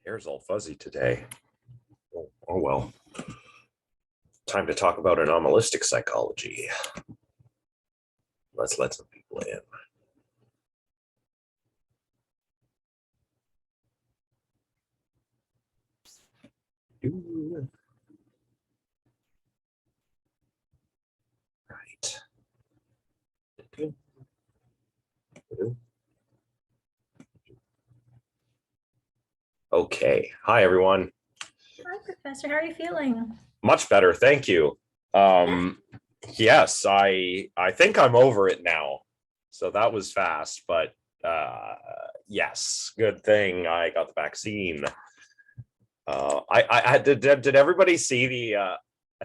hair's all fuzzy today. Oh well. Time to talk about anomalistic psychology. Let's let some people in. Right. Okay. Hi, everyone. Hi, Professor. How are you feeling? Much better, thank you. Yes, I think I'm over it now. So that was fast, but yes, good thing I got the vaccine. I did everybody see the I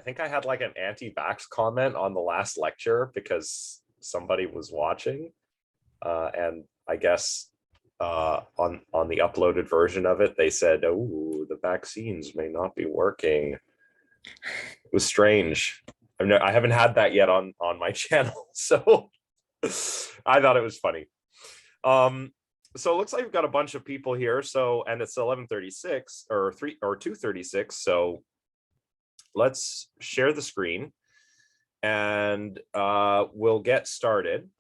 think I had like an anti-vax comment on the last lecture because somebody was watching, and I guess on the uploaded version of it they said, oh, the vaccines may not be working. It was strange. I haven't had that yet on my channel, so I thought it was funny. So it looks like we've got a bunch of people here. So, and it's 11:36 or 2:36. So let's share the screen and we'll get started.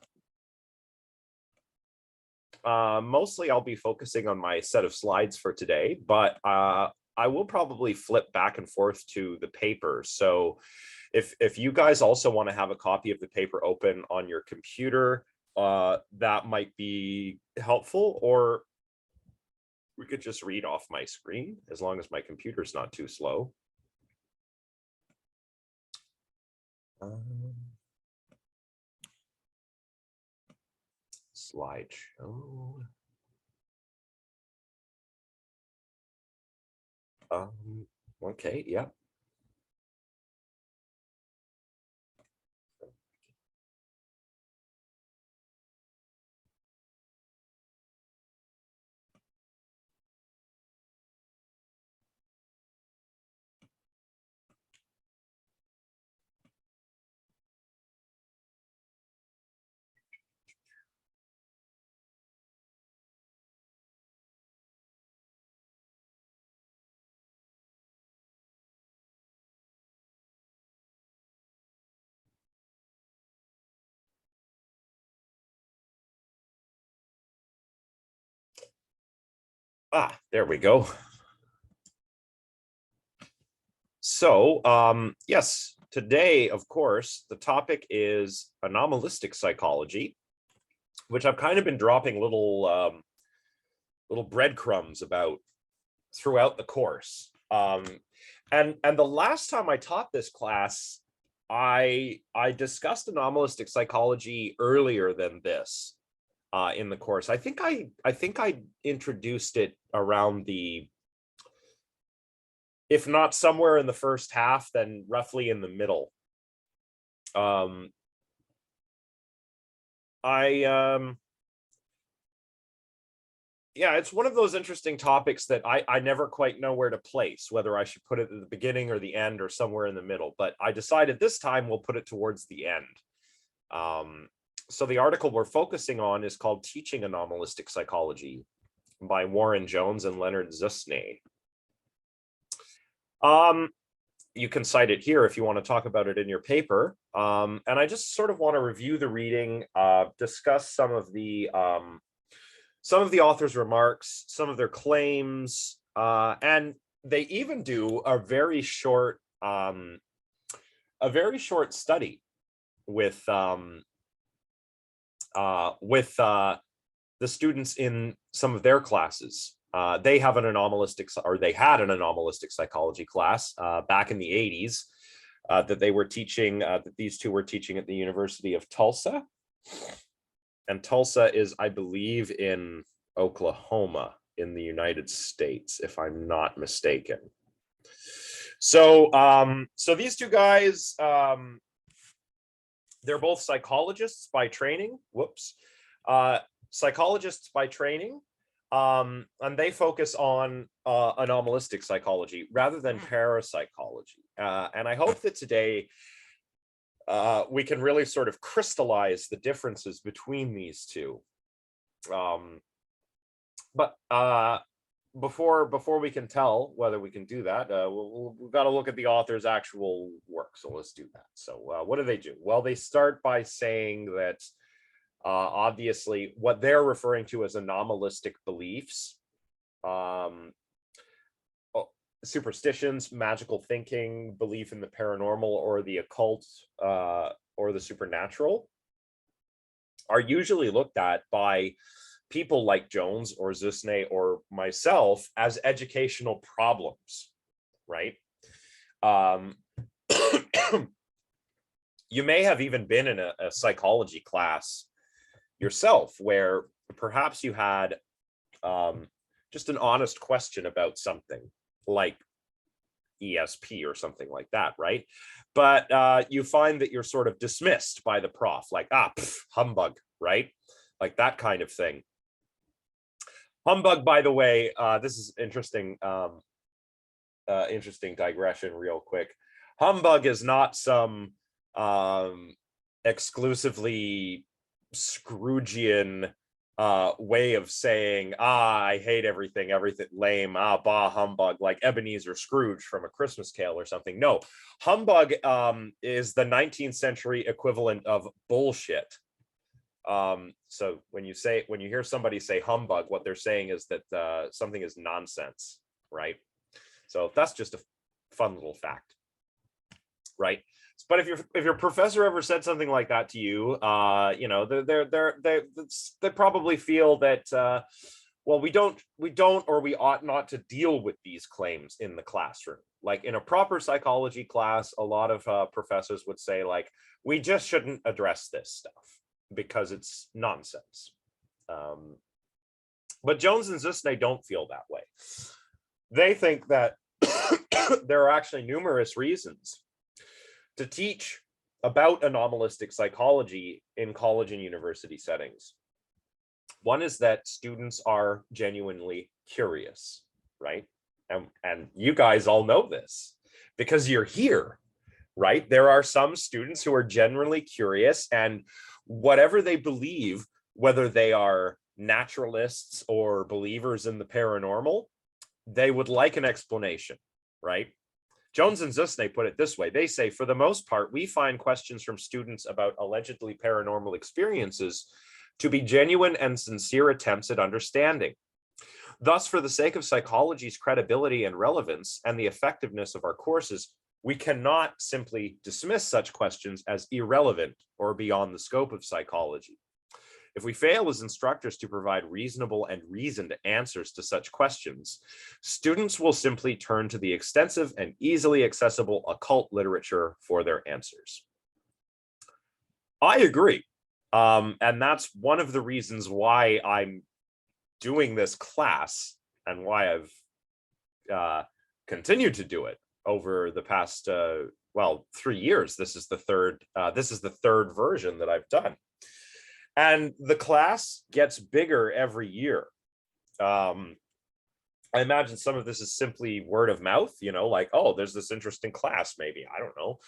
Mostly I'll be focusing on my set of slides for today, but I will probably flip back and forth to the paper. So if you guys also want to have a copy of the paper open on your computer, that might be helpful, or we could just read off my screen as long as my computer's not too slow. Slideshow. Okay, yeah. There we go. So, yes, today, of course, the topic is anomalistic psychology, which I've kind of been dropping little breadcrumbs about throughout the course. And the last time I taught this class, I discussed anomalistic psychology earlier than this in the course. I think I introduced it around the, if not somewhere in the first half, then roughly in the middle. Yeah, it's one of those interesting topics that I never quite know where to place, whether I should put it at the beginning or the end or somewhere in the middle. But I decided this time we'll put it towards the end. So the article we're focusing on is called Teaching Anomalistic Psychology by Warren Jones and Leonard Zusne. You can cite it here if you want to talk about it in your paper. And I just sort of want to review the reading, discuss some of the author's remarks, some of their claims, and they even do a very short study with the students in some of their classes. They have an anomalistic, or they had an anomalistic psychology class back in the 80s that they were teaching, that these two were teaching at the University of Tulsa. And Tulsa is, I believe, in Oklahoma in the United States, if I'm not mistaken. So, so these two guys, they're both psychologists by training. Psychologists by training, and they focus on anomalistic psychology rather than parapsychology. And I hope that today we can really sort of crystallize the differences between these two. But before we can tell whether we can do that, we've got to look at the author's actual work. So let's do that. So what do? Well, they start by saying that obviously what they're referring to as anomalistic beliefs, superstitions, magical thinking, belief in the paranormal or the occult or the supernatural, are usually looked at by people like Jones or Zusne or myself as educational problems, right? You may have even been in a psychology class yourself where perhaps you had just an honest question about something like ESP or something like that, right? But you find that you're sort of dismissed by the prof, like, humbug, right? Like that kind of thing. Humbug, by the way, this is interesting, interesting digression real quick. Humbug is not some exclusively Scroogian way of saying, I hate everything lame, bah, humbug, like Ebenezer Scrooge from A Christmas Carol or something. No, humbug is the 19th century equivalent of bullshit. So when you hear somebody say humbug, what they're saying is that something is nonsense, right? So that's just a fun little fact, right? But if your professor ever said something like that to you, you know, they probably feel that well, we don't or we ought not to deal with these claims in the classroom. Like in a proper psychology class, a lot of professors would say, like, we just shouldn't address this stuff because it's nonsense. But Jones and Zusne don't feel that way. They think that there are actually numerous reasons to teach about anomalistic psychology in college and university settings. One is that students are genuinely curious, right? And you guys all know this because you're here, right? There are some students who are genuinely curious, and whatever they believe, whether they are naturalists or believers in the paranormal, they would like an explanation, right? Jones and Zusne put it this way. They say, for the most part, we find questions from students about allegedly paranormal experiences to be genuine and sincere attempts at understanding. Thus, for the sake of psychology's credibility and relevance and the effectiveness of our courses, we cannot simply dismiss such questions as irrelevant or beyond the scope of psychology. If we fail as instructors to provide reasonable and reasoned answers to such questions, students will simply turn to the extensive and easily accessible occult literature for their answers. I agree. And that's one of the reasons why I'm doing this class and why I've continued to do it over the past, 3 years. This is the third version that I've done. And the class gets bigger every year. I imagine some of this is simply word of mouth, you know, like, oh, there's this interesting class, maybe, I don't know.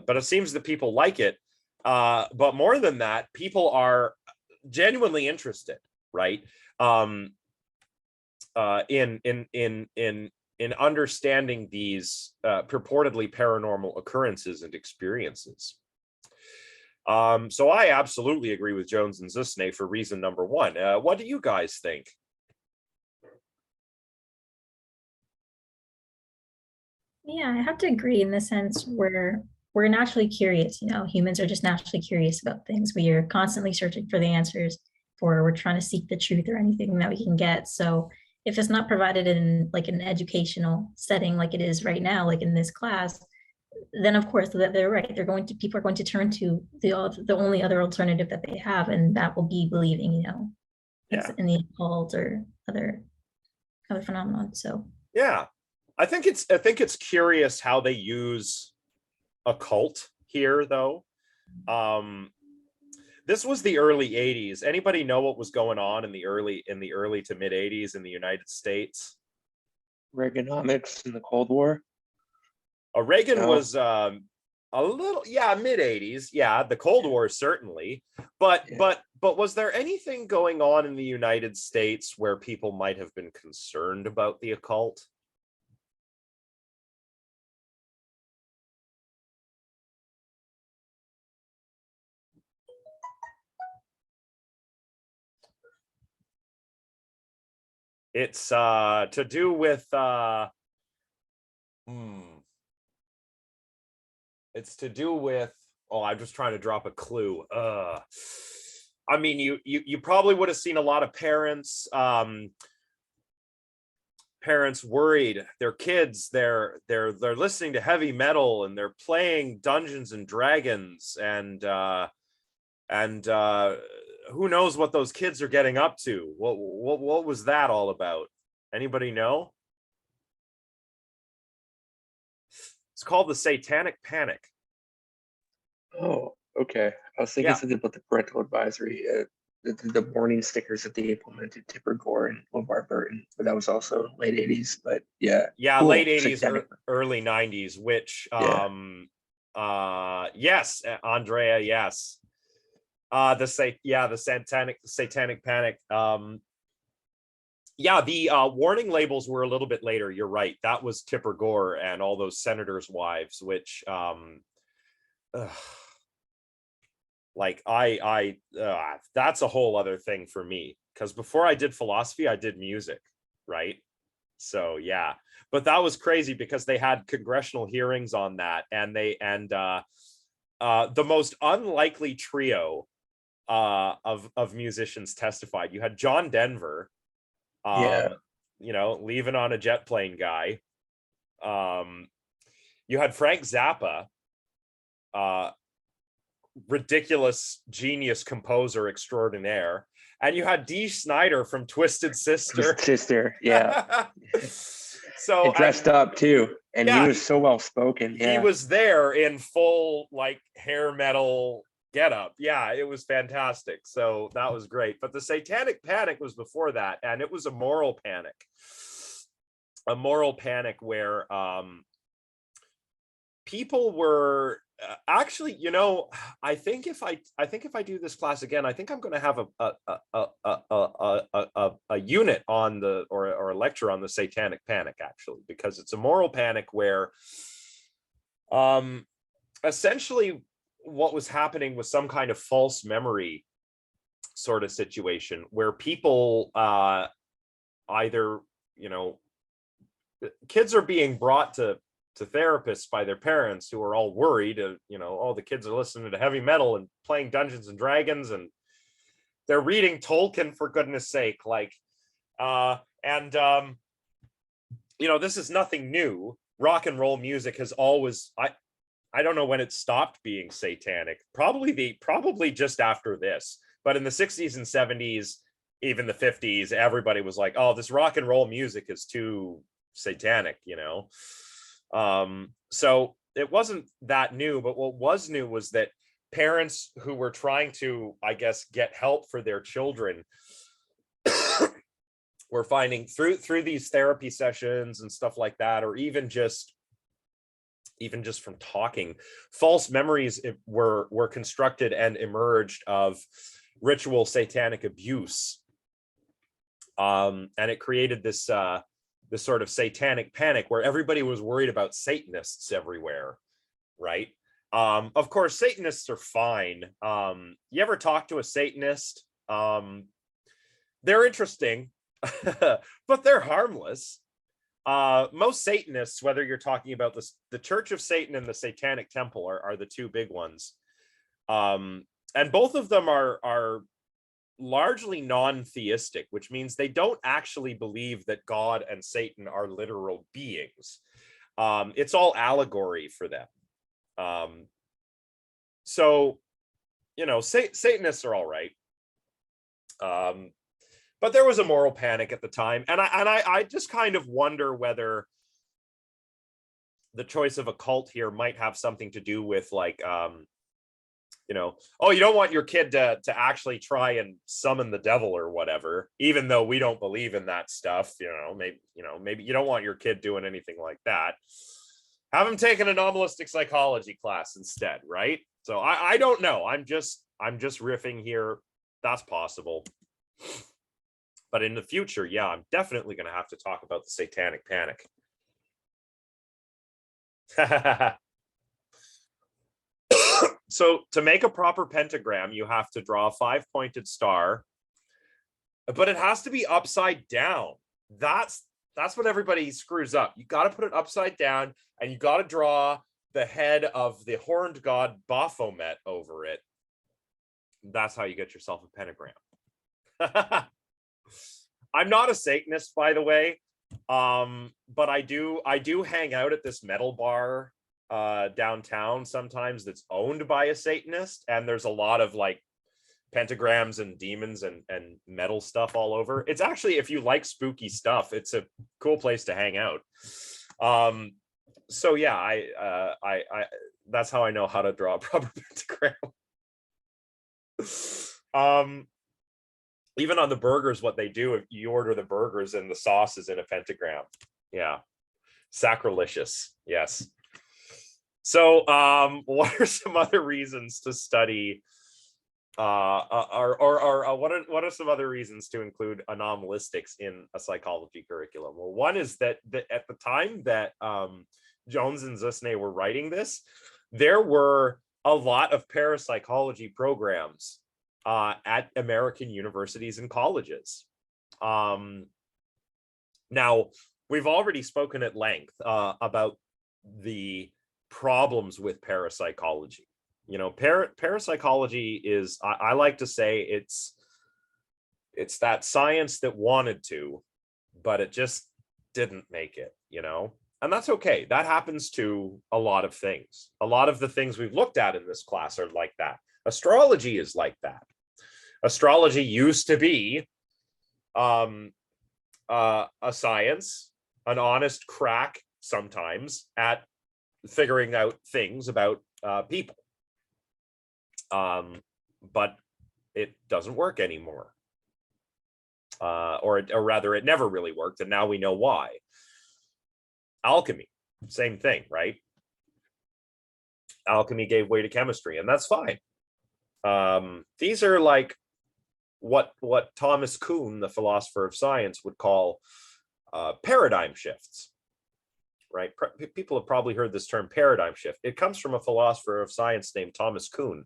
But it seems that people like it. But more than that, people are genuinely interested, right? In understanding these purportedly paranormal occurrences and experiences. So I absolutely agree with Jones and Zusne for reason number one. What do you guys think? Yeah, I have to agree in the sense where we're naturally curious. You know, humans are just naturally curious about things. We are constantly searching for the answers, for we're trying to seek the truth or anything that we can get. So if it's not provided in like an educational setting like it is right now, like in this class, then of course they're right. People are going to turn to the only other alternative that they have, and that will be believing, you know, in the occult or other phenomenon. So yeah, I think it's curious how they use occult here, though. This was the early 80s. Anybody know what was going on in the early to mid 80s in the United States? Reaganomics in the Cold War. Reagan No. was A little, yeah, mid 80s. Yeah, the Cold War certainly. But Yeah. but was there anything going on in the United States where people might have been concerned about the occult? It's to do with it's to do with, oh, I'm just trying to drop a clue. I mean, you probably would have seen a lot of parents worried their kids, they're listening to heavy metal and they're playing Dungeons and Dragons, and who knows what those kids are getting up to. What was that all about? Anybody know? It's called the Satanic Panic. Oh, okay. I was thinking Yeah. something about the parental advisory, the warning stickers that they implemented, Tipper Gore and LeVar Burton, but that was also late 80s. But yeah, Yeah, cool. late 80s, Satanic. early 90s, which Yeah. yes, Andrea, yes. The Satanic Panic. Yeah, the warning labels were a little bit later. You're right. That was Tipper Gore and all those senators' wives, which like that's a whole other thing for me, because before I did philosophy, I did music, right? So yeah, but that was crazy because they had congressional hearings on that, and the most unlikely trio of musicians testified. You had John Denver, Yeah. leaving on a jet plane guy. You had Frank Zappa, ridiculous genius composer extraordinaire, and you had Dee Snider from Twisted Sister. Sister, yeah. So and dressed up too, and yeah, he was so well spoken. Yeah, he was there in full like hair metal get up. Yeah, it was fantastic. So that was great. But the Satanic Panic was before that, and it was a moral panic. A moral panic where people were actually, I think if I do this class again, I think I'm going to have a unit on the or a lecture on the Satanic Panic, actually, because it's a moral panic where essentially what was happening was some kind of false memory sort of situation where people either, kids are being brought to therapists by their parents who are all worried, oh, the kids are listening to heavy metal and playing Dungeons and Dragons, and they're reading Tolkien, for goodness sake. Like, this is nothing new. Rock and roll music has always, I don't know when it stopped being satanic. Probably just after this. But in the 60s and 70s, even the 50s, everybody was like, oh, this rock and roll music is too satanic, So it wasn't that new, but what was new was that parents who were trying to, I guess, get help for their children were finding through these therapy sessions and stuff like that, or even just from talking, false memories were constructed and emerged of ritual satanic abuse, and it created this sort of satanic panic where everybody was worried about Satanists everywhere, right? Of course, Satanists are fine. You ever talk to a Satanist? They're interesting, but they're harmless. Most Satanists, whether you're talking about the Church of Satan and the Satanic Temple, are the two big ones. And both of them are largely non-theistic, which means they don't actually believe that God and Satan are literal beings. It's all allegory for them. So, Satanists are all right. But there was a moral panic at the time, and I just kind of wonder whether the choice of a cult here might have something to do with, like, oh, you don't want your kid to actually try and summon the devil or whatever, even though we don't maybe you don't want your kid doing anything like that. Have him take an anomalistic psychology class instead, right? So I don't know. I'm just riffing here. That's possible. But in the future, yeah, I'm definitely going to have to talk about the Satanic Panic. So to make a proper pentagram, you have to draw a 5-pointed star, but it has to be upside down. That's what everybody screws up. You got to put it upside down, and you got to draw the head of the horned god Baphomet over it. That's how you get yourself a pentagram. I'm not a Satanist, by the way, but I do hang out at this metal bar downtown sometimes that's owned by a Satanist, and there's a lot of like pentagrams and demons and metal stuff all over. It's actually, if you like spooky stuff, it's a cool place to hang out. So yeah, I that's how I know how to draw a proper pentagram. Even on the burgers, what they do, if you order the burgers and the sauce is in a pentagram. Yeah. Sacrilegious. Yes. So what are some other reasons to study what are some other reasons to include anomalistics in a psychology curriculum? Well, one is that at the time that Jones and Zusne were writing this, there were a lot of parapsychology programs at American universities and colleges. Now, we've already spoken at length about the problems with parapsychology. You know, parapsychology is, I like to say, it's that science that wanted to, but it just didn't make it, you know? And that's okay. That happens to a lot of things. A lot of the things we've looked at in this class are like that. Astrology is like that. Astrology used to be a science, an honest crack sometimes at figuring out things about people. But it doesn't work anymore. Or rather, it never really worked, and now we know why. Alchemy, same thing, right? Alchemy gave way to chemistry, and that's fine. These are like what Thomas Kuhn, the philosopher of science, would call paradigm shifts, right? People have probably heard this term paradigm shift. It comes from a philosopher of science named Thomas Kuhn.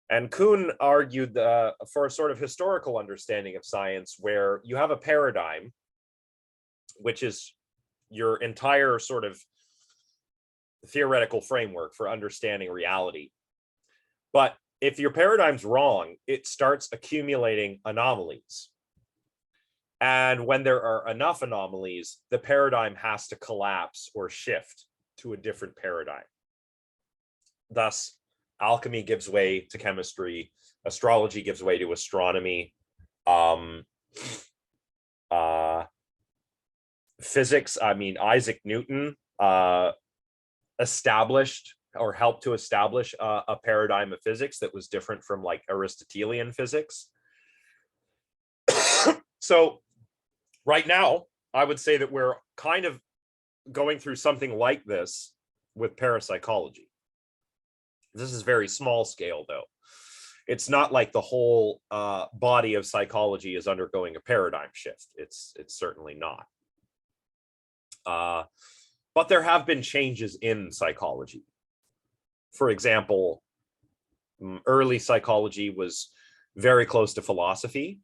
And Kuhn argued for a sort of historical understanding of science where you have a paradigm, which is your entire sort of theoretical framework for understanding reality. But if your paradigm's wrong, it starts accumulating anomalies. And when there are enough anomalies, the paradigm has to collapse or shift to a different paradigm. Thus, alchemy gives way to chemistry, astrology gives way to astronomy, physics, I mean, Isaac Newton established or helped to establish a paradigm of physics that was different from like Aristotelian physics. So right now, I would say that we're kind of going through something like this with parapsychology. This is very small scale, though. It's not like the whole body of psychology is undergoing a paradigm shift. It's certainly not. But there have been changes in psychology. For example, early psychology was very close to philosophy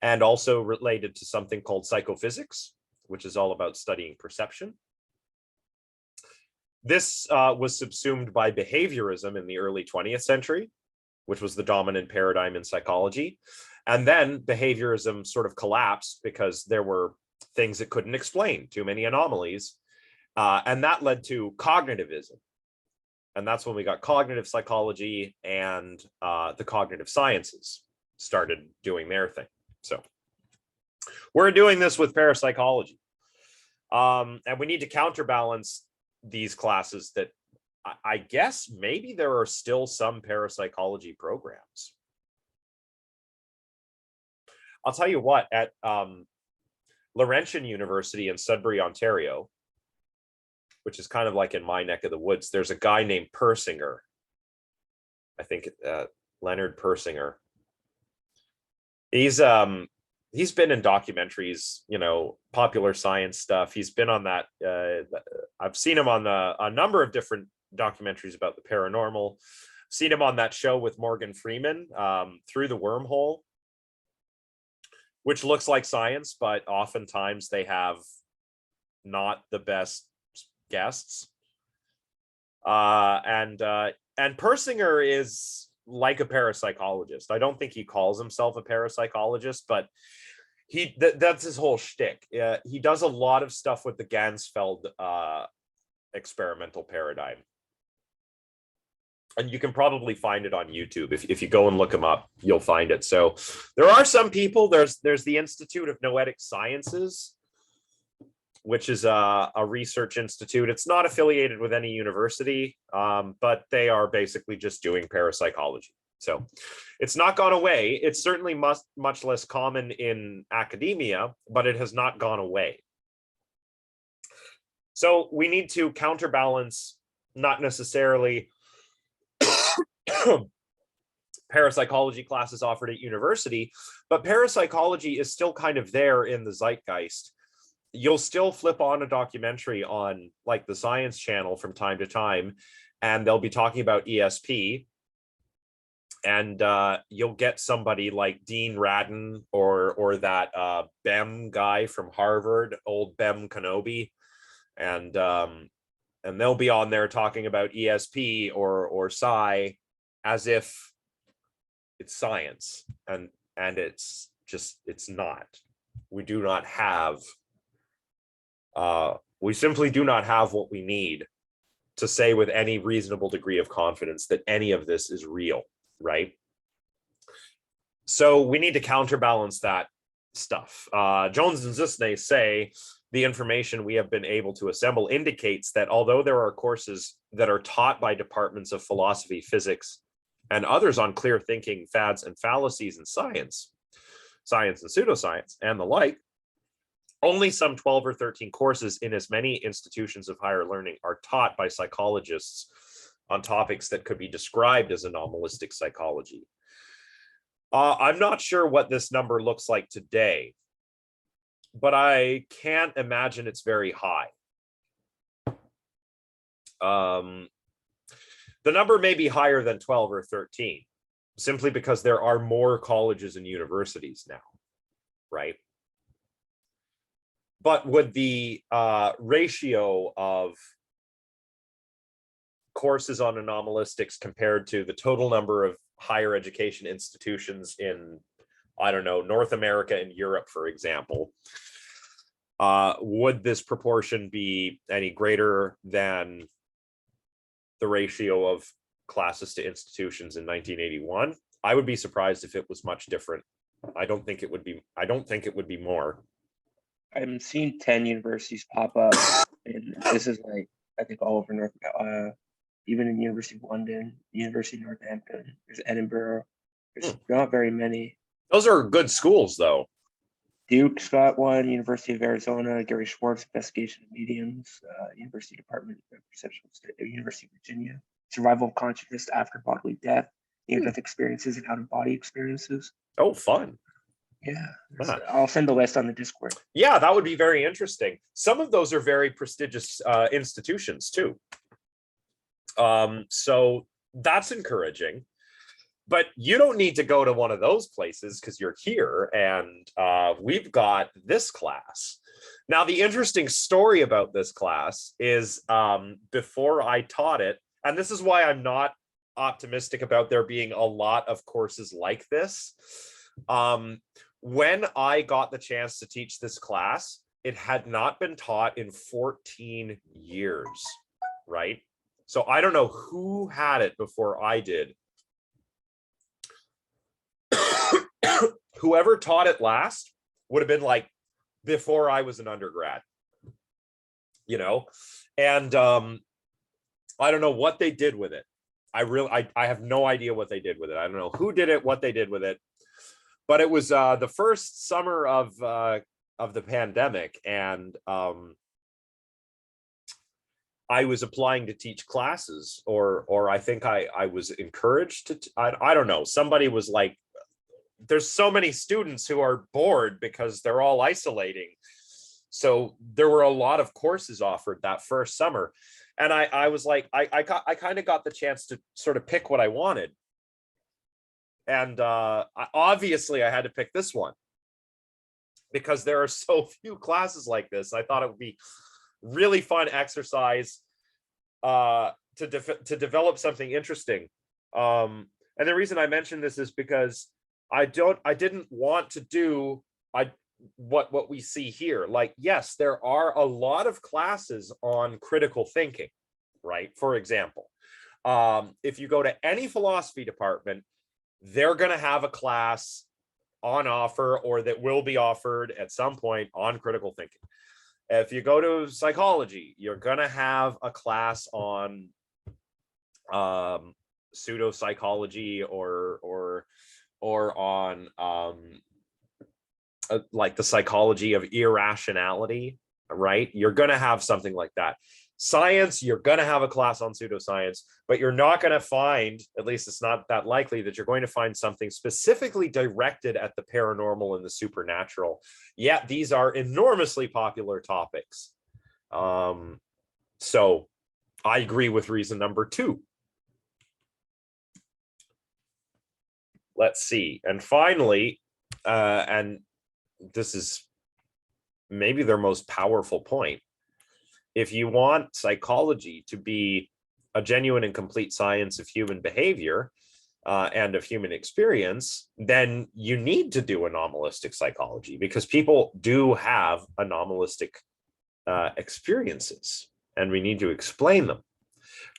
and also related to something called psychophysics, which is all about studying perception. This was subsumed by behaviorism in the early 20th century, which was the dominant paradigm in psychology. And then behaviorism sort of collapsed because there were things that couldn't explain, too many anomalies. And that led to cognitivism. And that's when we got cognitive psychology and the cognitive sciences started doing their thing. So we're doing this with parapsychology. And we need to counterbalance these classes that I guess maybe there are still some parapsychology programs. I'll tell you what, at Laurentian University in Sudbury, Ontario, which is kind of like in my neck of the woods. There's a guy named Persinger. I think Leonard Persinger. He's been in documentaries, you know, popular science stuff. He's been on that. I've seen him on a number of different documentaries about the paranormal. Seen him on that show with Morgan Freeman, Through the Wormhole, which looks like science, but oftentimes they have not the best guests. And Persinger is like a parapsychologist. I don't think he calls himself a parapsychologist, but that's his whole shtick. He does a lot of stuff with the Ganzfeld experimental paradigm. And you can probably find it on YouTube. If you go and look him up, you'll find it. So there are some people, there's the Institute of Noetic Sciences, which is a research institute. It's not affiliated with any university, but they are basically just doing parapsychology. So it's not gone away. It's certainly much less common in academia, but it has not gone away. So we need to counterbalance, not necessarily parapsychology classes offered at university, but parapsychology is still kind of there in the zeitgeist. You'll still flip on a documentary on like the Science Channel from time to time, and they'll be talking about ESP, and you'll get somebody like Dean Radin or that Bem guy from Harvard, old Bem Kenobi, and they'll be on there talking about ESP or psi as if it's science, and it's not. We do not have we simply do not have what we need to say with any reasonable degree of confidence that any of this is real, right? So we need to counterbalance that stuff. Jones and Zusne say the information we have been able to assemble indicates that although there are courses that are taught by departments of philosophy, physics, and others on clear thinking, fads, and fallacies in science and pseudoscience, and the like, only some 12 or 13 courses in as many institutions of higher learning are taught by psychologists on topics that could be described as anomalistic psychology. I'm not sure what this number looks like today, but I can't imagine it's very high. The number may be higher than 12 or 13, simply because there are more colleges and universities now, right? But would the ratio of courses on anomalistics compared to the total number of higher education institutions in, I don't know, North America and Europe, for example, would this proportion be any greater than the ratio of classes to institutions in 1981? I would be surprised if it was much different. I don't think it would be more. I'm seeing 10 universities pop up, and this is like, I think all over North, even in University of London, University of Northampton, there's Edinburgh. There's not very many. Those are good schools, though. Duke's got one, University of Arizona, Gary Schwartz, Investigation of Mediums, University Department of Perceptual Studies, University of Virginia, Survival of Consciousness After Bodily Death, Near-Death Experiences and Out-of-Body Experiences. Oh, fun. Yeah, I'll send the list on the Discord. Yeah, that would be very interesting. Some of those are very prestigious institutions, too. So that's encouraging. But you don't need to go to one of those places because you're here, and we've got this class. Now, the interesting story about this class is before I taught it, and this is why I'm not optimistic about there being a lot of courses like this. When I got the chance to teach this class, it had not been taught in 14 years, right? So I don't know who had it before I did. Whoever taught it last would have been like before I was an undergrad, you know, and I don't know what they did with it. I have no idea what they did with it. I don't know who did it, what they did with it, but it was the first summer of the pandemic, and I was applying to teach classes, or I think I was encouraged to, I don't know. Somebody was like, there's so many students who are bored because they're all isolating. So there were a lot of courses offered that first summer. And I was like, I kind of got the chance to sort of pick what I wanted. And obviously I had to pick this one because there are so few classes like this. I thought it would be really fun exercise to develop something interesting. And the reason I mention this is because I didn't want to do what we see here. Like, yes, there are a lot of classes on critical thinking, right? For example, if you go to any philosophy department, they're going to have a class on offer, or that will be offered at some point, on critical thinking. If you go to psychology, you're going to have a class on pseudo psychology, or on like the psychology of irrationality, right? You're going to have something like that. Science, you're going to have a class on pseudoscience, but you're not going to find, at least it's not that likely, that you're going to find something specifically directed at the paranormal and the supernatural. Yet these are enormously popular topics. So I agree with reason number 2. Let's see. And finally, and this is maybe their most powerful point, if you want psychology to be a genuine and complete science of human behavior and of human experience, then you need to do anomalistic psychology, because people do have anomalistic experiences, and we need to explain them,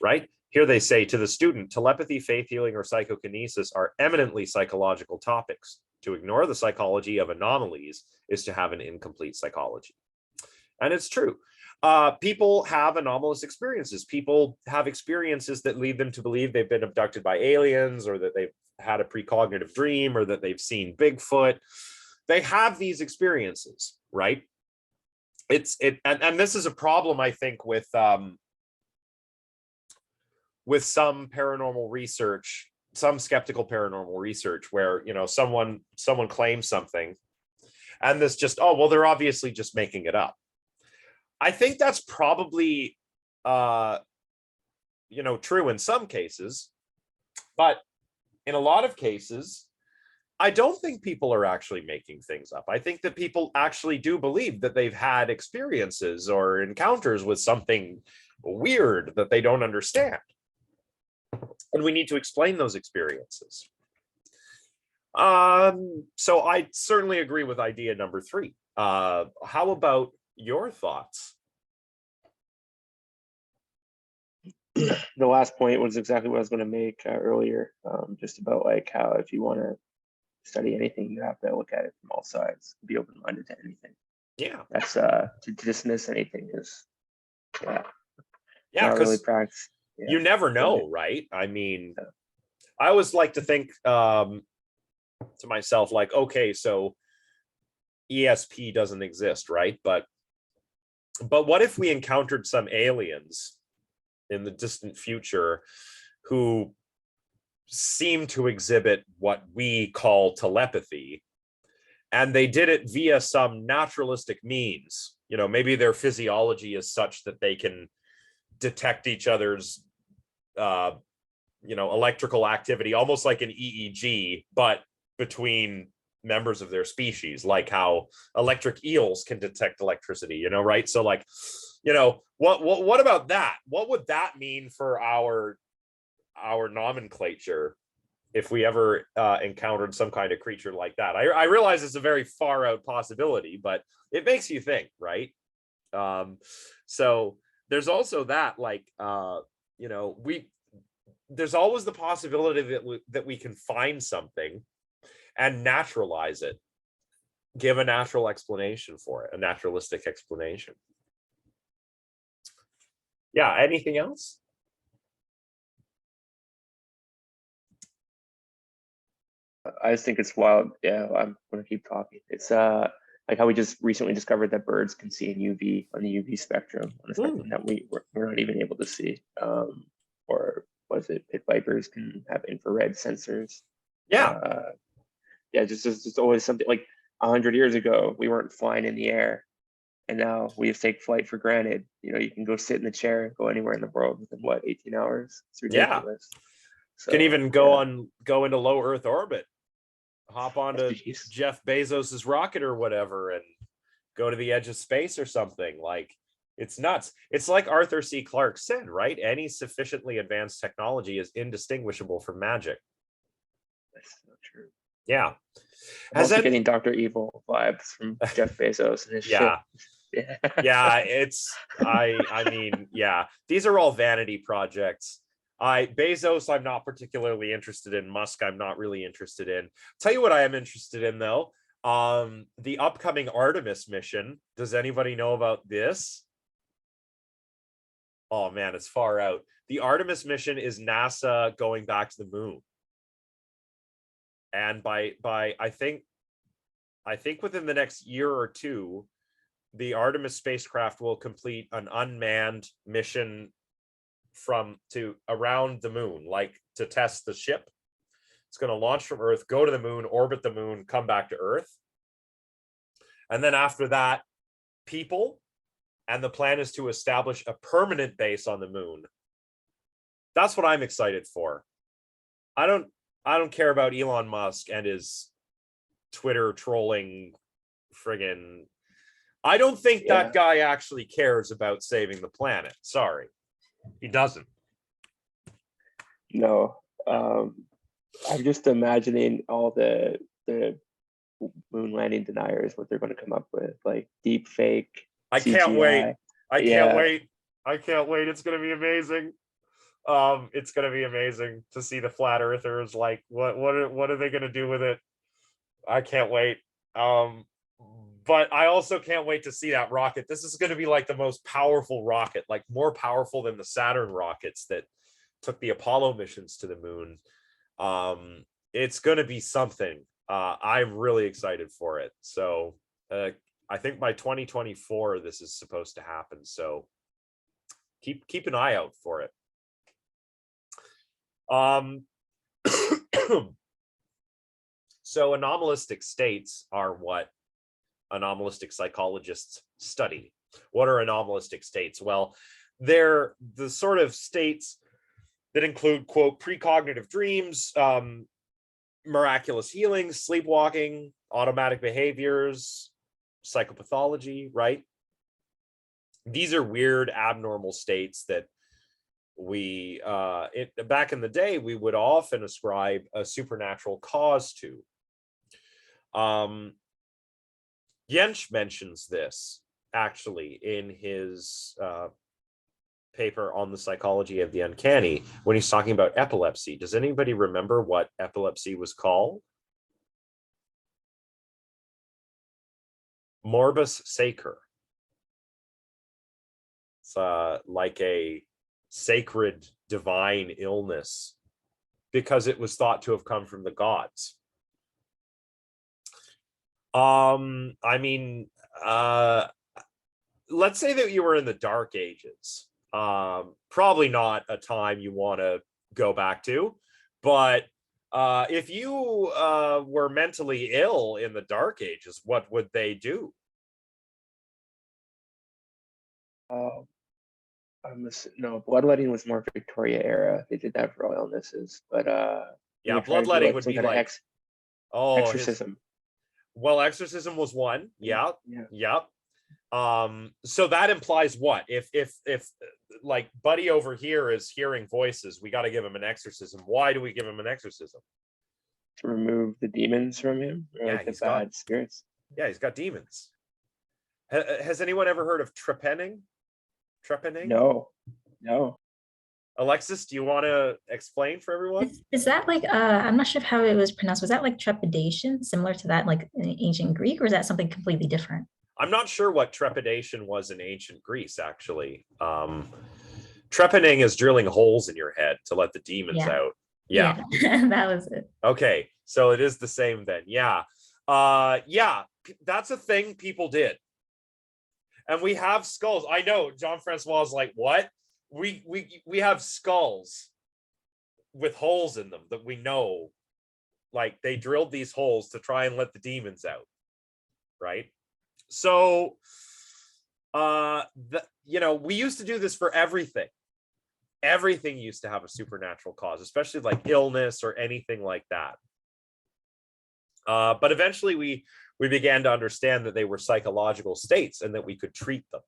right? Here they say, to the student, telepathy, faith healing, or psychokinesis are eminently psychological topics. To ignore the psychology of anomalies is to have an incomplete psychology. And it's true. People have anomalous experiences. People have experiences that lead them to believe they've been abducted by aliens, or that they've had a precognitive dream, or that they've seen Bigfoot. They have these experiences, right? And this is a problem, I think, with some paranormal research, some skeptical paranormal research, where, you know, someone claims something, and this just, oh, well, they're obviously just making it up. I think that's probably, true in some cases, but in a lot of cases, I don't think people are actually making things up. I think that people actually do believe that they've had experiences or encounters with something weird that they don't understand. And we need to explain those experiences. So I certainly agree with idea number 3. How about your thoughts? The last point was exactly what I was going to make earlier, just about like how if you want to study anything, you have to look at it from all sides, be open-minded to anything. Yeah. That's to dismiss anything is Yeah, not really because practice. Yeah. you never know, right? I mean, I always like to think to myself, like, okay, so ESP doesn't exist, right? But what if we encountered some aliens in the distant future who seem to exhibit what we call telepathy, and they did it via some naturalistic means? You know, maybe their physiology is such that they can detect each other's electrical activity, almost like an EEG, but between members of their species, like how electric eels can detect electricity, right? So like, what about that? What would that mean for our nomenclature if we ever encountered some kind of creature like that? I realize it's a very far out possibility, but it makes you think, right? So there's also that, like, there's always the possibility that we can find something and naturalize it, give a natural explanation for it, a naturalistic explanation. Yeah, anything else? I just think it's wild. Yeah, I'm going to keep talking. It's I like how we just recently discovered that birds can see in UV on the UV spectrum, on a spectrum that we're not even able to see. Or was it pit vipers can have infrared sensors? Yeah. Yeah, just always something like 100 years ago, we weren't flying in the air, and now we just take flight for granted. You know, you can go sit in the chair and go anywhere in the world within what, 18 hours? It's ridiculous. So, Can even go into low Earth orbit, hop onto Jeez. Jeff Bezos's rocket or whatever, and go to the edge of space or something. Like, it's nuts. It's like Arthur C. Clarke said, right? Any sufficiently advanced technology is indistinguishable from magic. That's so true. Yeah. I'm also getting Dr. Evil vibes from Jeff Bezos and his shit. Yeah, it's I mean, yeah, these are all vanity projects. Bezos, I'm not particularly interested in. Musk, I'm not really interested in. Tell you what I am interested in though. The upcoming Artemis mission. Does anybody know about this? Oh man, it's far out. The Artemis mission is NASA going back to the moon. And by I think within the next year or two, the Artemis spacecraft will complete an unmanned mission to around the moon, like to test the ship. It's going to launch from Earth, go to the moon, orbit the moon, come back to Earth. And then after that, and the plan is to establish a permanent base on the moon. That's what I'm excited for. I don't care about Elon Musk and his Twitter trolling friggin'. I don't think that guy actually cares about saving the planet. Sorry. He doesn't. No. I'm just imagining all the moon landing deniers, what they're going to come up with, like deep fake. I can't wait. I can't wait. It's going to be amazing. It's going to be amazing to see the flat earthers. Like, what are they going to do with it? I can't wait. But I also can't wait to see that rocket. This is going to be like the most powerful rocket, like more powerful than the Saturn rockets that took the Apollo missions to the moon. It's going to be something. I'm really excited for it. So I think by 2024, this is supposed to happen. So keep an eye out for it. So anomalistic states are what anomalistic psychologists study. What are anomalistic states? Well, they're the sort of states that include, quote, precognitive dreams, miraculous healings, sleepwalking, automatic behaviors, psychopathology, right? These are weird, abnormal states that back in the day, we would often ascribe a supernatural cause to. Jentsch mentions this actually in his paper on the psychology of the uncanny when he's talking about epilepsy. Does anybody remember what epilepsy was called? Morbus sacer. It's like a sacred divine illness because it was thought to have come from the gods. I mean, let's say that you were in the Dark Ages. Probably not a time you want to go back to, but if you were mentally ill in the Dark Ages, what would they do? No, bloodletting was more Victoria era. They did that for all illnesses, but yeah, bloodletting would be like exorcism. Well, exorcism was one. Yeah. So that implies what? If like Buddy over here is hearing voices, we got to give him an exorcism. Why do we give him an exorcism? To remove the demons from him, or yeah, like the bad spirits. Yeah, he's got demons. Has anyone ever heard of trepanning? No. Alexis, do you want to explain for everyone? Is that like I'm not sure how it was pronounced. Was that like trepidation, similar to that like in ancient Greek, or is that something completely different? I'm not sure what trepidation was in ancient Greece, actually. Trepanning is drilling holes in your head to let the demons out. Yeah. That was it. Okay, so it is the same then. Yeah. Yeah, that's a thing people did. And we have skulls. I know John Francois is like, what? We have skulls with holes in them that we know, like they drilled these holes to try and let the demons out, right? So we used to do this for everything. Everything used to have a supernatural cause, especially like illness or anything like that. But eventually we began to understand that they were psychological states and that we could treat them.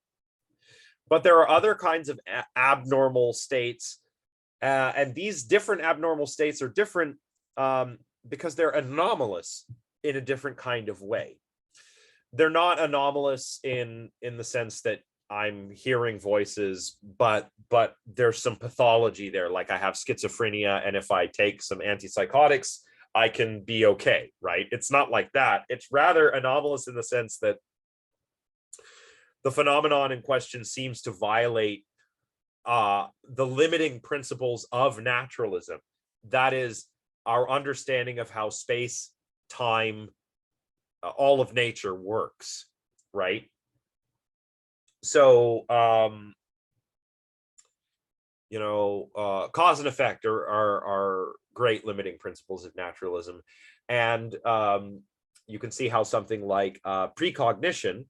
But there are other kinds of abnormal states, and these different abnormal states are different because they're anomalous in a different kind of way. They're not anomalous in the sense that I'm hearing voices, but there's some pathology there. Like I have schizophrenia, and if I take some antipsychotics, I can be okay, right? It's not like that. It's rather anomalous in the sense that the phenomenon in question seems to violate the limiting principles of naturalism. That is our understanding of how space, time, all of nature works, right? So, cause and effect are great limiting principles of naturalism. And you can see how something like precognition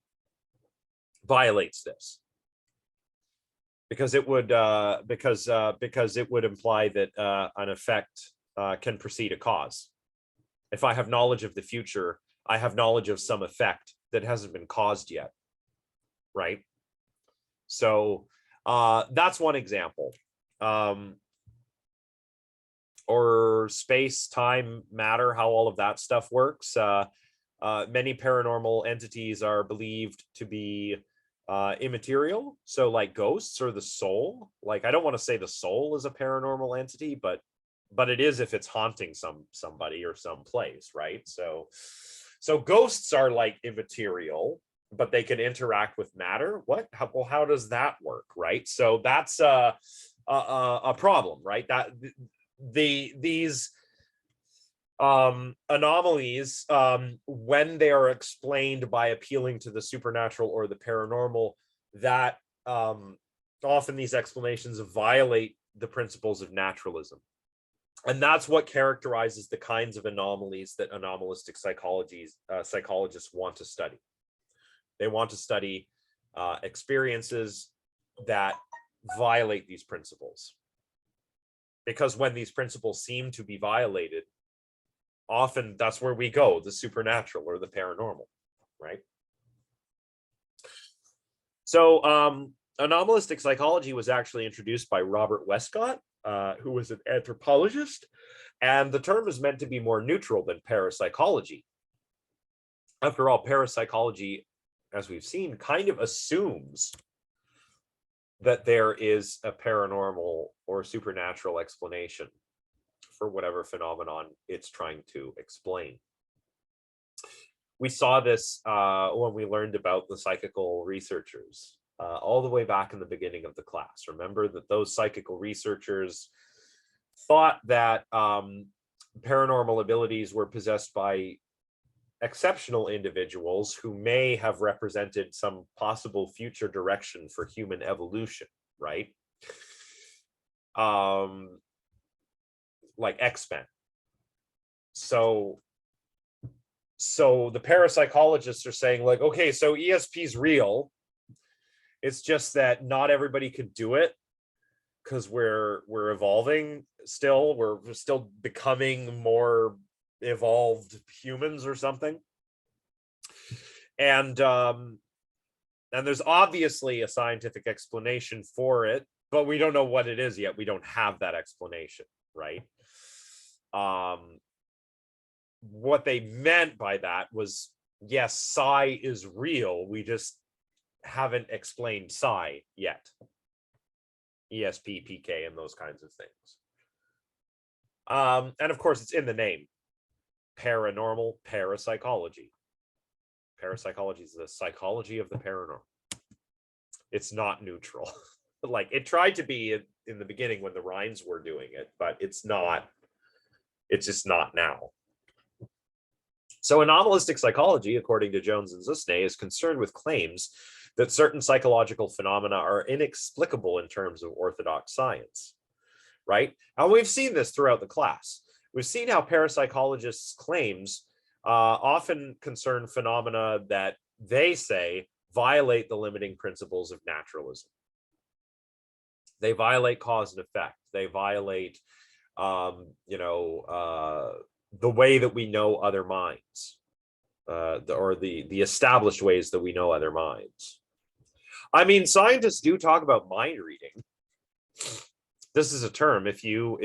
violates this, because it would because it would imply that an effect can precede a cause. If I have knowledge of the future, I have knowledge of some effect that hasn't been caused yet, right? So that's one example. Or space, time, matter, how all of that stuff works. Many paranormal entities are believed to be immaterial, so like ghosts or the soul. Like I don't want to say the soul is a paranormal entity, but it is if it's haunting somebody or some place, right? So ghosts are like immaterial, but they can interact with matter. What? How does that work, right? So that's a problem, right? That these anomalies, when they are explained by appealing to the supernatural or the paranormal, that often these explanations violate the principles of naturalism. And that's what characterizes the kinds of anomalies that anomalistic psychologists want to study. They want to study experiences that violate these principles. Because when these principles seem to be violated, often that's where we go, the supernatural or the paranormal, right? So anomalistic psychology was actually introduced by Robert Westcott, who was an anthropologist, and the term is meant to be more neutral than parapsychology. After all, parapsychology, as we've seen, kind of assumes that there is a paranormal or supernatural explanation for whatever phenomenon it's trying to explain. We saw this when we learned about the psychical researchers all the way back in the beginning of the class. Remember that those psychical researchers thought that paranormal abilities were possessed by exceptional individuals who may have represented some possible future direction for human evolution, right? Like X-Men. So the parapsychologists are saying, like, okay, so ESP is real. It's just that not everybody could do it because we're evolving still. We're still becoming more evolved humans or something. And there's obviously a scientific explanation for it, but we don't know what it is yet. We don't have that explanation, right? What they meant by that was, yes, psi is real. We just haven't explained psi yet. ESP, PK, and those kinds of things. And of course, it's in the name. Paranormal parapsychology. Parapsychology is the psychology of the paranormal. It's not neutral. Like it tried to be in the beginning when the Rhines were doing it, but it's not. It's just not now. So anomalistic psychology, according to Jones and Zusne, is concerned with claims that certain psychological phenomena are inexplicable in terms of orthodox science, right? And we've seen this throughout the class. We've seen how parapsychologists' claims often concern phenomena that they say violate the limiting principles of naturalism. They violate cause and effect. They violate, the way that we know other minds, or the established ways that we know other minds. I mean, scientists do talk about mind reading. This is a term. If you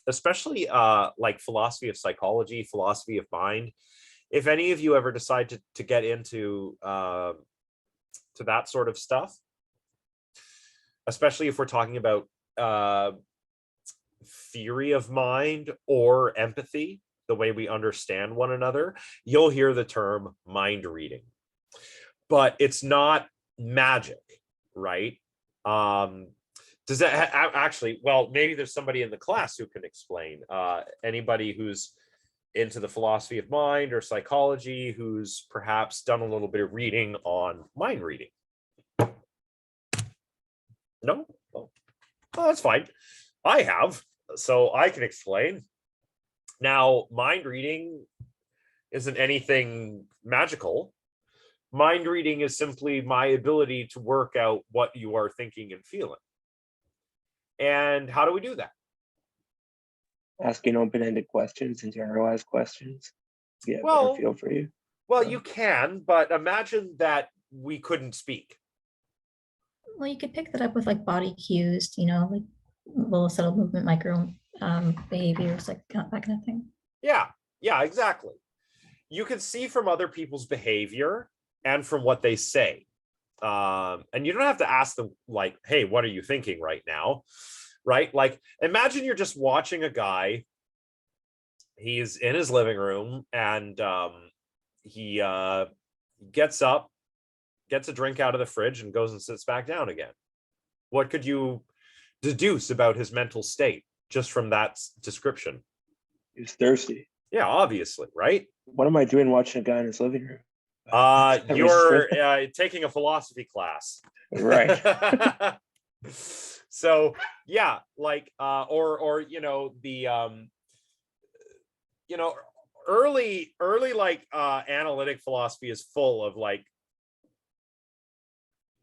especially like philosophy of psychology, philosophy of mind, if any of you ever decide to get into to that sort of stuff, especially if we're talking about theory of mind or empathy, the way we understand one another, you'll hear the term mind reading. But it's not magic, right? Does that actually, well, maybe there's somebody in the class who can explain. Anybody who's into the philosophy of mind or psychology, who's perhaps done a little bit of reading on mind reading? No? Oh, that's fine. I have, so I can explain. Now, mind reading isn't anything magical. Mind reading is simply my ability to work out what you are thinking and feeling. And how do we do that? Asking open-ended questions and generalized questions. Yeah, Well, better feel for you. Well, you can, but imagine that we couldn't speak. Well, you could pick that up with like body cues, like little subtle movement, micro behaviors, like that kind of thing. Yeah, exactly. You can see from other people's behavior and from what they say. And you don't have to ask them like, hey, what are you thinking right now? Right? Like, imagine you're just watching a guy. He's in his living room and he gets up, gets a drink out of the fridge and goes and sits back down again. What could you deduce about his mental state just from that description? He's thirsty. Yeah, obviously, right? What am I doing watching a guy in his living room? You're taking a philosophy class. Right. So yeah, like or early like analytic philosophy is full of like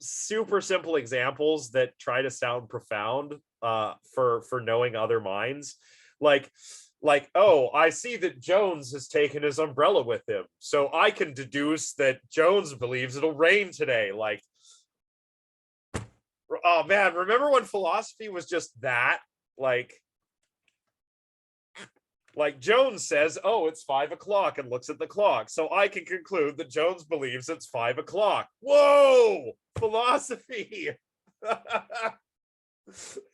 super simple examples that try to sound profound for knowing other minds, like, oh, I see that Jones has taken his umbrella with him, so I can deduce that Jones believes it'll rain today. Like, oh man, remember when philosophy was just that? Like Jones says, oh, it's 5 o'clock and looks at the clock, so I can conclude that Jones believes it's 5 o'clock. Whoa, philosophy.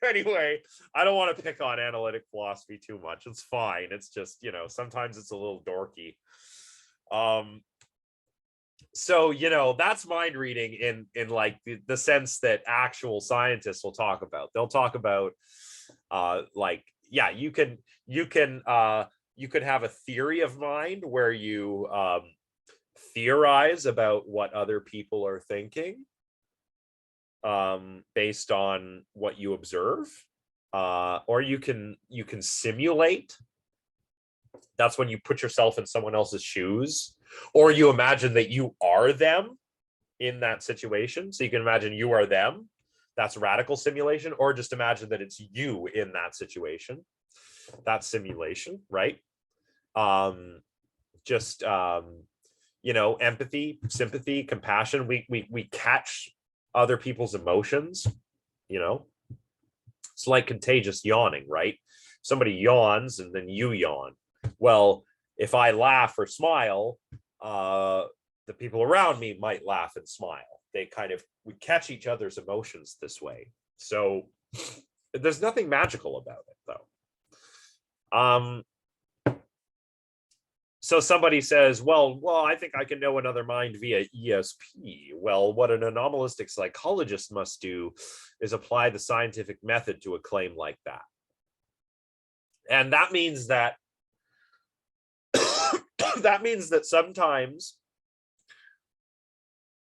Anyway, I don't want to pick on analytic philosophy too much. It's fine. It's just, sometimes it's a little dorky. So, that's mind reading in like the sense that actual scientists will talk about. They'll talk about you could have a theory of mind where you theorize about what other people are thinking based on what you observe, or you can simulate. That's when you put yourself in someone else's shoes, or you imagine that you are them in that situation. So you can imagine you are them. That's radical simulation. Or just imagine that it's you in that situation. That's simulation, right? Empathy, sympathy, compassion. We catch other people's emotions. It's like contagious yawning, right? Somebody yawns and then you yawn. Well, if I laugh or smile, the people around me might laugh and smile. We catch each other's emotions this way. So there's nothing magical about it, though. So somebody says, well, I think I can know another mind via ESP. Well, what an anomalistic psychologist must do is apply the scientific method to a claim like that. And that means that that means that sometimes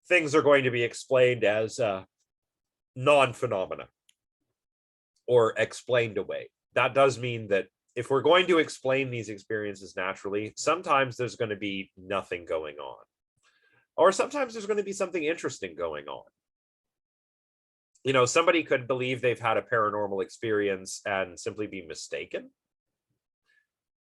things are going to be explained as non-phenomena or explained away. That does mean that if we're going to explain these experiences naturally, sometimes there's going to be nothing going on, or sometimes there's going to be something interesting going on. You know, somebody could believe they've had a paranormal experience and simply be mistaken.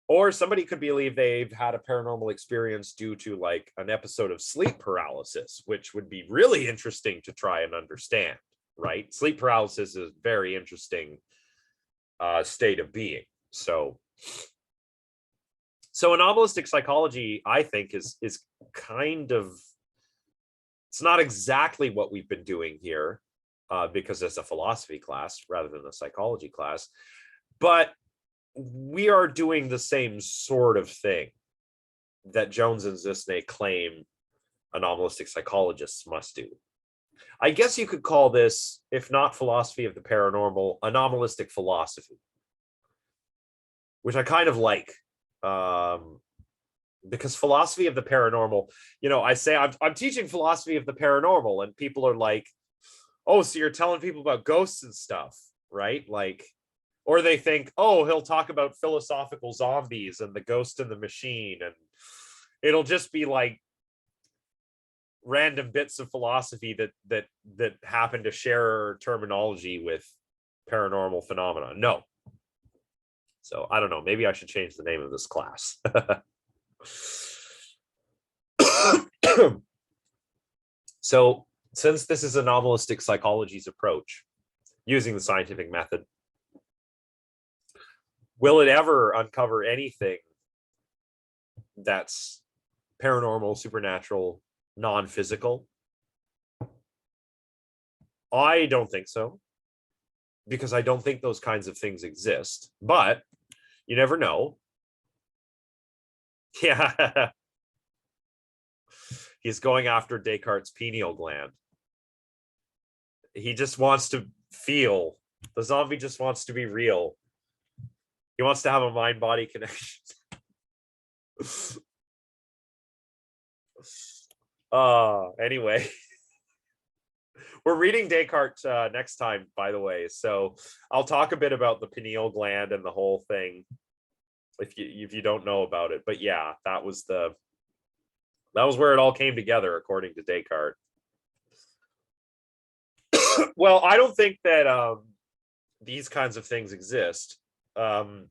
Or somebody could believe they've had a paranormal experience due to like an episode of sleep paralysis, which would be really interesting to try and understand, right? Sleep paralysis is a very interesting state of being. So anomalistic psychology, I think, is kind of, it's not exactly what we've been doing here because it's a philosophy class rather than a psychology class, but we are doing the same sort of thing that Jones and Zusne claim anomalistic psychologists must do. I guess you could call this, if not philosophy of the paranormal, anomalistic philosophy, which I kind of like, because philosophy of the paranormal, you know, I say I'm teaching philosophy of the paranormal, and people are like, oh, so you're telling people about ghosts and stuff, right? Like, or they think, oh, he'll talk about philosophical zombies and the ghost in the machine, and it'll just be like random bits of philosophy that happen to share terminology with paranormal phenomena. No. So I don't know, maybe I should change the name of this class. So since this is anomalistic psychology's approach using the scientific method, will it ever uncover anything that's paranormal, supernatural, non-physical? I don't think so, because I don't think those kinds of things exist, but you never know. Yeah. He's going after Descartes' pineal gland. He just wants to feel. The zombie just wants to be real. He wants to have a mind-body connection. Anyway. We're reading Descartes next time, by the way. So I'll talk a bit about the pineal gland and the whole thing if you don't know about it. But yeah, that was where it all came together, according to Descartes. Well, I don't think that these kinds of things exist. But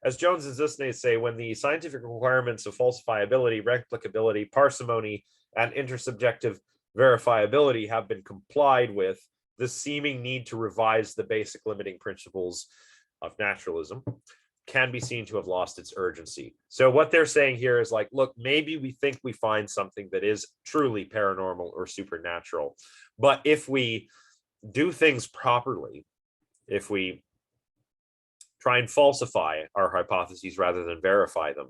as Jones and Zusne say, when the scientific requirements of falsifiability, replicability, parsimony, and intersubjective verifiability have been complied with, the seeming need to revise the basic limiting principles of naturalism can be seen to have lost its urgency. So what they're saying here is like, look, maybe we think we find something that is truly paranormal or supernatural, but if we do things properly, if we try and falsify our hypotheses rather than verify them,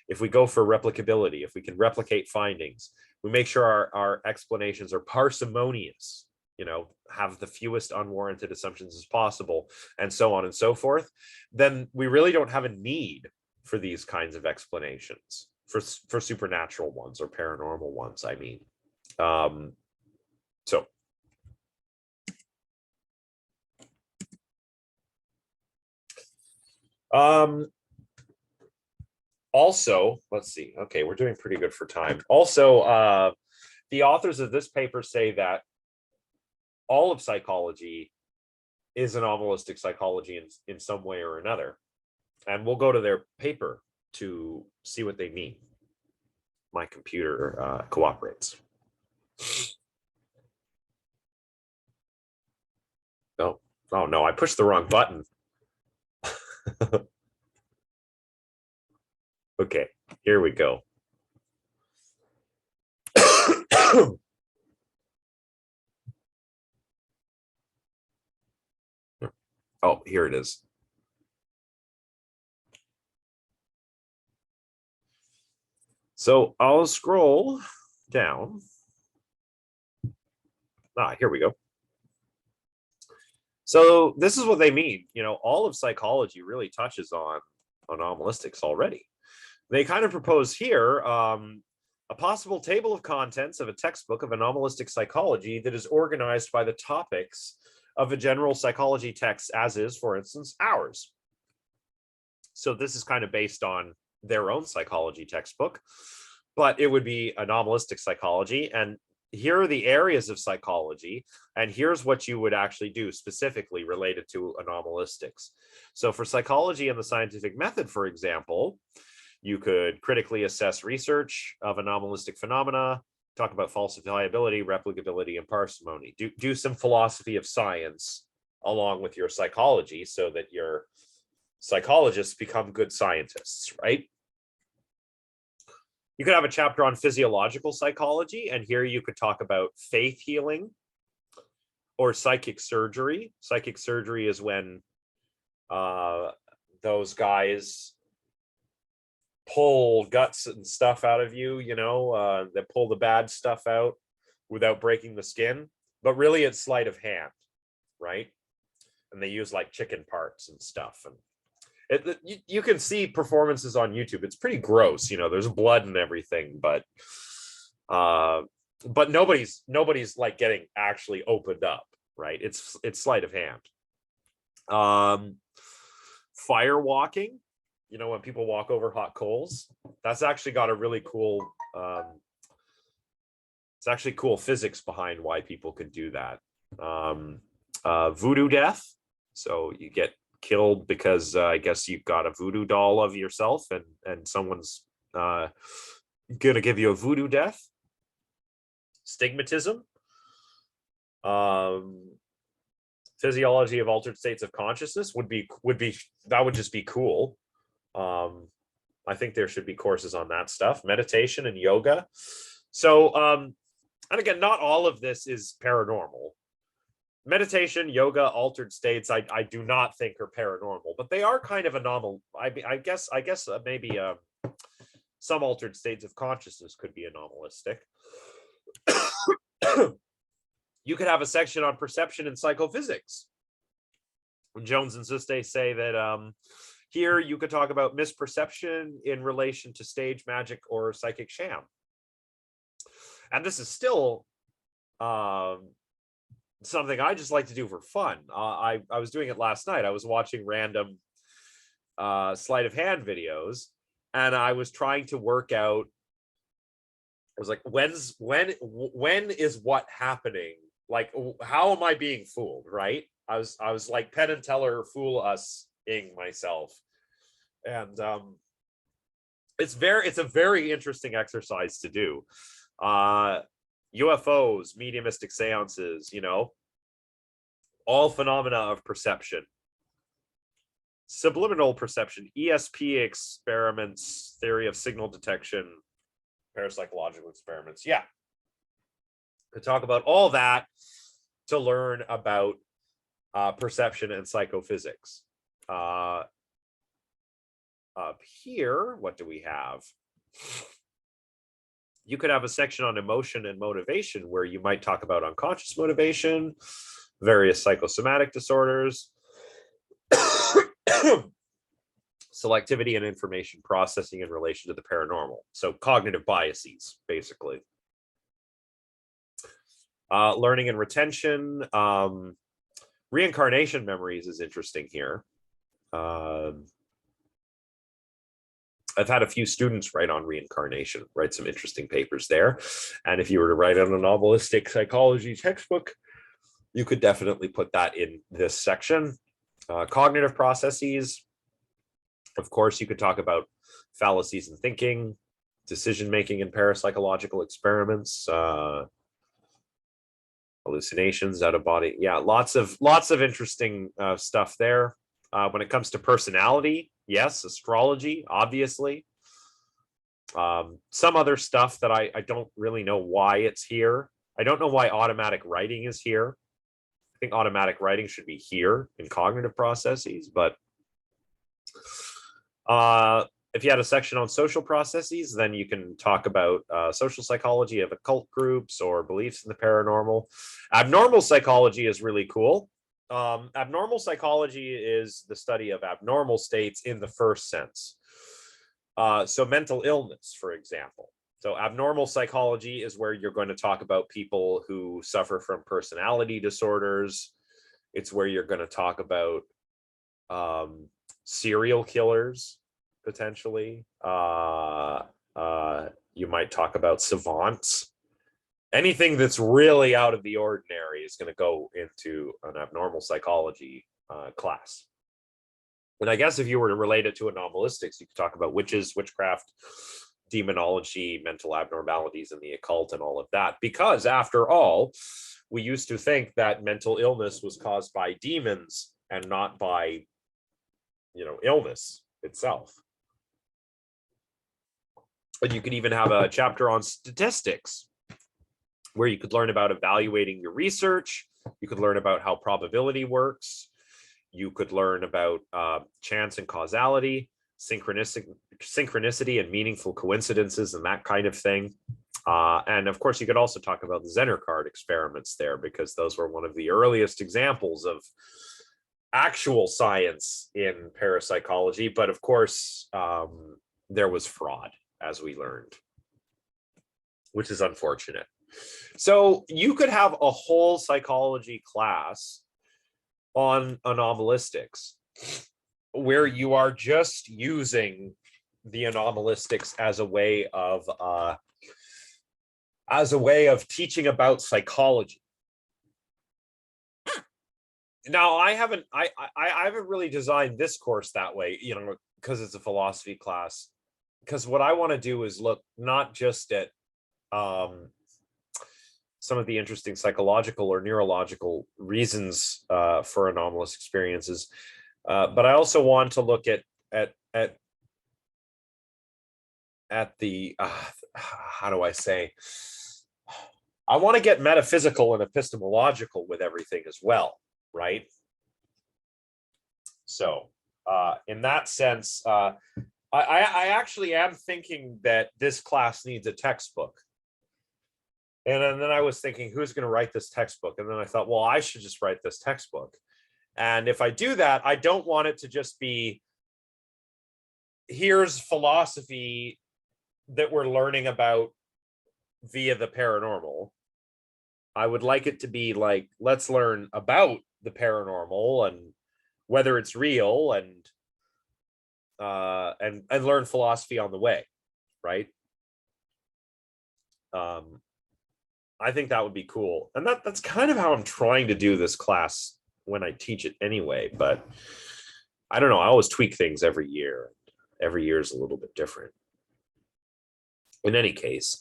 if we go for replicability, if we can replicate findings, we make sure our explanations are parsimonious, you know, have the fewest unwarranted assumptions as possible, and so on and so forth, then we really don't have a need for these kinds of explanations, for supernatural ones or paranormal ones, I mean. So also, let's see. Okay, we're doing pretty good for time. Also, the authors of this paper say that all of psychology is anomalistic psychology in some way or another. And we'll go to their paper to see what they mean. My computer cooperates. No. Oh, no, I pushed the wrong button. Okay, here we go. Oh, here it is. So I'll scroll down. Here we go. So this is what they mean. You know, all of psychology really touches on anomalistics already. They kind of propose here a possible table of contents of a textbook of anomalistic psychology that is organized by the topics of a general psychology text, as is, for instance, ours. So this is kind of based on their own psychology textbook, but it would be anomalistic psychology. And here are the areas of psychology, and here's what you would actually do specifically related to anomalistics. So for psychology and the scientific method, for example, you could critically assess research of anomalistic phenomena, talk about falsifiability, replicability, and parsimony. Do some philosophy of science along with your psychology so that your psychologists become good scientists, right? You could have a chapter on physiological psychology, and here you could talk about faith healing or psychic surgery. Psychic surgery is when those guys pull guts and stuff out of you, you know, that pull the bad stuff out without breaking the skin. But really, it's sleight of hand, right? And they use like chicken parts and stuff. And you can see performances on YouTube. It's pretty gross, you know, there's blood and everything, but nobody's like getting actually opened up, right? It's sleight of hand. Fire walking, you know, when people walk over hot coals, that's actually got a really cool it's actually cool physics behind why people could do that. Voodoo death, so you get killed because I guess you've got a voodoo doll of yourself, and someone's gonna give you a voodoo death. Stigmatism, physiology of altered states of consciousness would be that would just be cool. I think there should be courses on that stuff. Meditation and yoga. So and again, not all of this is paranormal. Meditation, yoga, altered states, I do not think are paranormal, but they are kind of anomalous. I guess maybe some altered states of consciousness could be anomalistic. You could have a section on perception and psychophysics. When Jones and Zusne say that here you could talk about misperception in relation to stage magic or psychic sham. And this is still something I just like to do for fun. I was doing it last night. I was watching random sleight of hand videos, and I was trying to work out. I was like, when is what happening? Like, how am I being fooled? Right? I was like Penn and Teller fool us-ing myself, and it's a very interesting exercise to do. UFOs, mediumistic seances, you know, all phenomena of perception, subliminal perception, ESP experiments, theory of signal detection, parapsychological experiments. Yeah, to talk about all that to learn about perception and psychophysics. Up here, what do we have? You could have a section on emotion and motivation where you might talk about unconscious motivation, various psychosomatic disorders, selectivity and information processing in relation to the paranormal. So cognitive biases, basically. Learning and retention, reincarnation memories is interesting here. I've had a few students write on reincarnation, write some interesting papers there. And if you were to write an anomalistic psychology textbook, you could definitely put that in this section. Cognitive processes. Of course, you could talk about fallacies in thinking, decision-making in parapsychological experiments, hallucinations, out of body. Yeah, lots of interesting stuff there. When it comes to personality, yes, astrology, obviously. Some other stuff that I don't really know why it's here. I don't know why automatic writing is here. I think automatic writing should be here in cognitive processes, but if you had a section on social processes, then you can talk about social psychology of occult groups or beliefs in the paranormal. Abnormal psychology is really cool. Abnormal psychology is the study of abnormal states in the first sense. So mental illness, for example. So abnormal psychology is where you're going to talk about people who suffer from personality disorders. It's where you're going to talk about serial killers, potentially. You might talk about savants. Anything that's really out of the ordinary is going to go into an abnormal psychology class. And I guess if you were to relate it to anomalistics, you could talk about witches, witchcraft, demonology, mental abnormalities in the occult, and all of that. Because after all, we used to think that mental illness was caused by demons and not by, illness itself. And you could even have a chapter on statistics, where you could learn about evaluating your research. You could learn about how probability works. You could learn about chance and causality, synchronicity and meaningful coincidences and that kind of thing. And of course, you could also talk about the Zener card experiments there, because those were one of the earliest examples of actual science in parapsychology. But of course, there was fraud, as we learned, which is unfortunate. So you could have a whole psychology class on anomalistics, where you are just using the anomalistics as a way of teaching about psychology. Now, I haven't really designed this course that way, because it's a philosophy class. Because what I want to do is look not just at some of the interesting psychological or neurological reasons for anomalous experiences, but I also want to look at the how do I say? I want to get metaphysical and epistemological with everything as well, right? So, in that sense, I actually am thinking that this class needs a textbook. And then I was thinking, who's going to write this textbook? And then I thought, well, I should just write this textbook. And if I do that, I don't want it to just be, here's philosophy that we're learning about via the paranormal. I would like it to be like, let's learn about the paranormal and whether it's real, and learn philosophy on the way, right? I think that would be cool. And that's kind of how I'm trying to do this class when I teach it anyway. But I don't know. I always tweak things every year. Every year is a little bit different. In any case,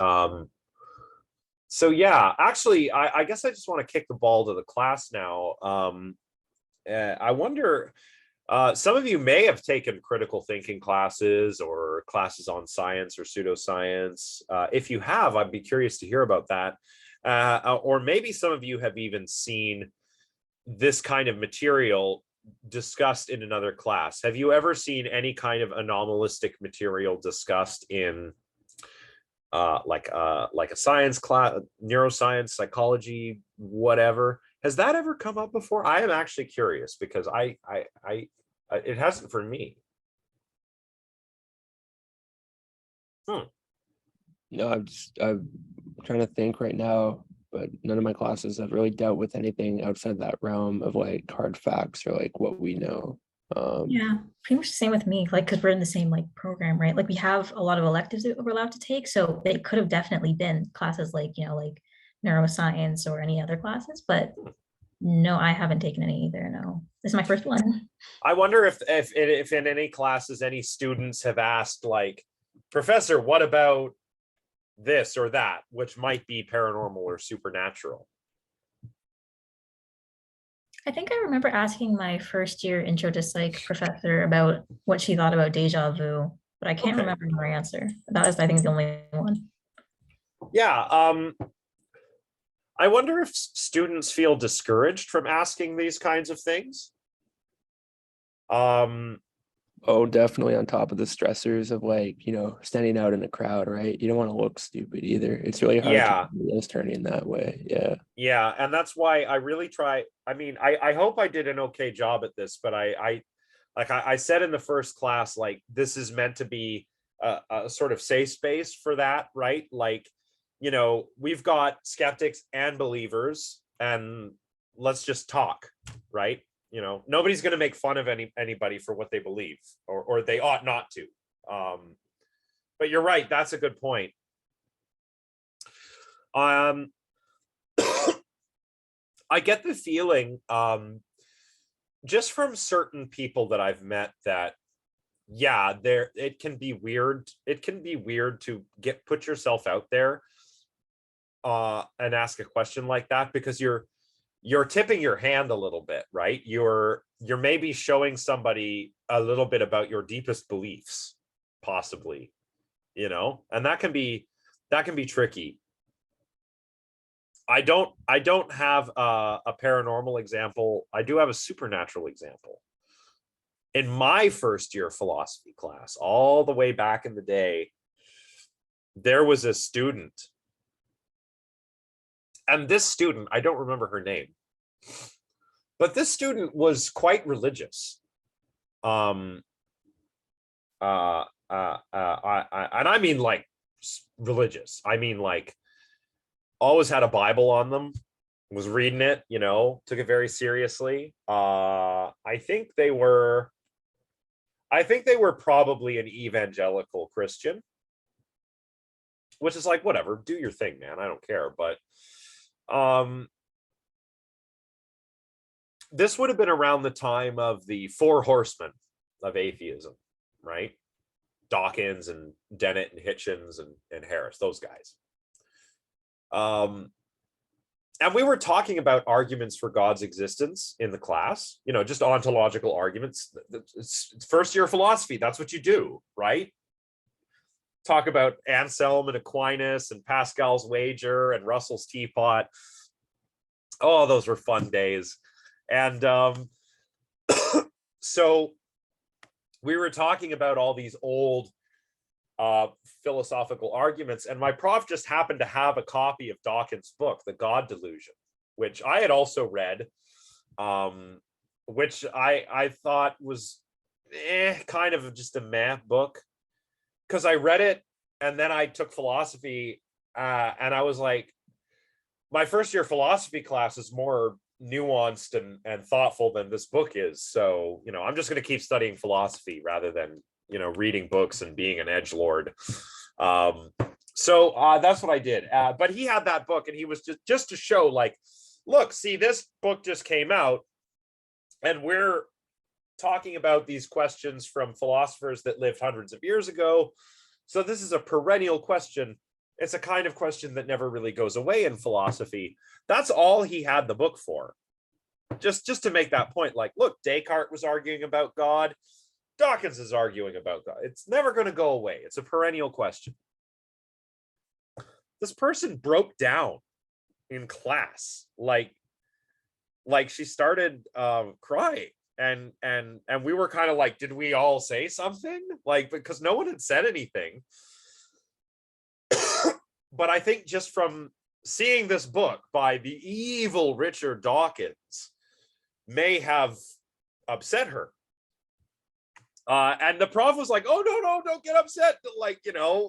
so yeah, actually, I guess I just want to kick the ball to the class now. I wonder, some of you may have taken critical thinking classes or classes on science or pseudoscience. If you have, I'd be curious to hear about that. Or maybe some of you have even seen this kind of material discussed in another class. Have you ever seen any kind of anomalistic material discussed in like a science class, neuroscience, psychology, whatever? Has that ever come up before? I am actually curious, because I it hasn't for me. No, I'm trying to think right now, but none of my classes have really dealt with anything outside that realm of like hard facts or like what we know. Yeah, pretty much the same with me, like, because we're in the same like program, right? Like we have a lot of electives that we're allowed to take, so they could have definitely been classes like, like neuroscience or any other classes, but no, I haven't taken any either. No, this is my first one. I wonder if in any classes any students have asked, like, Professor, what about this or that, which might be paranormal or supernatural. I think I remember asking my first year intro to psych professor about what she thought about deja vu, but I can't remember her answer. That was, I think, the only one. Yeah. I wonder if students feel discouraged from asking these kinds of things. Oh, definitely on top of the stressors of like, standing out in a crowd, right? You don't want to look stupid either. It's really hard to Yeah, keep wheels turning that way. Yeah. yeah, and that's why I really try. I mean, I hope I did an okay job at this, but I said in the first class, like, this is meant to be a sort of safe space for that, right? Like, we've got skeptics and believers, and let's just talk, right? Nobody's going to make fun of anybody for what they believe, or they ought not to. But you're right, that's a good point. I get the feeling, just from certain people that I've met, that yeah, it can be weird. It can be weird to put yourself out there and ask a question like that, because you're tipping your hand a little bit, right? You're maybe showing somebody a little bit about your deepest beliefs, possibly, and that can be tricky. I don't have a paranormal example. I do have a supernatural example. In my first year philosophy class, all the way back in the day, there was a student, and this student, I don't remember her name, but this student was quite religious. And I mean, like, religious. I mean, like, always had a Bible on them, was reading it, took it very seriously. I think they were probably an evangelical Christian, which is like, whatever, do your thing, man. I don't care. But this would have been around the time of the four horsemen of atheism, right? Dawkins and Dennett and Hitchens and Harris, those guys. And we were talking about arguments for God's existence in the class, just ontological arguments. It's first year philosophy. That's what you do, right? Talk about Anselm and Aquinas and Pascal's wager and Russell's teapot. Oh, those were fun days. And so we were talking about all these old philosophical arguments, and my prof just happened to have a copy of Dawkins' book, The God Delusion, which I had also read, which I thought was kind of just a meh book, because I read it and then I took philosophy, and I was like, my first year philosophy class is more nuanced and thoughtful than this book is, so I'm just going to keep studying philosophy rather than reading books and being an edgelord. So that's what I did. But he had that book, and he was just to show, like, look, see, this book just came out, and we're talking about these questions from philosophers that lived hundreds of years ago. So this is a perennial question. It's a kind of question that never really goes away in philosophy. That's all he had the book for. Just to make that point, like, look, Descartes was arguing about God. Dawkins is arguing about God. It's never going to go away. It's a perennial question. This person broke down in class, like she started crying, and we were kind of like, did we all say something? Like, because no one had said anything. But I think just from seeing this book by the evil Richard Dawkins may have upset her. And the prof was like, oh, no, don't get upset. Like,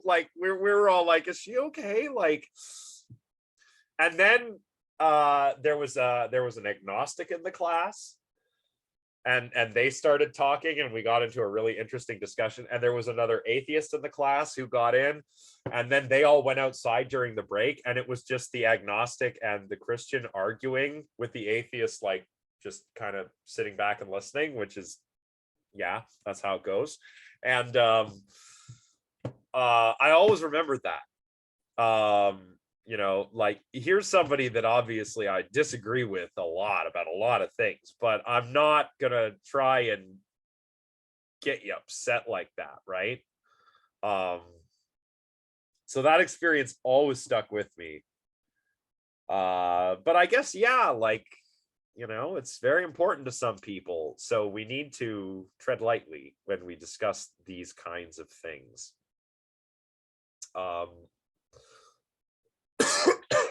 like we were all like, is she okay? Like, and then there was an agnostic in the class, and they started talking, and we got into a really interesting discussion. And there was another atheist in the class who got in, and then they all went outside during the break, and it was just the agnostic and the Christian arguing with the atheist, like, just kind of sitting back and listening, which is, yeah, that's how it goes. And I always remembered that. Like, here's somebody that obviously I disagree with a lot about a lot of things, but I'm not gonna try and get you upset like that, right? So that experience always stuck with me. But I guess, yeah, like, you know, it's very important to some people. So we need to tread lightly when we discuss these kinds of things. How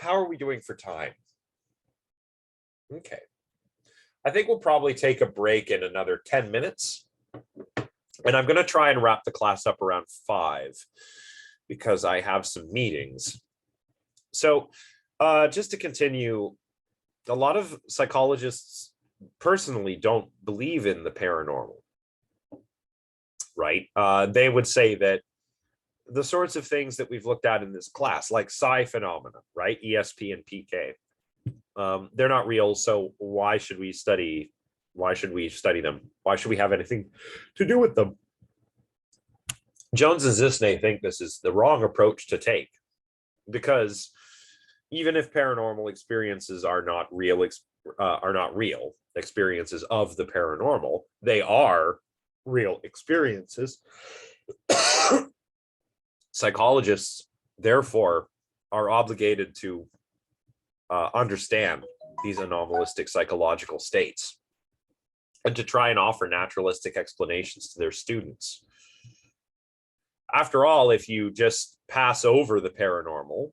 are we doing for time? Okay. I think we'll probably take a break in another 10 minutes. And I'm going to try and wrap the class up around 5 because I have some meetings. So just to continue, a lot of psychologists personally don't believe in the paranormal, right? They would say that the sorts of things that we've looked at in this class, like psi phenomena, right? ESP and PK, they're not real. So why should we study them? Why should we have anything to do with them? Jones and Zusne think this is the wrong approach to take, because even if paranormal experiences are not real experiences of the paranormal, they are real experiences. Psychologists, therefore, are obligated to understand these anomalistic psychological states and to try and offer naturalistic explanations to their students. After all, if you just pass over the paranormal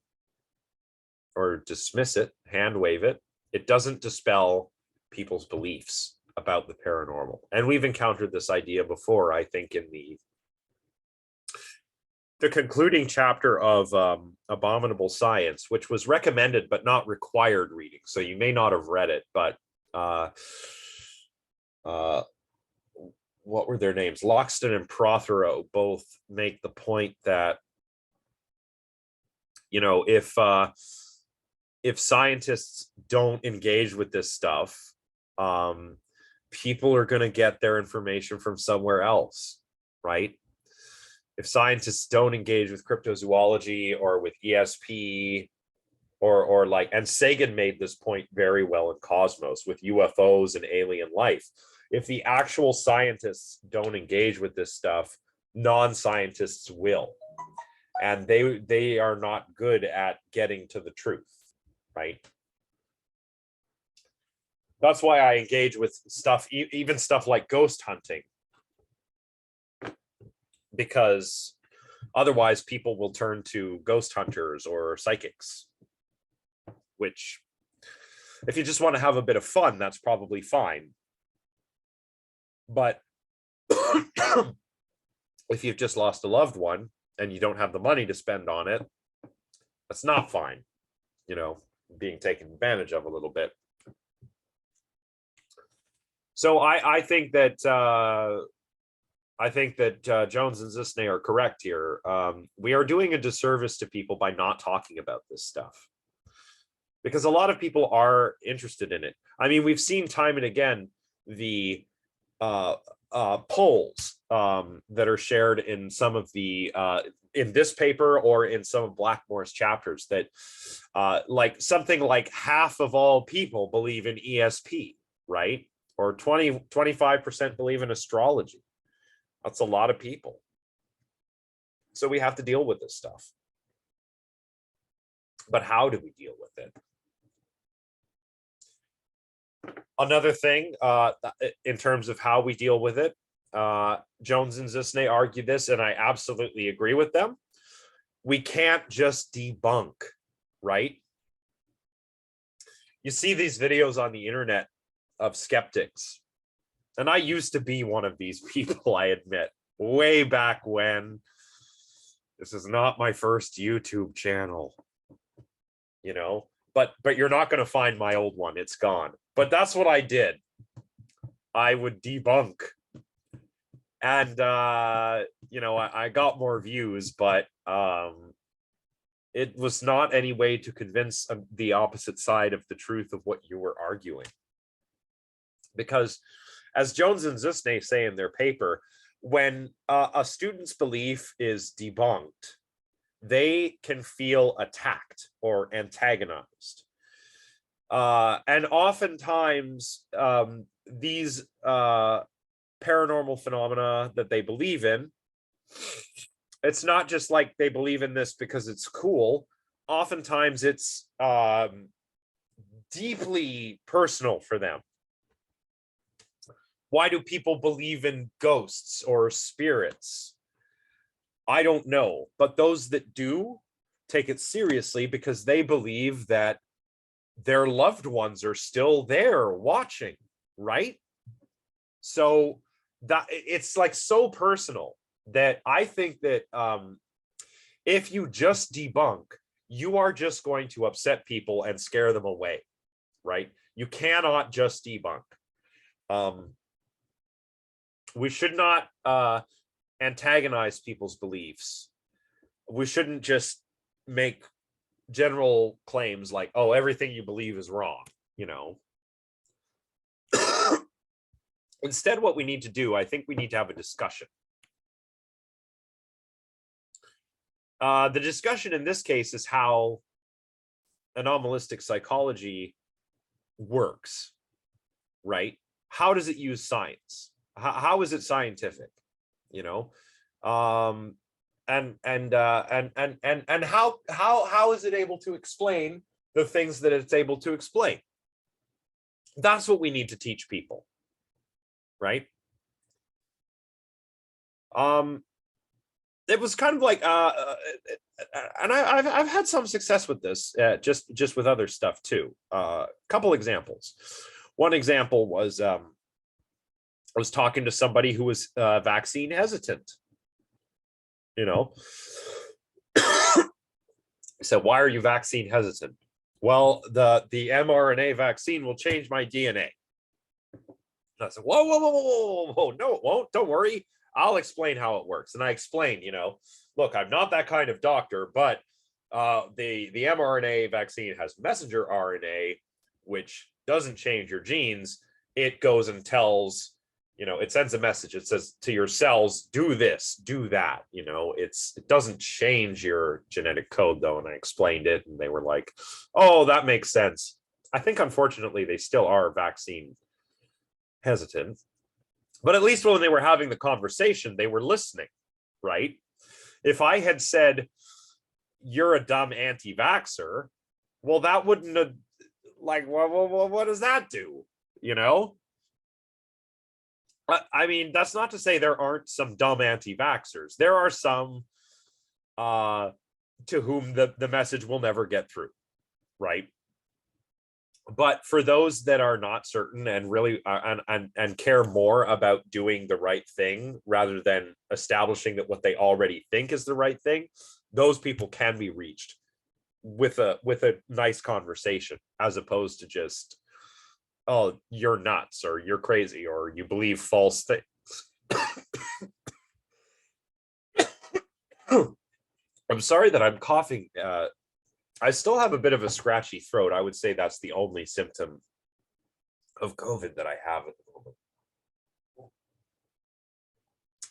or dismiss it, hand wave it, it doesn't dispel people's beliefs about the paranormal. And we've encountered this idea before, I think, in the concluding chapter of Abominable Science, which was recommended but not required reading. So you may not have read it, but what were their names? Loxton and Prothero both make the point that, you know, if scientists don't engage with this stuff, people are going to get their information from somewhere else, right? If scientists don't engage with cryptozoology or with ESP or like, and Sagan made this point very well in Cosmos with UFOs and alien life. If the actual scientists don't engage with this stuff, non-scientists will. And they are not good at getting to the truth, right? That's why I engage with stuff, even stuff like ghost hunting, because otherwise people will turn to ghost hunters or psychics, which, if you just want to have a bit of fun, that's probably fine. But if you've just lost a loved one and you don't have the money to spend on it, that's not fine, you know, being taken advantage of a little bit. So I think that Jones and Zusne are correct here. We are doing a disservice to people by not talking about this stuff, because a lot of people are interested in it. I mean, we've seen time and again the polls that are shared in some of the in this paper or in some of Blackmore's chapters that like something like half of all people believe in ESP, right? Or 25% believe in astrology. That's a lot of people. So we have to deal with this stuff. But how do we deal with it? Another thing, in terms of how we deal with it, Jones and Zusne argue this, and I absolutely agree with them. We can't just debunk, right? You see these videos on the internet of skeptics, and I used to be one of these people, I admit, way back when. This is not my first YouTube channel, you know, but you're not going to find my old one. It's gone. But that's what I did. I would debunk. And, you know, I got more views, but it was not any way to convince the opposite side of the truth of what you were arguing. Because, as Jones and Zusne say in their paper, when a student's belief is debunked, they can feel attacked or antagonized. And oftentimes, these paranormal phenomena that they believe in, it's not just like they believe in this because it's cool. Oftentimes, it's deeply personal for them. Why do people believe in ghosts or spirits? I don't know, but those that do take it seriously because they believe that their loved ones are still there watching, right? So that it's like so personal that I think that if you just debunk, you are just going to upset people and scare them away, right? You cannot just debunk. We should not antagonize people's beliefs. We shouldn't just make general claims like, oh, everything you believe is wrong, you know. Instead, what we need to do, I think we need to have a discussion. The discussion in this case is how anomalistic psychology works, right? How does it use science? How is it scientific? You know, and how is it able to explain the things that it's able to explain? That's what we need to teach people, right? It was kind of like and I've had some success with this, just with other stuff too. Couple examples. One example was I was talking to somebody who was vaccine hesitant. You know, I said, "Why are you vaccine hesitant?" Well, the mRNA vaccine will change my DNA. And I said, "Whoa, whoa, whoa, whoa, whoa, no, it won't. Don't worry. I'll explain how it works." And I explained, you know, look, I'm not that kind of doctor, but the mRNA vaccine has messenger RNA, which doesn't change your genes. It goes and tells, you know, it sends a message. It says to your cells, do this, do that. You know, it doesn't change your genetic code though. And I explained it and they were like, oh, that makes sense. I think unfortunately they still are vaccine hesitant, but at least when they were having the conversation, they were listening, right? If I had said, you're a dumb anti-vaxxer, well, that wouldn't have, like, what does that do? You know? I mean, that's not to say there aren't some dumb anti-vaxxers. There are some to whom the message will never get through, right? But for those that are not certain and really and care more about doing the right thing rather than establishing that what they already think is the right thing, those people can be reached with a nice conversation, as opposed to just, oh, you're nuts or you're crazy or you believe false things. I'm sorry that I'm coughing. I still have a bit of a scratchy throat. I would say that's the only symptom of COVID that I have at the moment.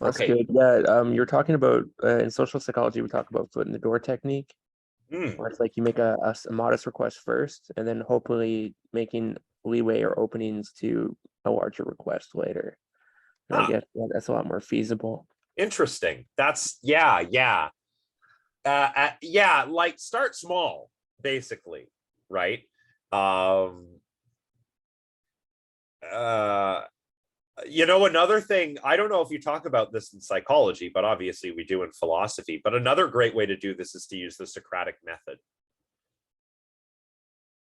That's Okay. good. Yeah, you're talking about in social psychology, we talk about foot in the door technique, where it's like you make a modest request first, and then hopefully making leeway or openings to a larger request later. And I guess that's a lot more feasible. Interesting. That's yeah. Like start small, basically, right? You know, another thing, I don't know if you talk about this in psychology, but obviously we do in philosophy, but another great way to do this is to use the Socratic method.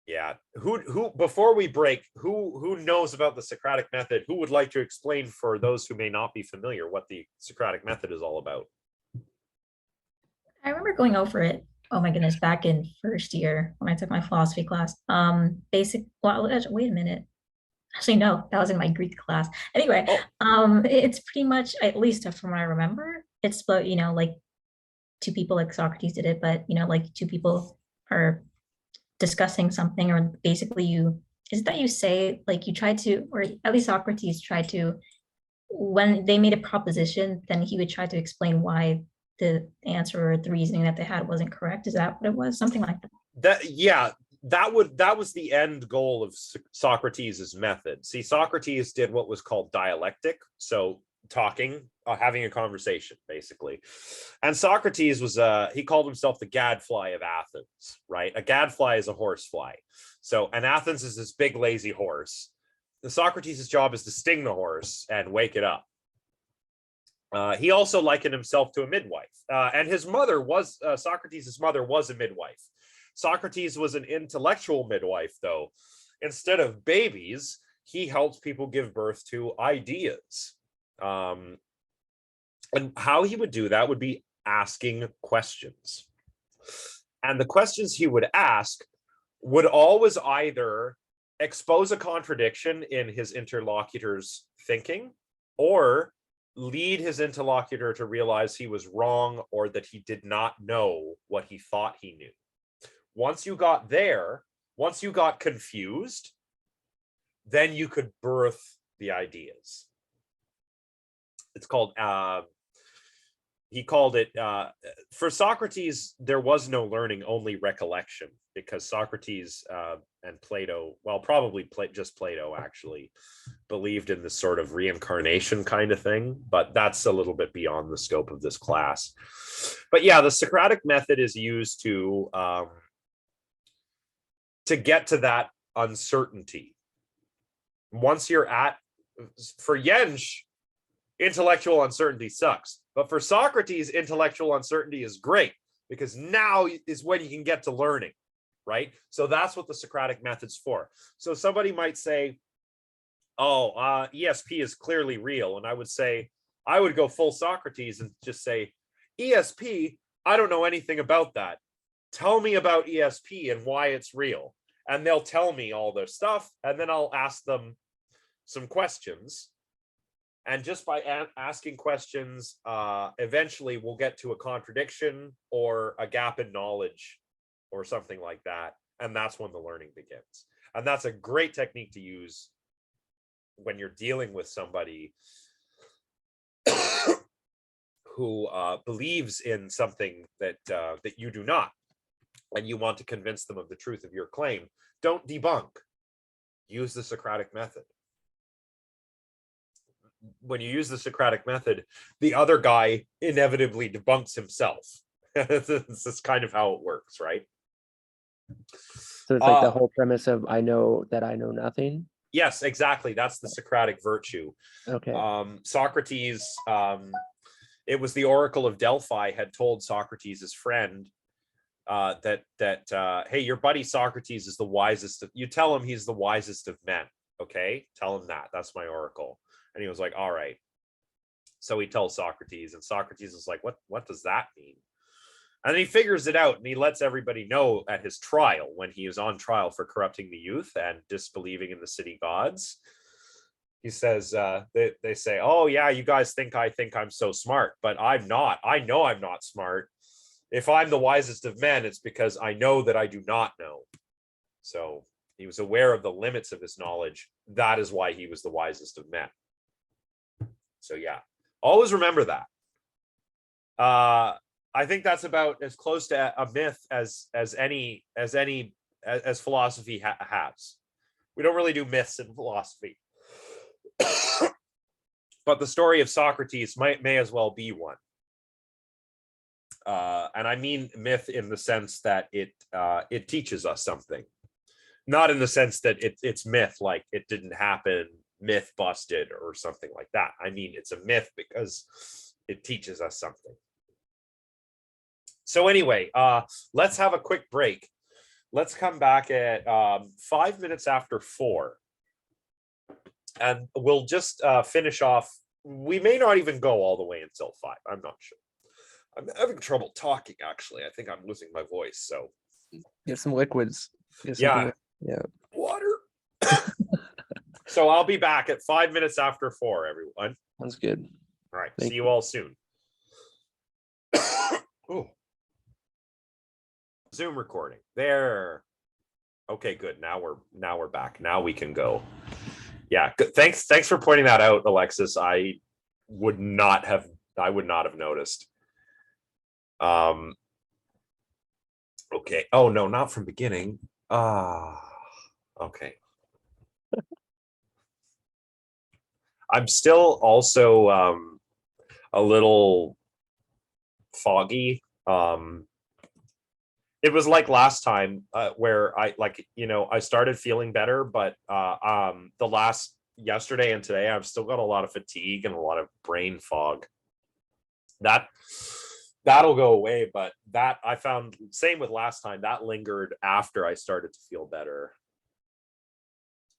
Yeah, who before we break, who knows about the Socratic method? Who would like to explain for those who may not be familiar what the Socratic method is all about? I remember going over it. Oh my goodness, back in first year when I took my philosophy class. Well, wait a minute. Actually, no, that was in my Greek class. Anyway, it's pretty much, at least from what I remember, it's about, you know, like two people like Socrates did it, but you know, like two people are discussing something, or basically is it that you say, like you try to, or at least Socrates tried to, when they made a proposition, then he would try to explain why the answer or the reasoning that they had wasn't correct. Is that what it was? Something like that. That was the end goal of Socrates's method. See, Socrates did what was called dialectic, so talking having a conversation, basically. And Socrates was he called himself the gadfly of Athens, right? A gadfly is a horsefly. So, and Athens is this big lazy horse. The Socrates' job is to sting the horse and wake it up. He also likened himself to a midwife, and his mother was Socrates' mother was a midwife. Socrates was an intellectual midwife, though. Instead of babies, he helped people give birth to ideas. And how he would do that would be asking questions. And the questions he would ask would always either expose a contradiction in his interlocutor's thinking, or lead his interlocutor to realize he was wrong or that he did not know what he thought he knew. Once you got there, once you got confused, then you could birth the ideas. It's called, he called it, for Socrates, there was no learning, only recollection, because Socrates and Plato, well, probably just Plato actually, believed in this sort of reincarnation kind of thing, but that's a little bit beyond the scope of this class. But yeah, the Socratic method is used to get to that uncertainty. Once you're at, for Jens, intellectual uncertainty sucks. But for Socrates, intellectual uncertainty is great, because now is when you can get to learning, right? So that's what the Socratic method's for. So somebody might say, oh, ESP is clearly real. And I would say, I would go full Socrates and just say, ESP, I don't know anything about that. Tell me about ESP and why it's real. And they'll tell me all their stuff. And then I'll ask them some questions. And just by asking questions, eventually we'll get to a contradiction or a gap in knowledge or something like that. And that's when the learning begins. And that's a great technique to use when you're dealing with somebody who believes in something that that you do not, and you want to convince them of the truth of your claim. Don't debunk. Use the Socratic method. When you use the Socratic method, the other guy inevitably debunks himself. This is kind of how it works, right? So it's like the whole premise of I know that I know nothing. Yes, exactly. That's the Socratic virtue. Okay. Socrates, it was the Oracle of Delphi had told Socrates' friend that hey, your buddy Socrates is the wisest. You tell him he's the wisest of men. Okay, tell him that. That's my oracle. And he was like, all right. So he tells Socrates, and Socrates is like, what does that mean? And then he figures it out, and he lets everybody know at his trial, when he is on trial for corrupting the youth and disbelieving in the city gods. He says, they say, oh yeah, you guys think I'm so smart, but I'm not. I know I'm not smart. If I'm the wisest of men, it's because I know that I do not know. So he was aware of the limits of his knowledge. That is why he was the wisest of men. So yeah, always remember that. I think that's about as close to a myth as philosophy has. We don't really do myths in philosophy. But the story of Socrates may as well be one. And I mean myth in the sense that it teaches us something. Not in the sense that it's myth, like it didn't happen, myth busted or something like that. I mean, it's a myth because it teaches us something. So anyway, let's have a quick break. Let's come back at 5 minutes after 4. And we'll just finish off. We may not even go all the way until 5. I'm not sure. I'm having trouble talking, actually. I think I'm losing my voice. So Get some liquids. Yeah. Water. So I'll be back at 5 minutes after 4, everyone. Sounds good. All right. Thank See you all soon. Oh. Zoom recording. There. Okay, good. Now we're back. Now we can go. Yeah. Good. Thanks for pointing that out, Alexis. I would not have noticed. Okay. Oh no, not from beginning. Okay. I'm still also a little foggy. It was like last time where I I started feeling better, but the last yesterday and today I've still got a lot of fatigue and a lot of brain fog. That'll go away, but that I found, same with last time, that lingered after I started to feel better.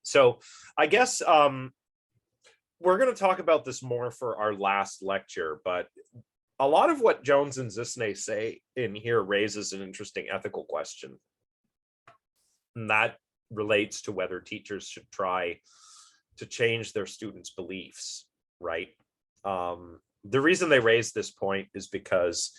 So I guess we're going to talk about this more for our last lecture, but a lot of what Jones and Zusne say in here raises an interesting ethical question. And that relates to whether teachers should try to change their students' beliefs, right? The reason they raise this point is because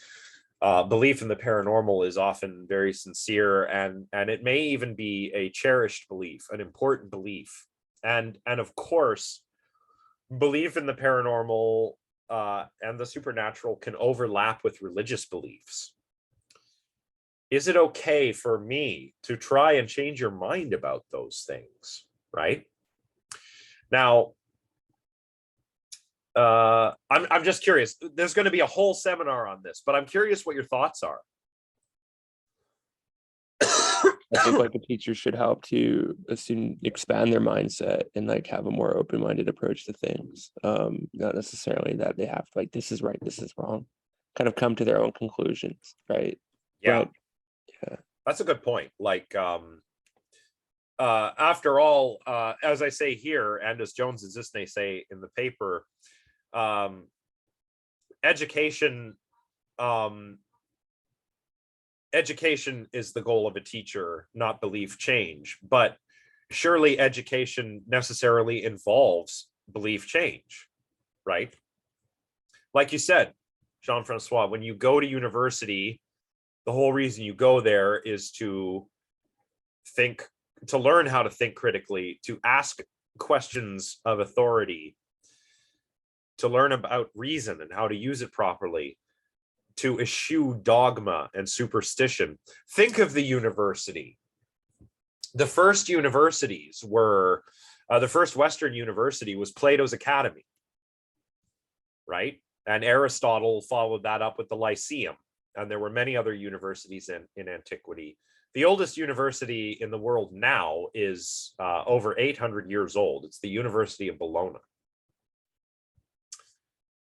belief in the paranormal is often very sincere, and it may even be a cherished belief, an important belief. And of course, belief in the paranormal and the supernatural can overlap with religious beliefs. Is it okay for me to try and change your mind about those things, right? Now, I'm just curious. There's going to be a whole seminar on this, but I'm curious what your thoughts are. I think like a teacher should help to a student expand their mindset and like have a more open-minded approach to things. Not necessarily that they have to like, this is right, this is wrong, kind of come to their own conclusions, right? Yeah, but, yeah, that's a good point. Like, after all, as I say here, and as Jones and Zusne say in the paper, education is the goal of a teacher, not belief change. But surely education necessarily involves belief change, right? Like you said, Jean-Francois, when you go to university, the whole reason you go there is to think, to learn how to think critically, to ask questions of authority, to learn about reason and how to use it properly, to eschew dogma and superstition. Think of the university. The first universities were, the first Western university was Plato's Academy, right? And Aristotle followed that up with the Lyceum. And there were many other universities in antiquity. The oldest university in the world now is over 800 years old. It's the University of Bologna.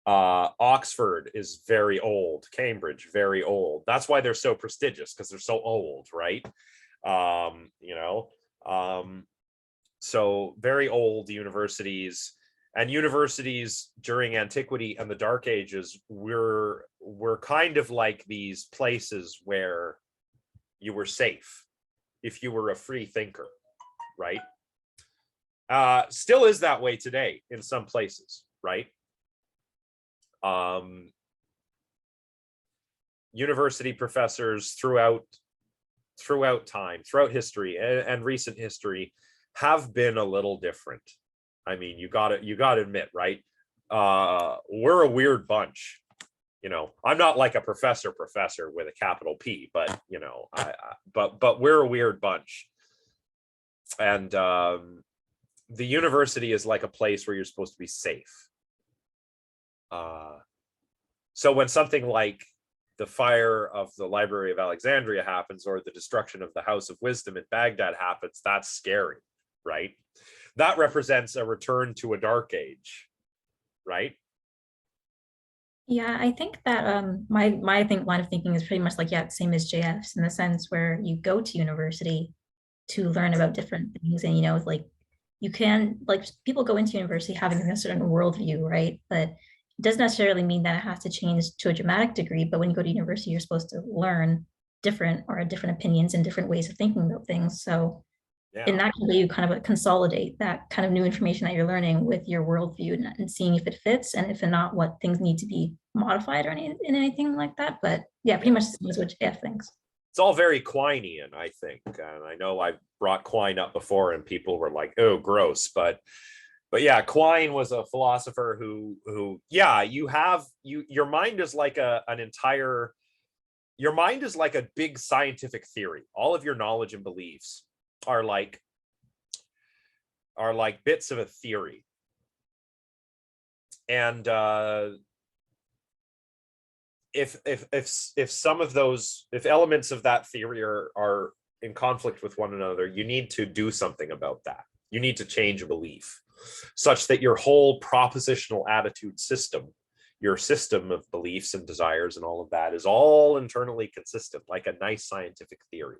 Oxford is very old. Cambridge, very old. That's why they're so prestigious, because they're so old, right? So very old universities. And universities during antiquity and the Dark Ages were kind of like these places where you were safe if you were a free thinker, right? Still is that way today in some places, right? University professors throughout time, throughout history and recent history have been a little different. I mean, you got to admit, right? We're a weird bunch. I'm not like a professor with a capital P, but but we're a weird bunch. And the university is like a place where you're supposed to be safe. So when something like the fire of the Library of Alexandria happens, or the destruction of the House of Wisdom in Baghdad happens, that's scary, right? That represents a return to a dark age, right? Yeah, I think that my line of thinking is pretty much like, yeah, same as JF's, in the sense where you go to university to learn about different things, and like you can, like, people go into university having a certain worldview, right? But it doesn't necessarily mean that it has to change to a dramatic degree. But when you go to university, you're supposed to learn different opinions and different ways of thinking about things. So in that way, you kind of consolidate that kind of new information that you're learning with your worldview, and seeing if it fits, and if not, what things need to be modified or anything like that. But yeah, pretty much the same as what Jeff thinks. It's all very Quinean, I think. And I know I brought Quine up before and people were like, oh, gross. But yeah, Quine was a philosopher who yeah, your mind is like your mind is like a big scientific theory. All of your knowledge and beliefs are like bits of a theory. And if some of those, if elements of that theory are in conflict with one another, you need to do something about that. You need to change a belief such that your whole propositional attitude system, your system of beliefs and desires and all of that, is all internally consistent, like a nice scientific theory,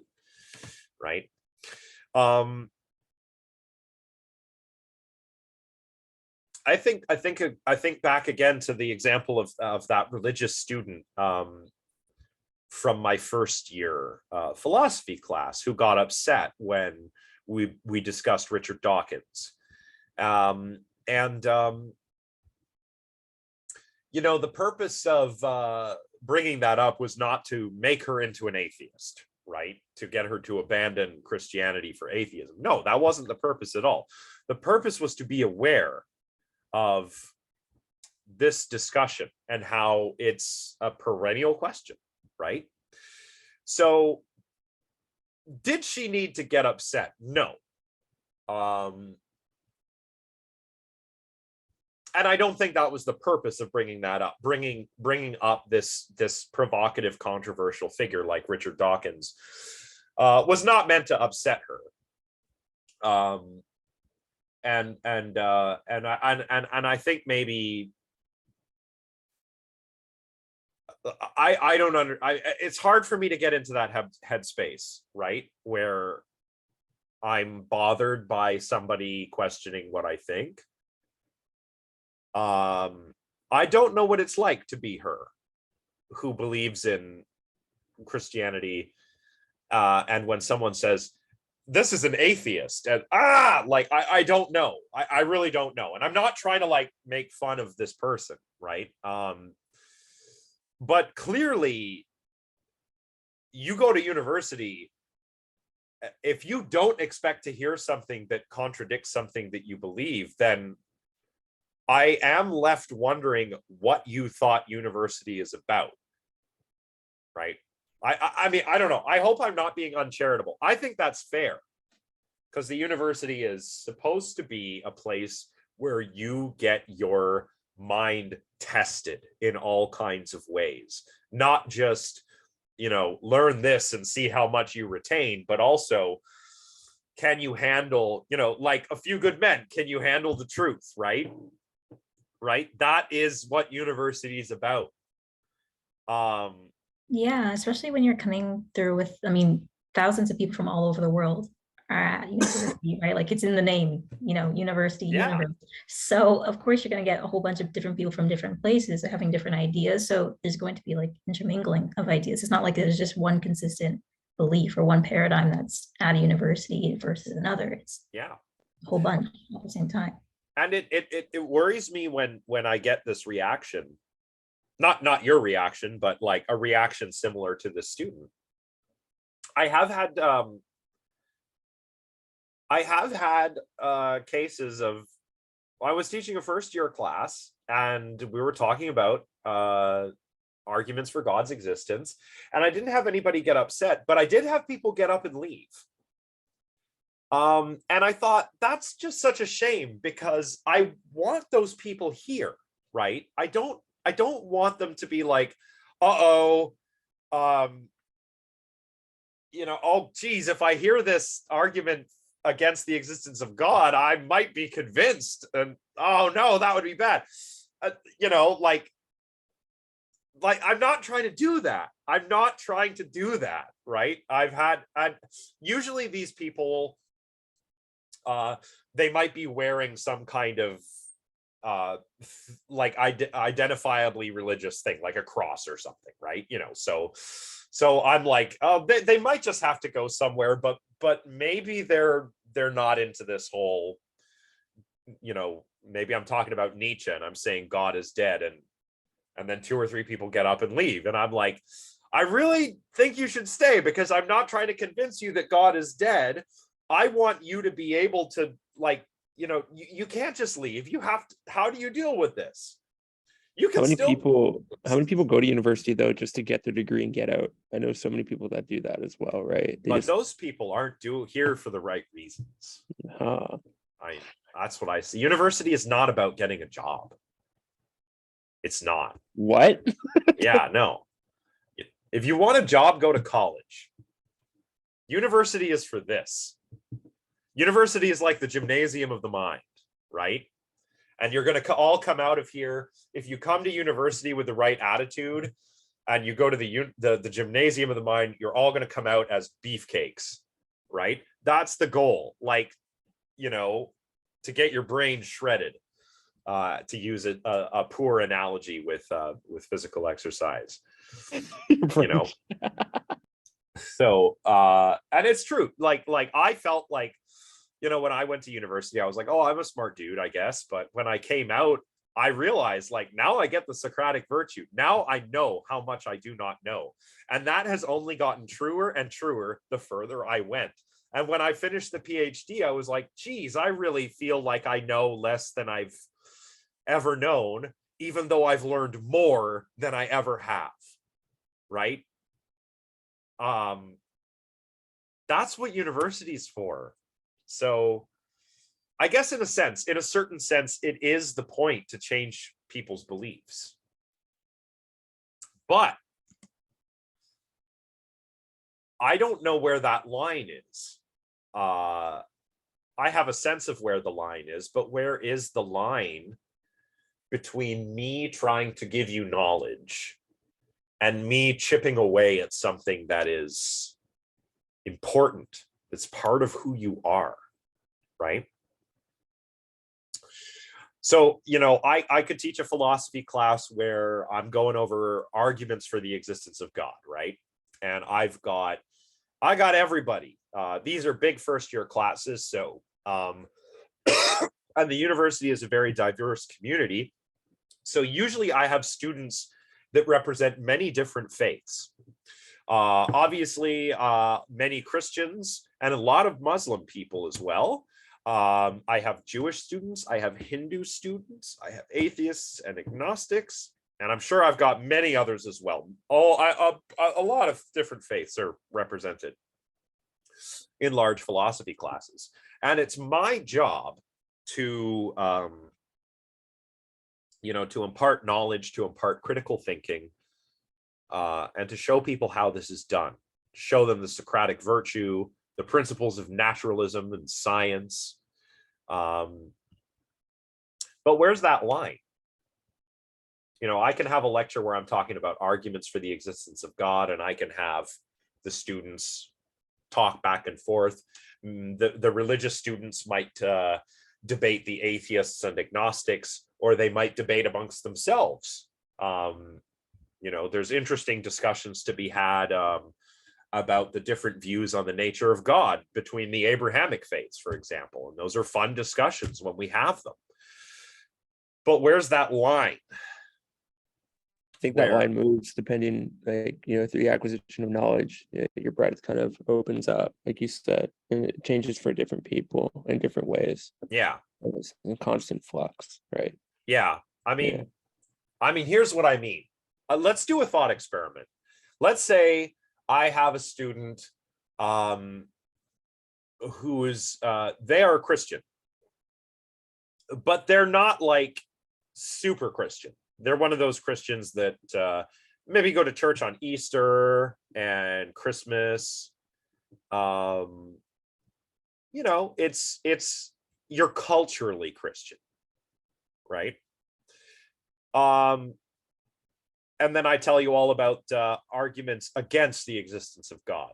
right? I think back again to the example of that religious student from my first year philosophy class who got upset when we discussed Richard Dawkins. You know, the purpose of bringing that up was not to make her into an atheist, right? To get her to abandon Christianity for atheism. No, that wasn't the purpose at all. The purpose was to be aware of this discussion and how it's a perennial question, right? So did she need to get upset? No. And I don't think that was the purpose of bringing that up, bringing up this provocative, controversial figure like Richard Dawkins was not meant to upset her. And I think maybe I don't it's hard for me to get into that headspace, right, where I'm bothered by somebody questioning what I think. I don't know what it's like to be her, who believes in Christianity, and when someone says, this is an atheist, and I don't know. I really don't know. And I'm not trying to like make fun of this person, right? But clearly you go to university, if you don't expect to hear something that contradicts something that you believe, then I am left wondering what you thought university is about, right? I mean, I don't know. I hope I'm not being uncharitable. I think that's fair, because the university is supposed to be a place where you get your mind tested in all kinds of ways, not just, you know, learn this and see how much you retain, but also, can you handle, you know, like A Few Good Men, can you handle the truth, right? Right? That is what university is about. Yeah, especially when you're coming through with, I mean, thousands of people from all over the world are at university, right? Like it's in the name, you know, university, Yeah. universe. So of course you're going to get a whole bunch of different people from different places having different ideas. So there's going to be like intermingling of ideas. It's not like there's just one consistent belief or one paradigm that's at a university versus another. It's Yeah, a whole bunch at the same time. and it worries me when I get this reaction, not your reaction, but like a reaction similar to the student. I have had cases of, I was teaching a first year class and we were talking about arguments for God's existence, and I didn't have anybody get upset, but I did have people get up and leave. And I thought, that's just such a shame, because I want those people here, right? I don't want them to be like, you know, oh geez, if I hear this argument against the existence of God, I might be convinced, and oh no, that would be bad. You know, like I'm not trying to do that. I'm not trying to do that, right? Usually these people, they might be wearing some kind of like identifiably religious thing, like a cross or something, right? You know, so I'm like, oh, they might just have to go somewhere, but maybe they're not into this whole, you know, maybe I'm talking about Nietzsche and I'm saying God is dead, and then 2 or 3 people get up and leave, and I'm like, I really think you should stay, because I'm not trying to convince you that God is dead. I want you to be able to, like, you know, you can't just leave. You have to. How do you deal with this? You can How many people go to university though just to get their degree and get out? I know so many people that do that as well, right? But those people aren't here for the right reasons. Huh. That's what I see. University is not about getting a job. It's not. What? Yeah, no. If you want a job, go to college. University is for this. University is like the gymnasium of the mind, right? And you're going to all come out of here. If you come to university with the right attitude and you go to the gymnasium of the mind, you're all going to come out as beefcakes, right? That's the goal. Like, you know, to get your brain shredded, to use a poor analogy with physical exercise, you know. So and it's true. Like I felt like, you know, when I went to university, I was like, oh, I'm a smart dude, I guess. But when I came out, I realized, like, now I get the Socratic virtue. Now I know how much I do not know. And that has only gotten truer and truer the further I went. And when I finished the PhD, I was like, geez, I really feel like I know less than I've ever known, even though I've learned more than I ever have. Right? That's what university is for. So I guess in a certain sense, it is the point to change people's beliefs. But I don't know where that line is. I have a sense of where the line is, but where is the line between me trying to give you knowledge and me chipping away at something that is important, that's part of who you are, right? So, you know, I could teach a philosophy class where I'm going over arguments for the existence of God, right? And I got everybody. These are big first year classes. So, and the university is a very diverse community. So usually I have students that represent many different faiths. Obviously, many Christians and a lot of Muslim people as well. I have Jewish students, I have Hindu students, I have atheists and agnostics, and I'm sure I've got many others as well. A lot of different faiths are represented in large philosophy classes. And it's my job to, you know, to impart knowledge, to impart critical thinking, and to show people how this is done, show them the Socratic virtue, the principles of naturalism and science. But where's that line? You know, I can have a lecture where I'm talking about arguments for the existence of God, and I can have the students talk back and forth. The religious students might debate the atheists and agnostics, or they might debate amongst themselves. You know, there's interesting discussions to be had about the different views on the nature of God between the Abrahamic faiths, for example. And those are fun discussions when we have them. But where's that line? I think that line moves depending, like, you know, through the acquisition of knowledge, your breadth kind of opens up, like you said, and it changes for different people in different ways. Yeah. It's in constant flux, right? Yeah. I mean, here's what I mean. Let's do a thought experiment. Let's say I have a student who is, they are a Christian, but they're not like super Christian. They're one of those Christians that maybe go to church on Easter and Christmas. You know, it's you're culturally Christian, right? And then I tell you all about arguments against the existence of God.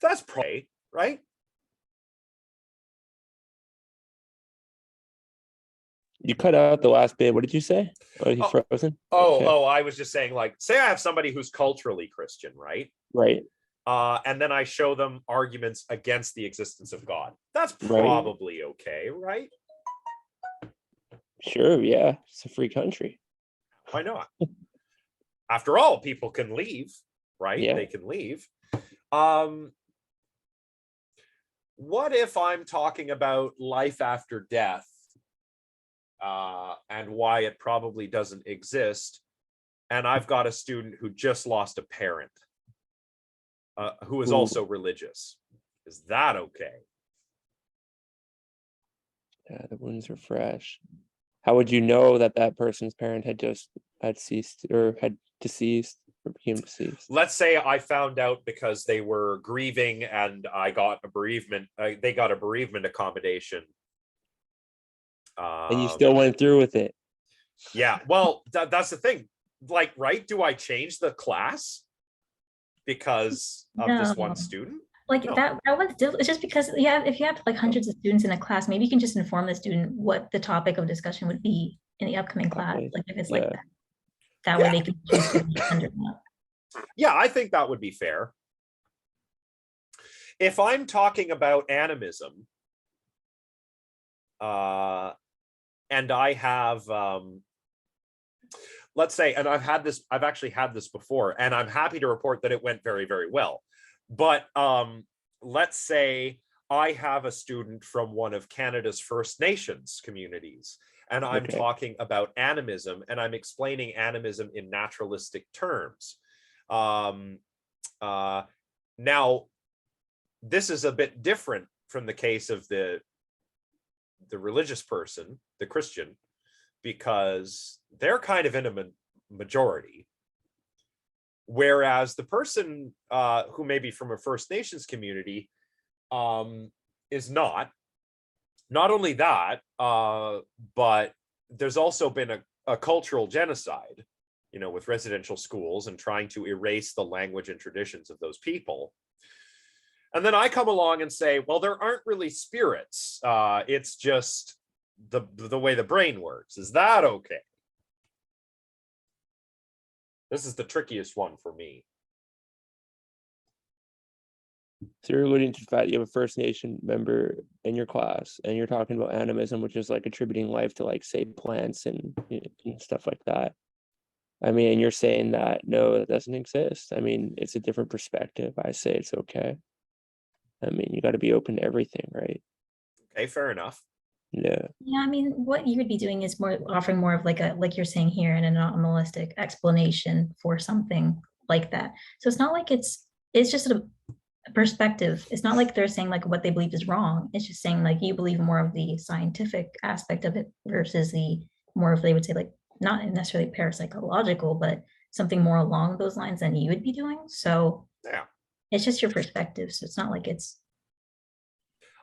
That's probably right. You cut out the last bit. What did you say? Oh, you frozen? Okay. I was just saying, like, say I have somebody who's culturally Christian, right? Right. And then I show them arguments against the existence of God. That's probably okay, right? Sure, yeah. It's a free country. Why not? After all, people can leave, right? Yeah. They can leave. What if I'm talking about life after death, and why it probably doesn't exist, and I've got a student who just lost a parent, who is also religious? Is that okay? Yeah, the wounds are fresh. How would you know that that person's parent had just had ceased or had deceased or became deceased. Let's say I found out because they were grieving and I got a bereavement. They got a bereavement accommodation. And you still went through with it. Yeah, well, that's the thing. Like, right? Do I change the class because of this one No. student? Like No. that one's still, it's just because if you have like hundreds of students in a class, maybe you can just inform the student what the topic of discussion would be in the upcoming class. Exactly. Like if it's Yeah. like that way Yeah. they can choose to attend or not. Yeah, I think that would be fair. If I'm talking about animism, and I have, let's say, and I've actually had this before, and I'm happy to report that it went very, very well. But let's say I have a student from one of Canada's First Nations communities, and I'm talking about animism, and I'm explaining animism in naturalistic terms. Now, this is a bit different from the case of the religious person, the Christian, because they're kind of in a majority. Whereas the person who may be from a First Nations community is not. Not only that, but there's also been a cultural genocide, you know, with residential schools and trying to erase the language and traditions of those people. And then I come along and say, well, there aren't really spirits. It's just the way the brain works. Is that okay? This is the trickiest one for me. So you're alluding to the fact you have a First Nation member in your class, and you're talking about animism, which is like attributing life to, like, say, plants and stuff like that. I mean, you're saying that no, it doesn't exist. I mean, it's a different perspective. I say it's okay. I mean, you got to be open to everything, right? Okay, fair enough. Yeah. Yeah, I mean, what you would be doing is more offering more of like you're saying here, an anomalistic explanation for something like that. So it's not like it's just a perspective. It's not like they're saying like what they believe is wrong. It's just saying like you believe more of the scientific aspect of it versus the more of, they would say, like not necessarily parapsychological, but something more along those lines than you would be doing. So yeah, it's just your perspective. So it's not like it's.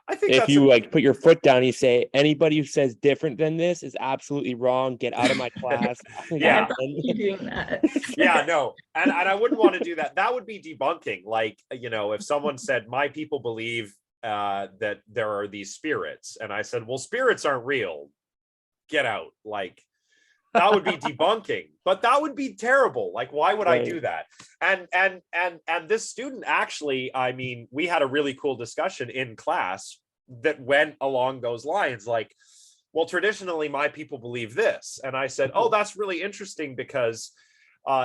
I think if you like put your foot down, you say anybody who says different than this is absolutely wrong. Get out of my class. Yeah. You're doing that. Yeah, no, and I wouldn't want to do that. That would be debunking. Like, you know, if someone said my people believe that there are these spirits, and I said, well, spirits aren't real, get out. Like, that would be debunking. But that would be terrible. Like, why would I do that? And this student actually, I mean, we had a really cool discussion in class that went along those lines. Like, well, traditionally my people believe this, and I said, oh, that's really interesting because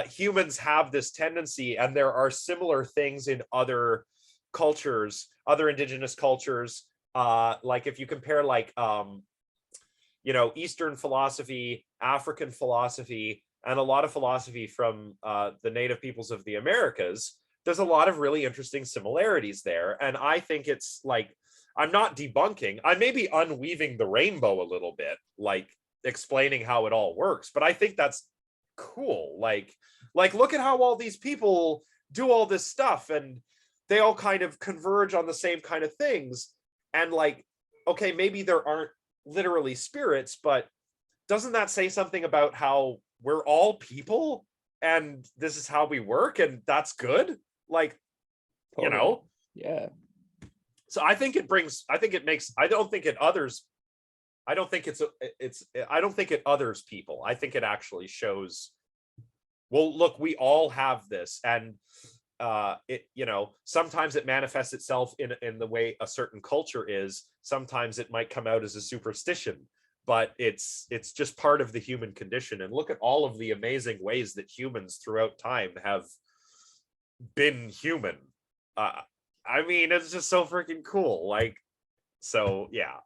humans have this tendency, and there are similar things in other cultures, other indigenous cultures. Like if you compare, like, you know, Eastern philosophy, African philosophy, and a lot of philosophy from the native peoples of the Americas, there's a lot of really interesting similarities there. And I think it's like, I'm not debunking, I may be unweaving the rainbow a little bit, like explaining how it all works, but I think that's cool. Like look at how all these people do all this stuff and they all kind of converge on the same kind of things. And like, okay, maybe there aren't literally spirits, but doesn't that say something about how we're all people and this is how we work, and that's good? Like, you know? Yeah. So I think it makes, I don't think it others people. I think it actually shows, well, look, we all have this, and it, you know, sometimes it manifests itself in the way a certain culture is. Sometimes it might come out as a superstition, but it's just part of the human condition. And look at all of the amazing ways that humans throughout time have been human. I mean, it's just so freaking cool. Like, so yeah.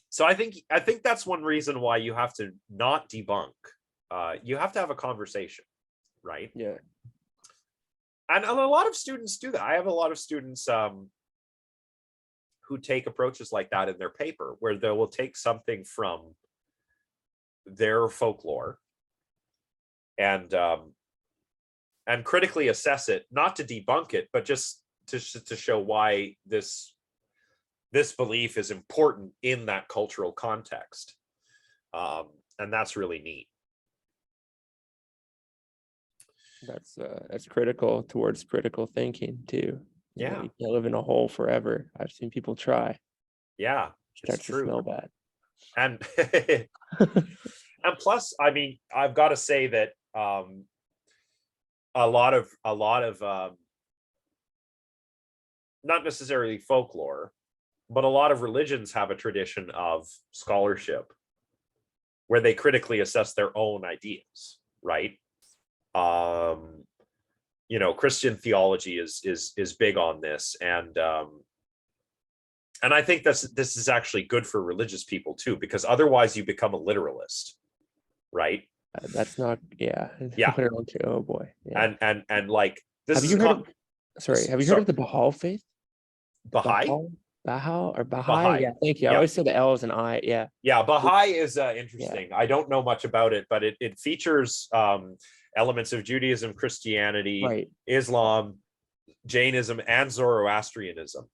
So I think that's one reason why you have to not debunk. You have to have a conversation, right? Yeah. And a lot of students do that. I have a lot of students who take approaches like that in their paper, where they will take something from their folklore and critically assess it, not to debunk it, but just to show why this belief is important in that cultural context. And that's really neat. That's critical towards critical thinking too. You know, Yeah. you can't live in a hole forever. I've seen people try. Yeah, Starts it's to true. smell bad. And and plus, I mean, I've got to say that a lot of not necessarily folklore, but a lot of religions have a tradition of scholarship where they critically assess their own ideas, right? You know, Christian theology is big on this, and I think this is actually good for religious people too, because otherwise you become a literalist, right? That's not, yeah. Yeah. Oh boy. Yeah. And like this Have is you heard of, sorry, have you heard sorry, of the Baha'i faith? Baha'i? Baha'i? Baha'i. Yeah, thank you. I Yeah. always say the L is an I. Yeah. Yeah, Baha'i is interesting. I don't know much about it, but it features elements of Judaism, Christianity, Right. Islam, Jainism, and Zoroastrianism.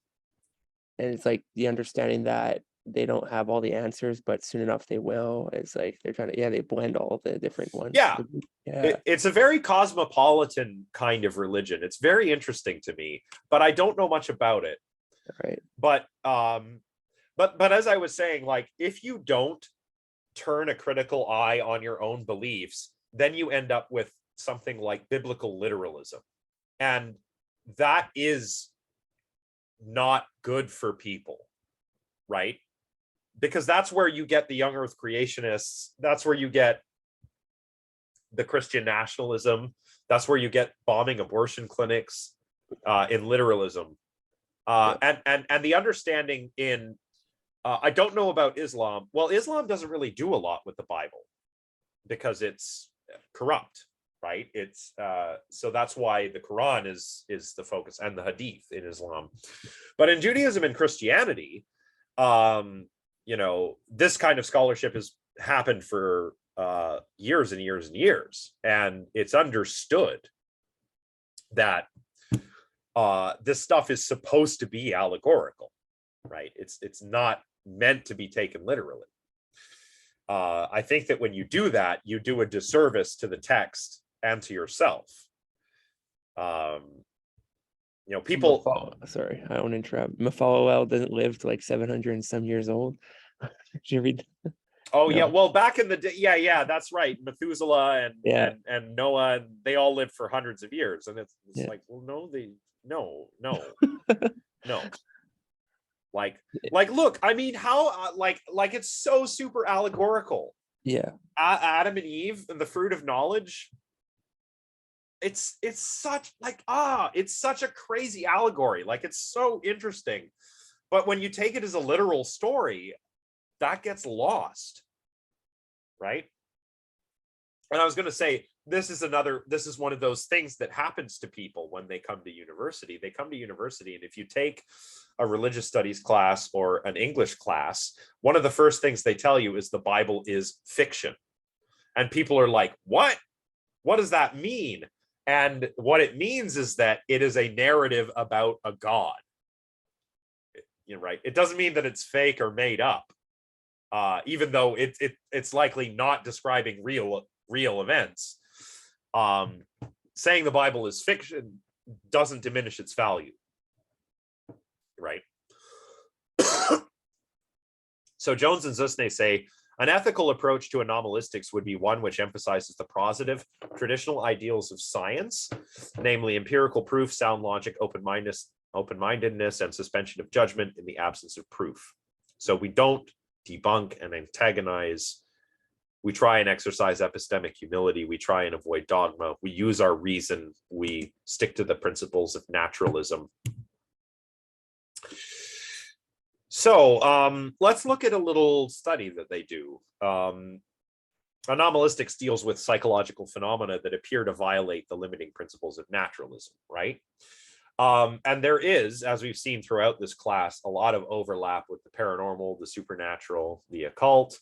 And it's like the understanding that they don't have all the answers, but soon enough they will. It's like they're trying to, yeah, they blend all the different ones. Yeah. Yeah. It's a very cosmopolitan kind of religion. It's very interesting to me, but I don't know much about it. Right. But as I was saying, like, if you don't turn a critical eye on your own beliefs, then you end up with something like biblical literalism. And that is not good for people, right? Because that's where you get the young earth creationists. That's where you get the Christian nationalism. That's where you get bombing abortion clinics in literalism. And the understanding in I don't know about Islam. Well, Islam doesn't really do a lot with the Bible because it's corrupt, right? It's so that's why the Quran is the focus, and the Hadith in Islam. But in Judaism and Christianity, you know, this kind of scholarship has happened for years and years and years, and it's understood that this stuff is supposed to be allegorical, right? It's not meant to be taken literally. I think that when you do that, you do a disservice to the text and to yourself. You know, people. Sorry, I don't interrupt. Mephalel doesn't live to like 700 and some years old. Did you read? Oh No. yeah, well, back in the day, yeah, that's right. Methuselah and Noah, and they all lived for hundreds of years, and it's like, well, no. Like, look, I mean, how like it's so super allegorical. Yeah. Adam and Eve and the fruit of knowledge. It's such like it's such a crazy allegory. Like, it's so interesting, but when you take it as a literal story, that gets lost, right? And I was going to say, this is one of those things that happens to people when they come to university. They come to university, and if you take a religious studies class or an English class, one of the first things they tell you is the Bible is fiction. And people are like, what does that mean? And what it means is that it is a narrative about a God. You know, right? It doesn't mean that it's fake or made up, even though it's likely not describing real events. Saying the Bible is fiction doesn't diminish its value, right? So Jones and Zusne say, an ethical approach to anomalistics would be one which emphasizes the positive traditional ideals of science, namely empirical proof, sound logic, open-mindedness, and suspension of judgment in the absence of proof. So we don't debunk and antagonize. We try and exercise epistemic humility. We try and avoid dogma. We use our reason. We stick to the principles of naturalism. So let's look at a little study that they do. Anomalistics deals with psychological phenomena that appear to violate the limiting principles of naturalism, right? And there is, as we've seen throughout this class, a lot of overlap with the paranormal, the supernatural, the occult.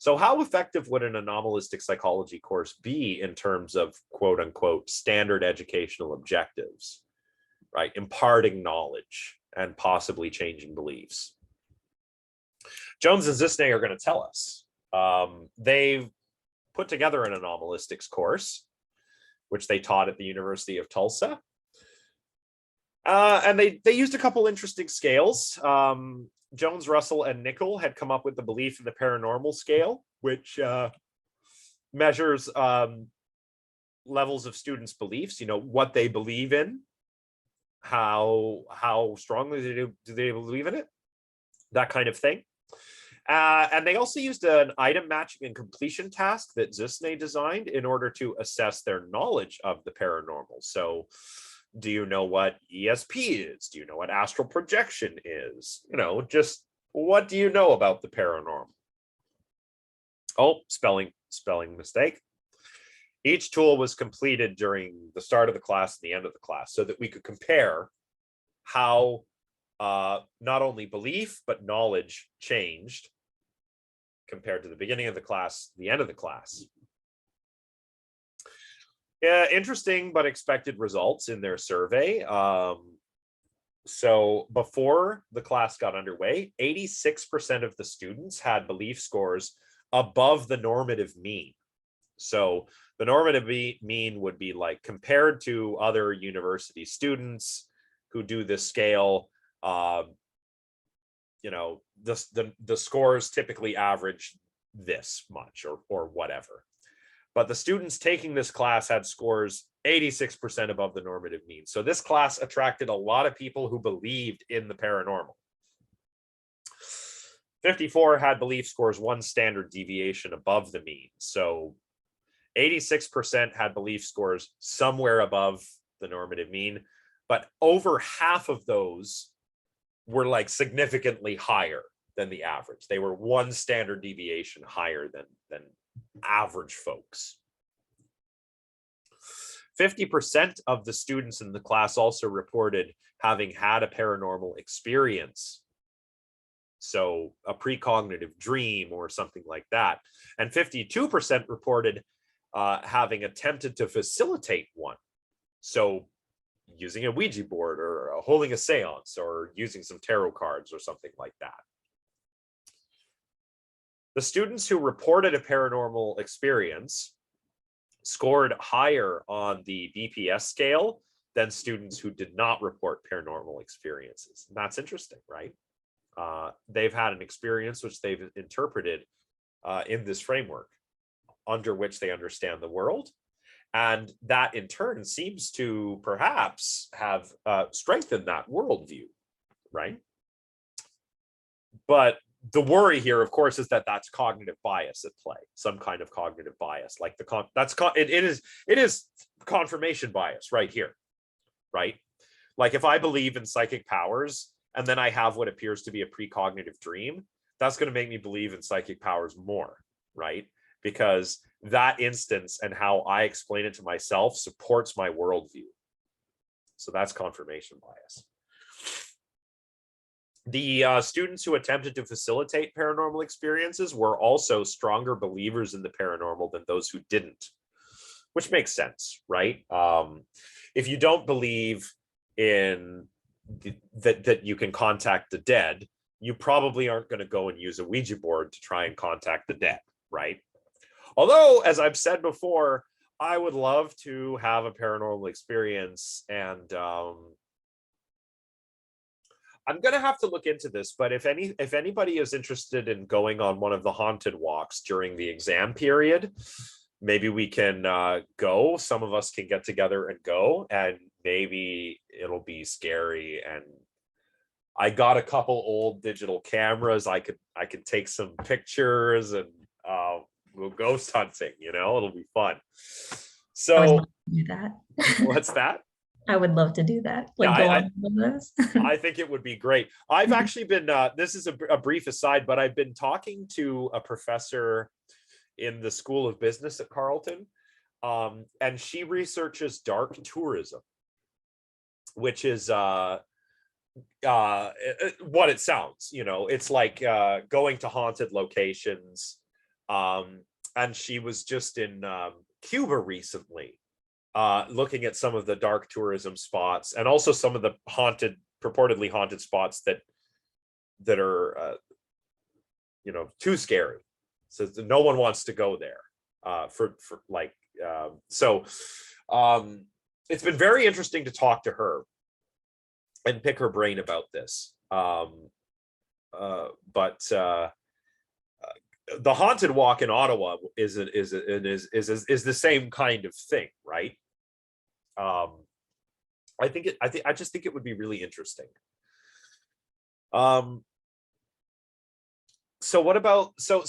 So how effective would an anomalistic psychology course be in terms of quote unquote standard educational objectives, right? Imparting knowledge and possibly changing beliefs. Jones and Zusne are going to tell us. They've put together an anomalistics course, which they taught at the University of Tulsa. And they used a couple interesting scales. Jones, Russell, and Nickel had come up with the belief in the paranormal scale, which measures levels of students' beliefs, what they believe in, how strongly do they believe in it, that kind of thing. And they also used an item matching and completion task that Zusne designed in order to assess their knowledge of the paranormal. So do you know what ESP is? Do you know what astral projection is? Just what do you know about the paranormal? Oh, spelling mistake. Each tool was completed during the start of the class and the end of the class so that we could compare how not only belief, but knowledge changed compared to the beginning of the class, the end of the class. Yeah, interesting but expected results in their survey. So before the class got underway, 86% of the students had belief scores above the normative mean. So the normative mean would be like compared to other university students who do this scale, the scores typically average this much or whatever. But the students taking this class had scores 86% above the normative mean. So this class attracted a lot of people who believed in the paranormal. 54 had belief scores 1 standard deviation above the mean. So 86% had belief scores somewhere above the normative mean, but over half of those were like significantly higher than the average. They were 1 standard deviation higher than average folks. 50% of the students in the class also reported having had a paranormal experience. So a precognitive dream or something like that. And 52% reported having attempted to facilitate one. So using a Ouija board or holding a seance or using some tarot cards or something like that. The students who reported a paranormal experience scored higher on the BPS scale than students who did not report paranormal experiences. And that's interesting, right? They've had an experience which they've interpreted in this framework under which they understand the world. And that in turn seems to perhaps have strengthened that worldview, right? But the worry here, of course, is that that's cognitive bias at play, some kind of cognitive bias, like it is confirmation bias right here, right? Like if I believe in psychic powers and then I have what appears to be a precognitive dream, that's going to make me believe in psychic powers more, right? Because that instance and how I explain it to myself supports my worldview. So that's confirmation bias. The students who attempted to facilitate paranormal experiences were also stronger believers in the paranormal than those who didn't, which makes sense, right? If you don't believe in that you can contact the dead, you probably aren't going to go and use a Ouija board to try and contact the dead, right? Although, as I've said before, I would love to have a paranormal experience, and I'm going to have to look into this, but if anybody is interested in going on one of the haunted walks during the exam period, maybe we can go. Some of us can get together and go, and maybe it'll be scary. And I got a couple old digital cameras. I could take some pictures and we'll ghost hunting, it'll be fun. So I would love to do that. What's that? I would love to do that. Like go on with this. I think it would be great. I've actually been, this is a brief aside, but I've been talking to a professor in the School of Business at Carleton, and she researches dark tourism, which is what it sounds, it's like going to haunted locations And she was just in Cuba recently, looking at some of the dark tourism spots and also some of the purportedly haunted spots that are too scary, so no one wants to go there. It's been very interesting to talk to her and pick her brain about this. But the haunted walk in Ottawa is the same kind of thing, right? I just think it would be really interesting. So what about so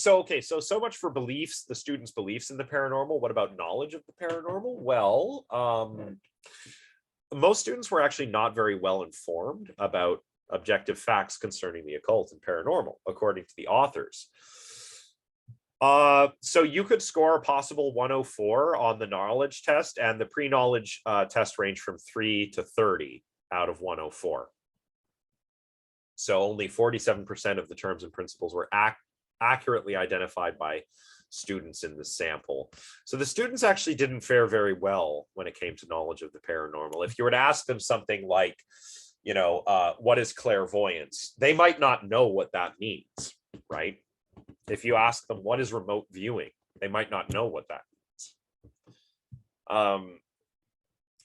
much for beliefs, the students' beliefs in the paranormal. What about knowledge of the paranormal? Well, most students were actually not very well informed about objective facts concerning the occult and paranormal, according to the authors. So you could score a possible 104 on the knowledge test, and the pre-knowledge test range from 3 to 30 out of 104. So only 47% of the terms and principles were accurately identified by students in the sample. So the students actually didn't fare very well when it came to knowledge of the paranormal. If you were to ask them something like, what is clairvoyance? They might not know what that means, right? If you ask them, what is remote viewing? They might not know what that means.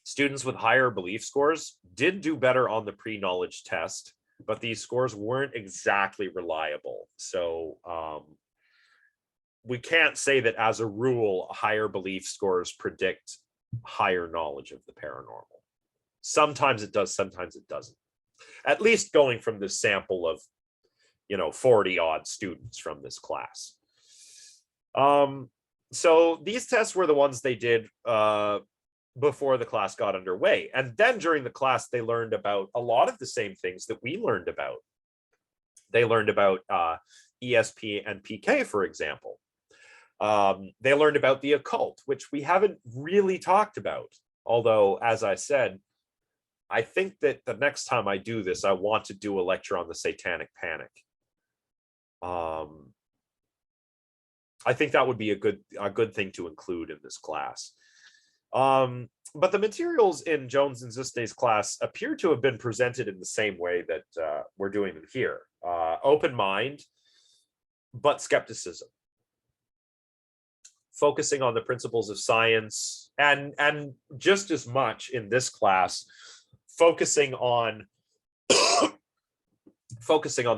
Students with higher belief scores did do better on the pre-knowledge test, but these scores weren't exactly reliable. So we can't say that as a rule, higher belief scores predict higher knowledge of the paranormal. Sometimes it does, sometimes it doesn't. At least going from this sample of 40 odd students from this class. So these tests were the ones they did before the class got underway. And then during the class, they learned about a lot of the same things that we learned about. They learned about ESP and PK, for example. They learned about the occult, which we haven't really talked about. Although, as I said, I think that the next time I do this, I want to do a lecture on the Satanic Panic. I think that would be a good thing to include in this class. But the materials in Jones and Zusne's class appear to have been presented in the same way that we're doing them here. Open mind, but skepticism. Focusing on the principles of science, and just as much in this class, focusing on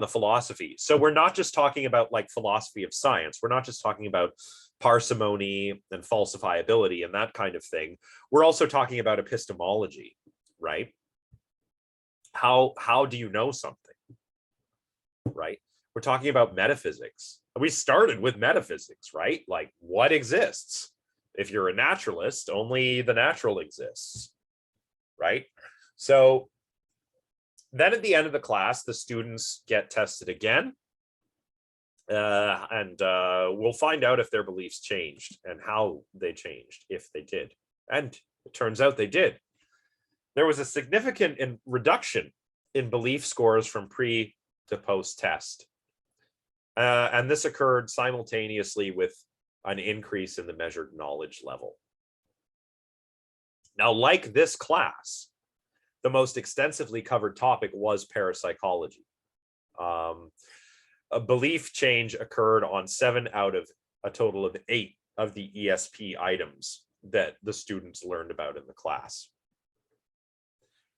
the philosophy. So we're not just talking about like philosophy of science. We're not just talking about parsimony and falsifiability and that kind of thing. We're also talking about epistemology, right? How do you know something, right? We're talking about metaphysics. We started with metaphysics, right? Like, what exists? If you're a naturalist, only the natural exists, right? So then at the end of the class, the students get tested again. And we'll find out if their beliefs changed and how they changed, if they did. And it turns out they did. There was a significant reduction in belief scores from pre to post test. And this occurred simultaneously with an increase in the measured knowledge level. Now, like this class, the most extensively covered topic was parapsychology. A belief change occurred on 7 out of a total of 8 of the ESP items that the students learned about in the class.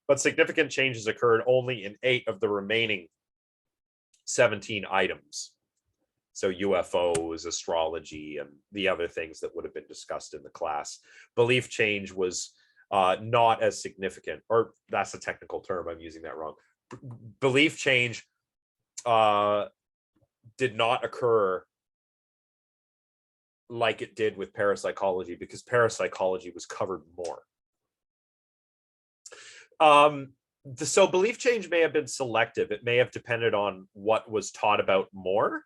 But significant changes occurred only in 8 of the remaining 17 items. So UFOs, astrology, and the other things that would have been discussed in the class. Belief change was not as significant, or that's a technical term, I'm using that wrong. Belief change did not occur like it did with parapsychology, because parapsychology was covered more. So belief change may have been selective. It may have depended on what was taught about more,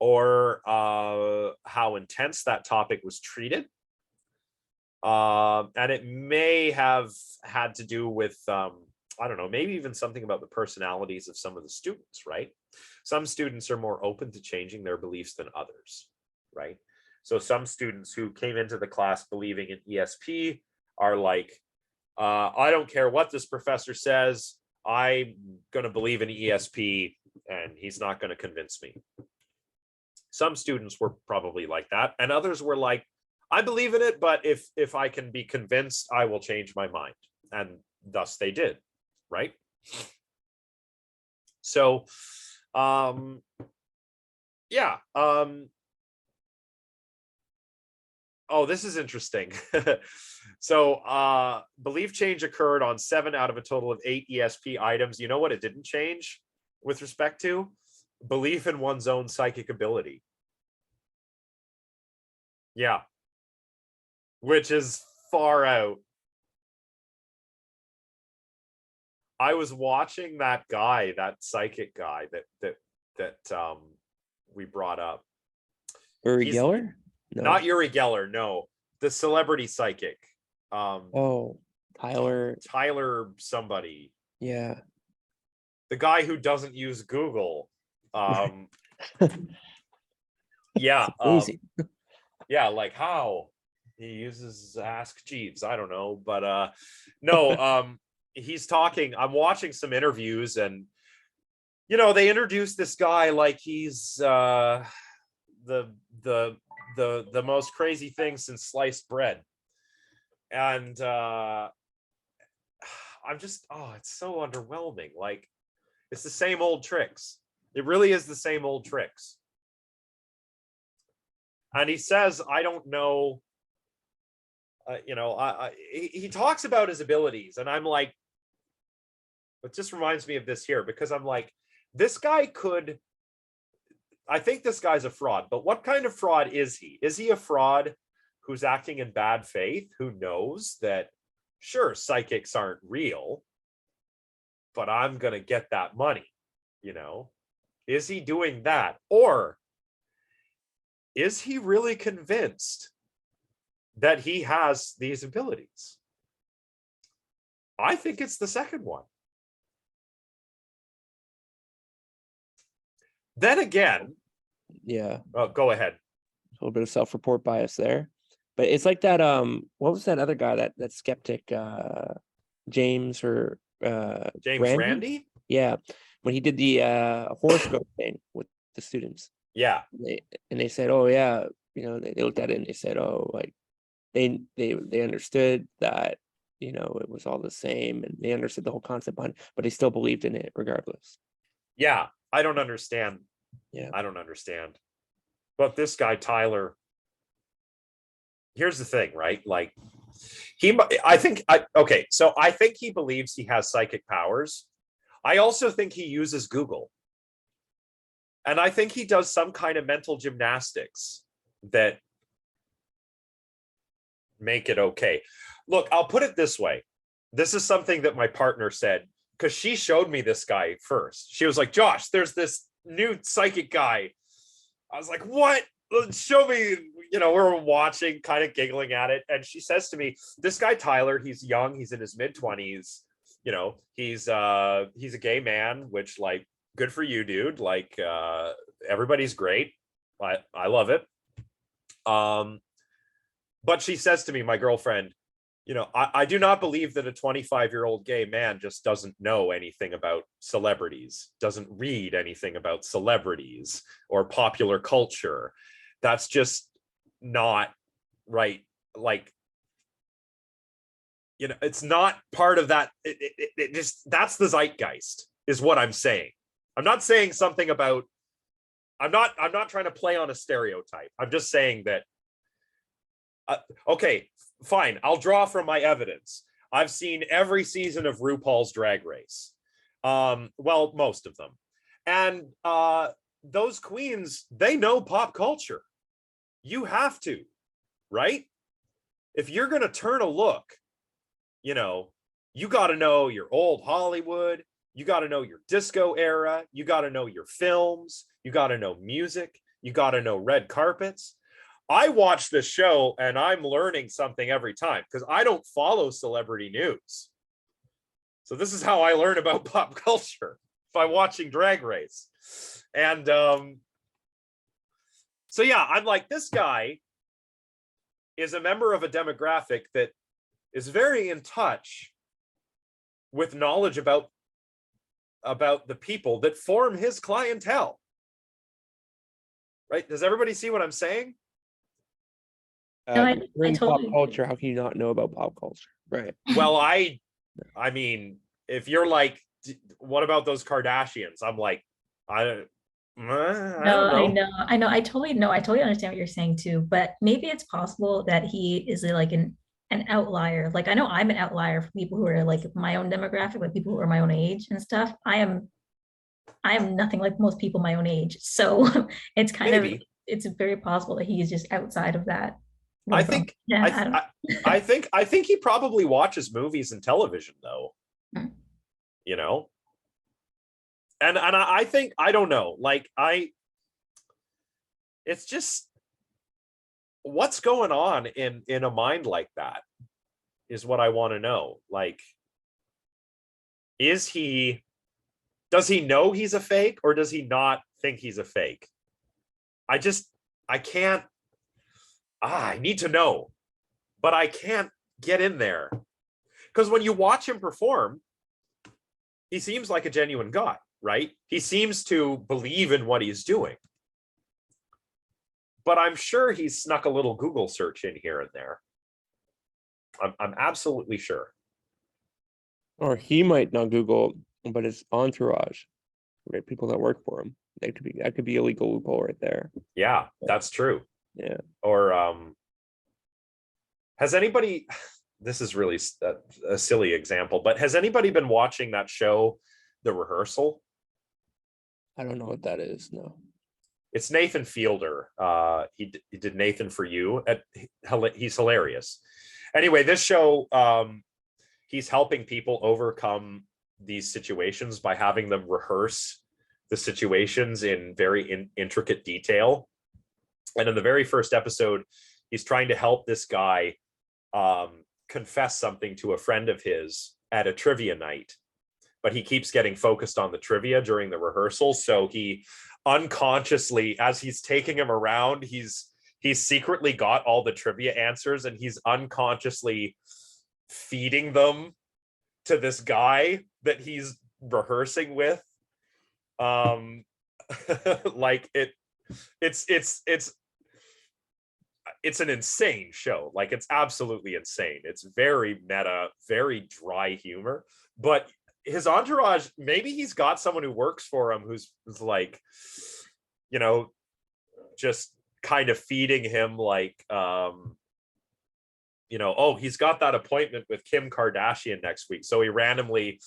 or how intense that topic was treated. And it may have had to do with, I don't know, maybe even something about the personalities of some of the students, right? Some students are more open to changing their beliefs than others, right? So some students who came into the class believing in ESP are like, I don't care what this professor says, I'm going to believe in ESP and he's not going to convince me. Some students were probably like that, and others were like, I believe in it, but if I can be convinced, I will change my mind. And thus they did, right? So, yeah. Oh, this is interesting. So, belief change occurred on 7 out of a total of 8 ESP items. You know what it didn't change with respect to? Belief in one's own psychic ability. Yeah. Which is far out. I was watching that guy, that psychic guy that we brought up. Uri He's Geller? No. Not Uri Geller, no. The celebrity psychic. Oh, Tyler somebody. Yeah. The guy who doesn't use Google. Yeah. Crazy. Yeah, like how? He uses Ask Jeeves. I don't know. But no, he's talking. I'm watching some interviews, and they introduce this guy like he's the most crazy thing since sliced bread. And I'm just, it's so underwhelming. Like, it's the same old tricks. It really is the same old tricks. And he says, I don't know, he talks about his abilities, and I'm like, it just reminds me of this here, because I'm like, this guy could, I think this guy's a fraud, but what kind of fraud is he? Is he a fraud who's acting in bad faith, who knows that, sure, psychics aren't real, but I'm going to get that money, Is he doing that? Or is he really convinced that he has these abilities? I think it's the second one. Then again, Yeah. Go ahead. A little bit of self-report bias there. But it's like that, what was that other guy, that skeptic, James Randy? Yeah. When he did the horoscope thing with the students. Yeah. They said, oh yeah, they looked at it and they said, oh, like they understood that, it was all the same, and they understood the whole concept behind it, but they still believed in it regardless. Yeah. I don't understand. Yeah. I don't understand. But this guy, Tyler, here's the thing, right? Like, I think he believes he has psychic powers. I also think he uses Google. And I think he does some kind of mental gymnastics that make it okay. Look, I'll put it this way. This is something that my partner said, because she showed me this guy first. She was like, Josh, there's this new psychic guy. I was like, what? Show me. We're watching, kind of giggling at it. And she says to me, this guy, Tyler, he's young. He's in his mid-20s. He's a gay man, which, like, good for you, dude. Like, everybody's great. I love it. But she says to me, my girlfriend, I do not believe that a 25-year-old gay man just doesn't know anything about celebrities, doesn't read anything about celebrities or popular culture. That's just not right. Like, it's not part of that. It just, that's the zeitgeist, is what I'm saying. I'm not saying something about, I'm not trying to play on a stereotype. I'm just saying that, okay, fine, I'll draw from my evidence. I've seen every season of RuPaul's Drag Race. Well, most of them. And those queens, they know pop culture. You have to, right? If you're going to turn a look, you got to know your old Hollywood. You got to know your disco era. You got to know your films. You got to know music. You got to know red carpets. I watch this show and I'm learning something every time, because I don't follow celebrity news. So this is how I learn about pop culture, by watching Drag Race. And So yeah, I'm like, this guy is a member of a demographic that is very in touch with knowledge about the people that form his clientele. Right? Does everybody see what I'm saying? No, I You're in totally pop culture. How can you not know about pop culture? Right. Well, I mean, if you're like, what about those Kardashians? I'm like, I don't No, know. I know. I totally know. I totally understand what you're saying too. But maybe it's possible that he is like an outlier. Like I know I'm an outlier for people who are like my own demographic, like people who are my own age and stuff. I am nothing like most people my own age. So it's kind of Maybe. it's very possible that he is just outside of that I realm. think Yeah, I, I don't th- I think he probably watches movies and television though. Hmm. You know? And I think, I don't know, like it's just, what's going on in a mind like that is what I want to know. Like, does he know he's a fake, or does he not think he's a fake? I can't, I need to know, but I can't get in there. Because when you watch him perform, he seems like a genuine guy, right? He seems to believe in what he's doing. But I'm sure he's snuck a little Google search in here and there. I'm absolutely sure. Or he might not Google, but his entourage, right? People that work for him. That could be a legal loophole right there. Yeah, that's true. Yeah. Or has anybody, this is really a silly example, but has anybody been watching that show, The Rehearsal? I don't know what that is. No. It's Nathan Fielder. He did Nathan for You. He's hilarious. Anyway, this show, he's helping people overcome these situations by having them rehearse the situations in very intricate detail. And in the very first episode, he's trying to help this guy confess something to a friend of his at a trivia night, but he keeps getting focused on the trivia during the rehearsal. So he unconsciously, as he's taking him around, he's secretly got all the trivia answers, and he's unconsciously feeding them to this guy that he's rehearsing with. Like it's an insane show. Like, it's absolutely insane. It's very meta, very dry humor, but his entourage, maybe he's got someone who works for him who's like, you know, just kind of feeding him like, you know, oh, he's got that appointment with Kim Kardashian next week, so he randomly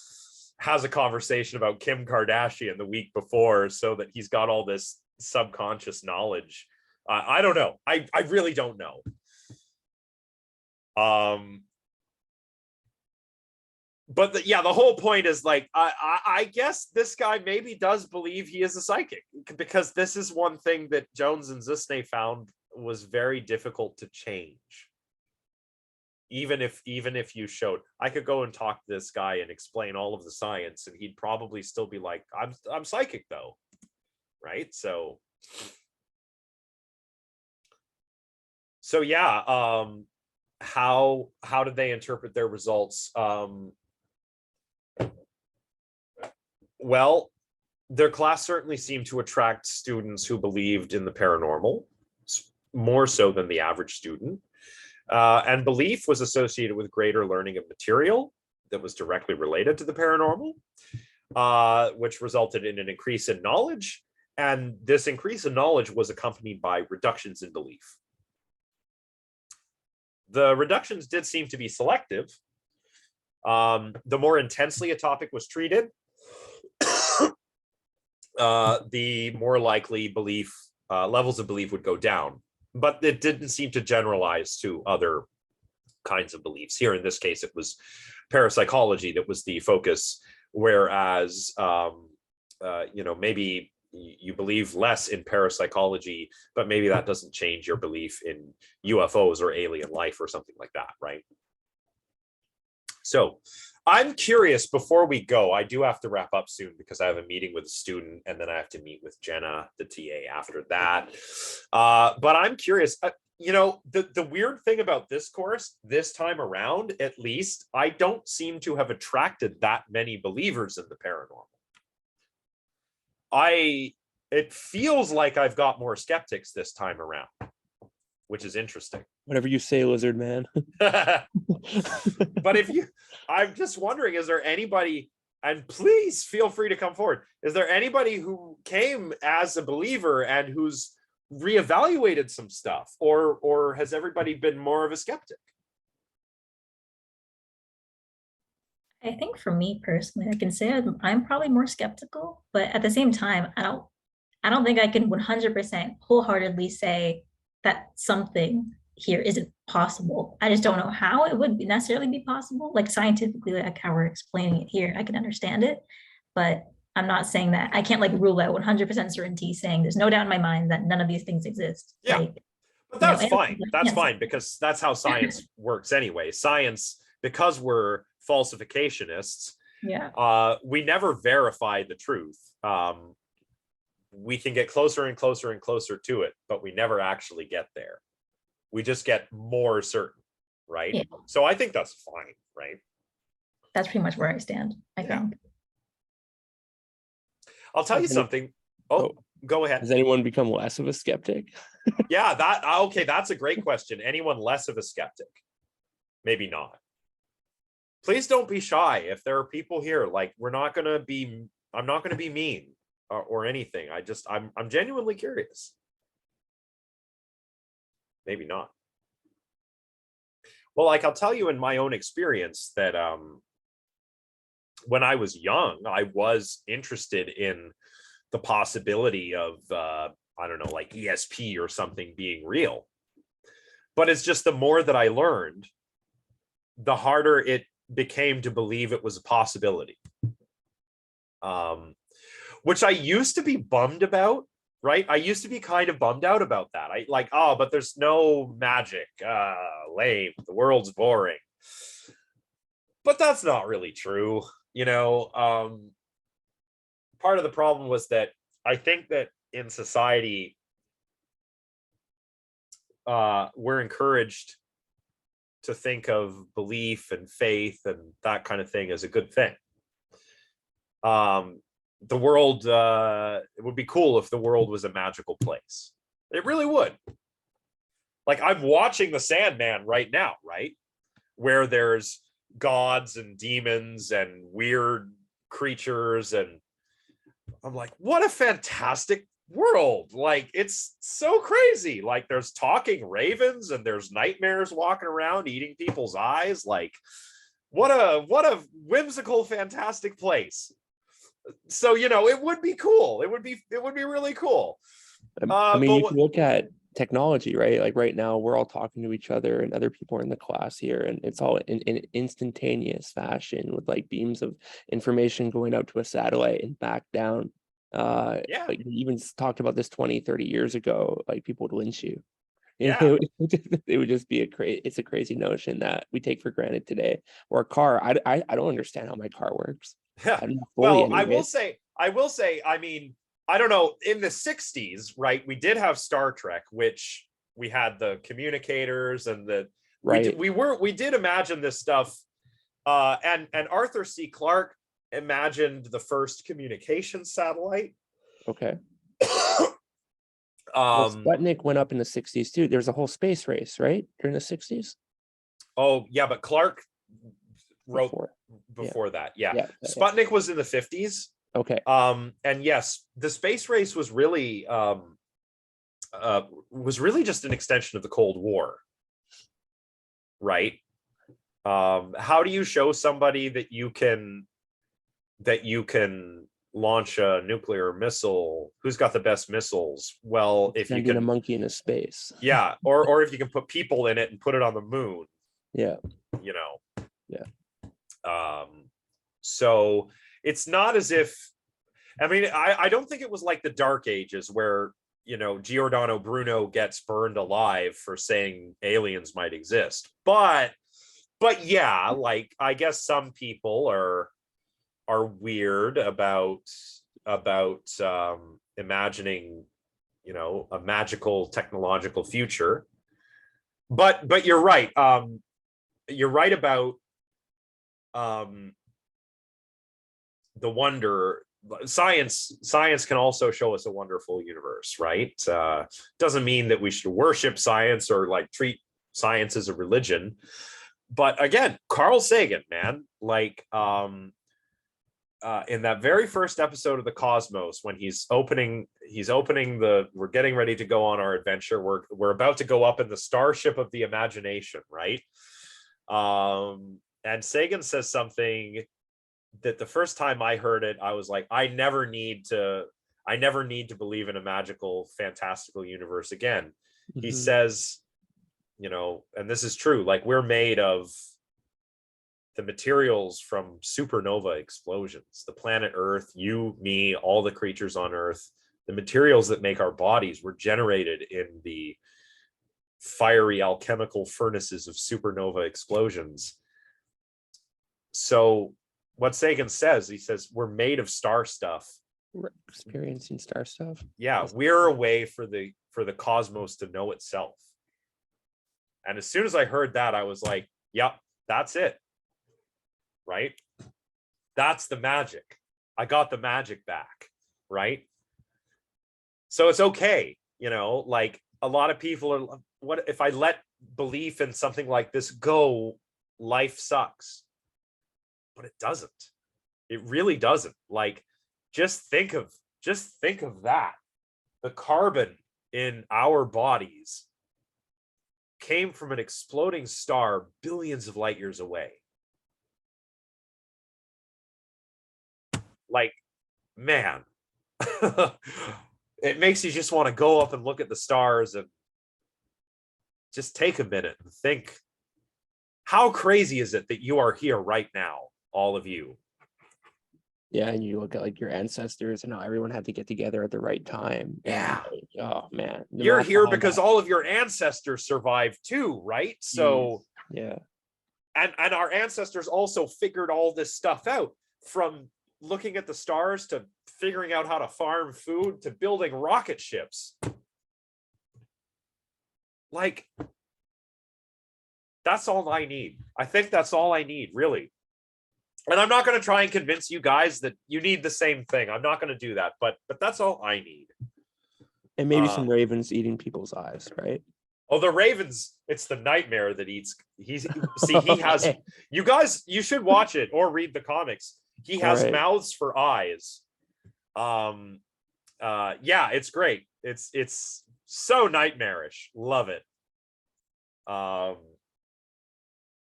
has a conversation about Kim Kardashian the week before, so that he's got all this subconscious knowledge. I don't know. I really don't know. But the whole point is like, I guess this guy maybe does believe he is a psychic, because this is one thing that Jones and Zusne found was very difficult to change. Even if you showed, I could go and talk to this guy and explain all of the science, and he'd probably still be like, I'm psychic though, right? So yeah, how did they interpret their results? Well, their class certainly seemed to attract students who believed in the paranormal, more so than the average student. And belief was associated with greater learning of material that was directly related to the paranormal, which resulted in an increase in knowledge. And this increase in knowledge was accompanied by reductions in belief. The reductions did seem to be selective. The more intensely a topic was treated, the more likely belief levels of belief would go down. But it didn't seem to generalize to other kinds of beliefs. Here, in this case, it was parapsychology that was the focus, whereas, you know, maybe you believe less in parapsychology, but maybe that doesn't change your belief in UFOs or alien life or something like that, right? So I'm curious, before we go, I do have to wrap up soon because I have a meeting with a student and then I have to meet with Jenna, the TA, after that. But I'm curious, the weird thing about this course, this time around, at least, I don't seem to have attracted that many believers in the paranormal. It feels like I've got more skeptics this time around, which is interesting. Whatever you say, lizard man. But I'm just wondering, is there anybody, and please feel free to come forward, is there anybody who came as a believer and who's reevaluated some stuff, or has everybody been more of a skeptic? I think for me personally, I can say I'm probably more skeptical, but at the same time, I don't think I can 100% wholeheartedly say that something here isn't possible. I just don't know how it would necessarily be possible. Like scientifically, like how we're explaining it here, I can understand it, but I'm not saying that I can't like rule out 100% certainty, saying there's no doubt in my mind that none of these things exist. Yeah, like, but that's and, fine. That's yes. fine, because that's how science works anyway. Science, because we're falsificationists, we never verify the truth. We can get closer and closer and closer to it, but we never actually get there. We just get more certain, right? Yeah. So I think that's fine, right? That's pretty much where I stand, I think. I'll tell you something. Go ahead. Has anyone become less of a skeptic? Yeah, okay, that's a great question. Anyone less of a skeptic? Maybe not. Please don't be shy. If there are people here, like, I'm not gonna be mean or anything. I'm genuinely curious. Maybe not. Well, like, I'll tell you in my own experience that when I was young, I was interested in the possibility of I don't know, like ESP or something being real. But it's just the more that I learned, the harder it became to believe it was a possibility. Which I used to be bummed about, right? I used to be kind of bummed out about that. But there's no magic. Lame. The world's boring. But that's not really true. Part of the problem was that I think that in society, we're encouraged to think of belief and faith and that kind of thing as a good thing. The world, it would be cool if the world was a magical place. It really would. Like, I'm watching The Sandman right now, right? Where there's gods and demons and weird creatures, and I'm like, what a fantastic world. Like, it's so crazy. Like, there's talking ravens and there's nightmares walking around eating people's eyes. Like, what a whimsical, fantastic place. So, it would be cool. It would be really cool. I mean, you can look at technology, right? Like right now, we're all talking to each other and other people are in the class here, and it's all in instantaneous fashion with like beams of information going out to a satellite and back down. Like you even talked about this 20-30 years ago, like people would lynch you. It would just be it's a crazy notion that we take for granted today. Or a car, I don't understand how my car works. Yeah. Well, I will say, I mean, I don't know, in the 60s, right, we did have Star Trek, which we had the communicators and the we did imagine this stuff, and Arthur C. Clarke imagined the first communication satellite. Okay. Sputnik went up in the 60s too. There's a whole space race, right, during the 60s. Oh yeah, but Clarke wrote before that. Yeah. Sputnik was in the 50s. Okay. And yes, the space race was really just an extension of the Cold War, right? How do you show somebody that you can launch a nuclear missile? Who's got the best missiles? Well, if you can a monkey into space. Yeah, or if you can put people in it and put it on the moon. Yeah. Yeah. So it's not as if, I mean, I don't think it was like the Dark Ages where, Giordano Bruno gets burned alive for saying aliens might exist. But but yeah, like I guess some people are weird about imagining, you know, a magical technological future. But you're right. You're right about the wonder. Science can also show us a wonderful universe, right? Doesn't mean that we should worship science or like treat science as a religion. But again, Carl Sagan, man, like in that very first episode of the Cosmos, when he's opening we're getting ready to go on our adventure. We're about to go up in the starship of the imagination, right? And Sagan says something that the first time I heard it, I was like, I never need to believe in a magical, fantastical universe again. He says, you know, and this is true, like we're made of the materials from supernova explosions. The planet Earth, you, me, all the creatures on Earth, the materials that make our bodies were generated in the fiery alchemical furnaces of supernova explosions. So what Sagan says, he says, we're made of star stuff. We're experiencing star stuff. Yeah, we're a way for the cosmos to know itself. And as soon as I heard that, I was like, yep, that's it. Right? That's the magic. I got the magic back, right? So it's okay, you know, like a lot of people are, what if I let belief in something like this go, life sucks. But it doesn't. It really doesn't. Like, just think of that. The carbon in our bodies came from an exploding star billions of light years away. Like, man, it makes you just want to go up and look at the stars and just take a minute and think, how crazy is it that you are here right now, all of you? Yeah, and you look at like your ancestors and how everyone had to get together at the right time. Yeah. Like, oh man. You're here because all of your ancestors survived too, right? So yeah. And our ancestors also figured all this stuff out, from looking at the stars to figuring out how to farm food to building rocket ships. Like, that's all I need. I think that's all I need, really. And I'm not going to try and convince you guys that you need the same thing. I'm not going to do that, but that's all I need. And maybe some ravens eating people's eyes, right? Oh, the ravens, it's the nightmare that eats. He has, you guys, you should watch it or read the comics. He has mouths for eyes. Yeah, it's great. It's so nightmarish. Love it.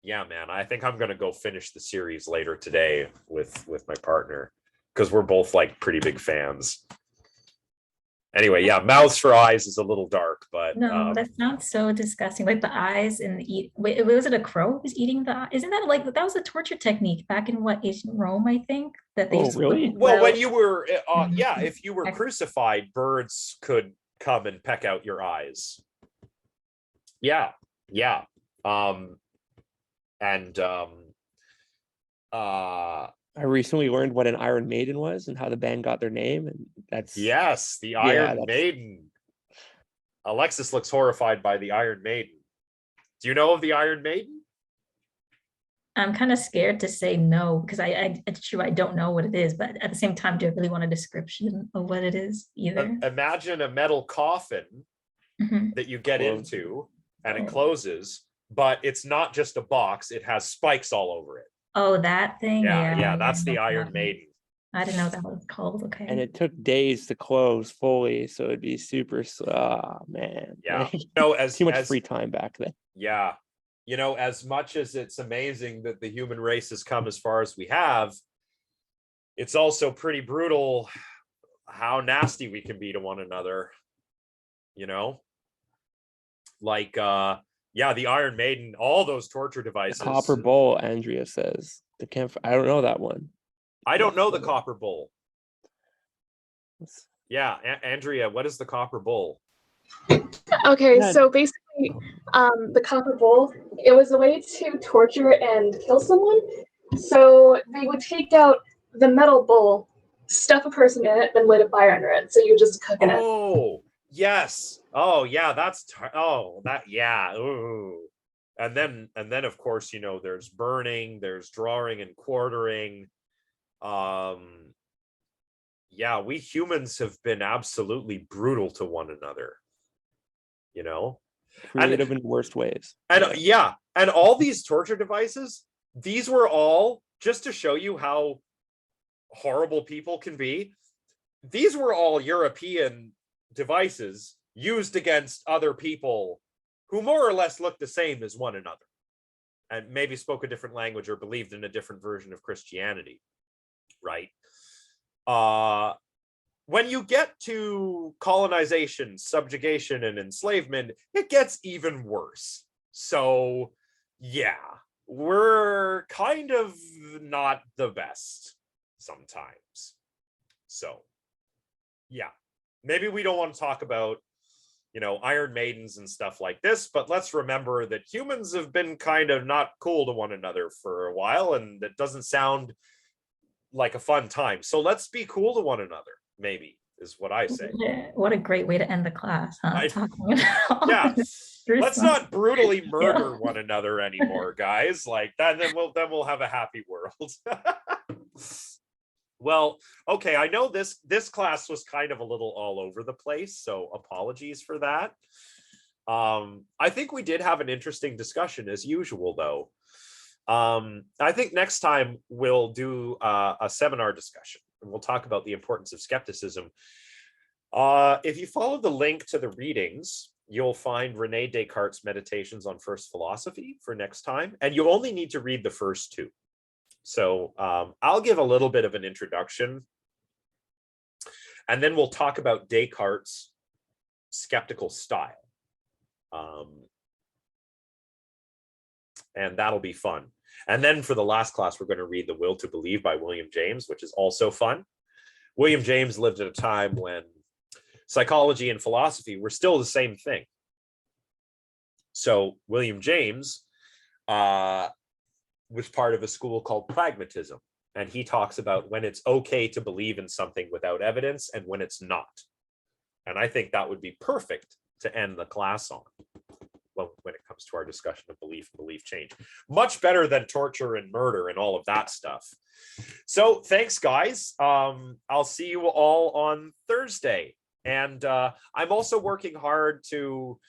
Yeah, man, I think I'm gonna go finish the series later today with my partner, because we're both like pretty big fans. Anyway, yeah, mouths for eyes is a little dark, but no, that sounds so disgusting. Like the eyes and the eat. Wait, was it a crow who was eating the eye? Isn't that like that was a torture technique back in what, ancient Rome, I think? That they really? Well, when you were yeah, if you were crucified, birds could come and peck out your eyes. Yeah. I recently learned what an Iron Maiden was and how the band got their name, and that's the Iron Maiden. Alexis looks horrified by the Iron Maiden. Do you know of the Iron Maiden? I'm kind of scared to say no, because it's true, I don't know what it is, but at the same time, do I really want a description of what it is either? Imagine a metal coffin that you get into and it closes, but it's not just a box, it has spikes all over it. Oh, that thing? Yeah, that's the Iron Maiden. I didn't know that was called. Okay. And it took days to close fully, so it'd be super man. Yeah. Like, too much free time back then. Yeah. You know, as much as it's amazing that the human race has come as far as we have, it's also pretty brutal how nasty we can be to one another. You know? Like the Iron Maiden, all those torture devices. The copper bowl, Andrea says. The camp. I don't know that one. I don't know the copper bowl. Yeah, Andrea, what is the copper bowl? Okay, Yeah. so basically, the copper bowl, it was a way to torture and kill someone. So they would take out the metal bowl, stuff a person in it, then lit a fire under it. So you just cook in it. Oh, yes. Oh, yeah, yeah. Ooh. And then of course, you know, there's burning, there's drawing and quartering. Yeah, we humans have been absolutely brutal to one another, you know? Creative in worst ways. And yeah, and all these torture devices, these were all just to show you how horrible people can be. These were all European devices used against other people who more or less looked the same as one another and maybe spoke a different language or believed in a different version of Christianity, right? When you get to colonization, subjugation, and enslavement, it gets even worse. So, yeah, we're kind of not the best sometimes. So, yeah, maybe we don't want to talk about, you know, Iron Maidens and stuff like this, but let's remember that humans have been kind of not cool to one another for a while, and that doesn't sound like a fun time. So let's be cool to one another, maybe, is what I say. Yeah, what a great way to end the class, huh? Talking about Yeah, gruesome. let's not brutally murder one another anymore, guys. Like that, then we'll have a happy world. Well, okay, I know this class was kind of a little all over the place, so apologies for that. I think we did have an interesting discussion as usual, though. I think next time we'll do a seminar discussion, and we'll talk about the importance of skepticism. If you follow the link to the readings, you'll find Rene Descartes' Meditations on First Philosophy for next time, and you only need to read the first two. So I'll give a little bit of an introduction, and then we'll talk about Descartes' skeptical style. And that'll be fun. And then for the last class, we're going to read The Will to Believe by William James, which is also fun. William James lived at a time when psychology and philosophy were still the same thing. So William James was part of a school called pragmatism. And he talks about when it's okay to believe in something without evidence and when it's not. And I think that would be perfect to end the class on. Well, when it comes to our discussion of belief and belief change. Much better than torture and murder and all of that stuff. So thanks, guys. I'll see you all on Thursday. And I'm also working hard to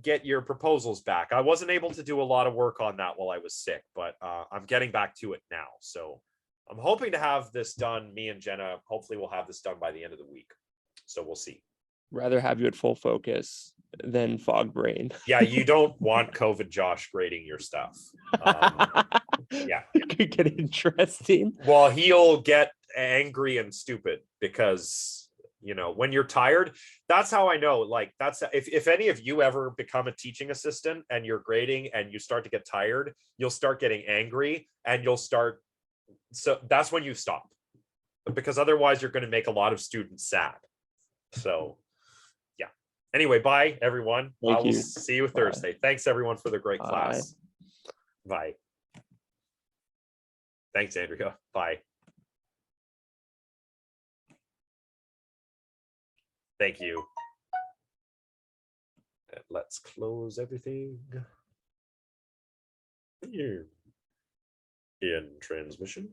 get your proposals back. I wasn't able to do a lot of work on that while I was sick, but I'm getting back to it now. So I'm hoping to have this done. Me and Jenna, hopefully we'll have this done by the end of the week. So we'll see. Rather have you at full focus than fog brain. Yeah, you don't want COVID Josh grading your stuff. Yeah. It could get interesting. Well, he'll get angry and stupid because, you know, when you're tired, that's how I know. Like, that's if any of you ever become a teaching assistant and you're grading and you start to get tired, you'll start getting angry and you'll start. So that's when you stop, because otherwise you're going to make a lot of students sad. So yeah. Anyway, bye everyone. Thank I will you. see you Bye. Thursday. Thanks everyone for the great Bye. class. Bye. Thanks, Andrea. Bye. Thank you. And let's close everything here in transmission.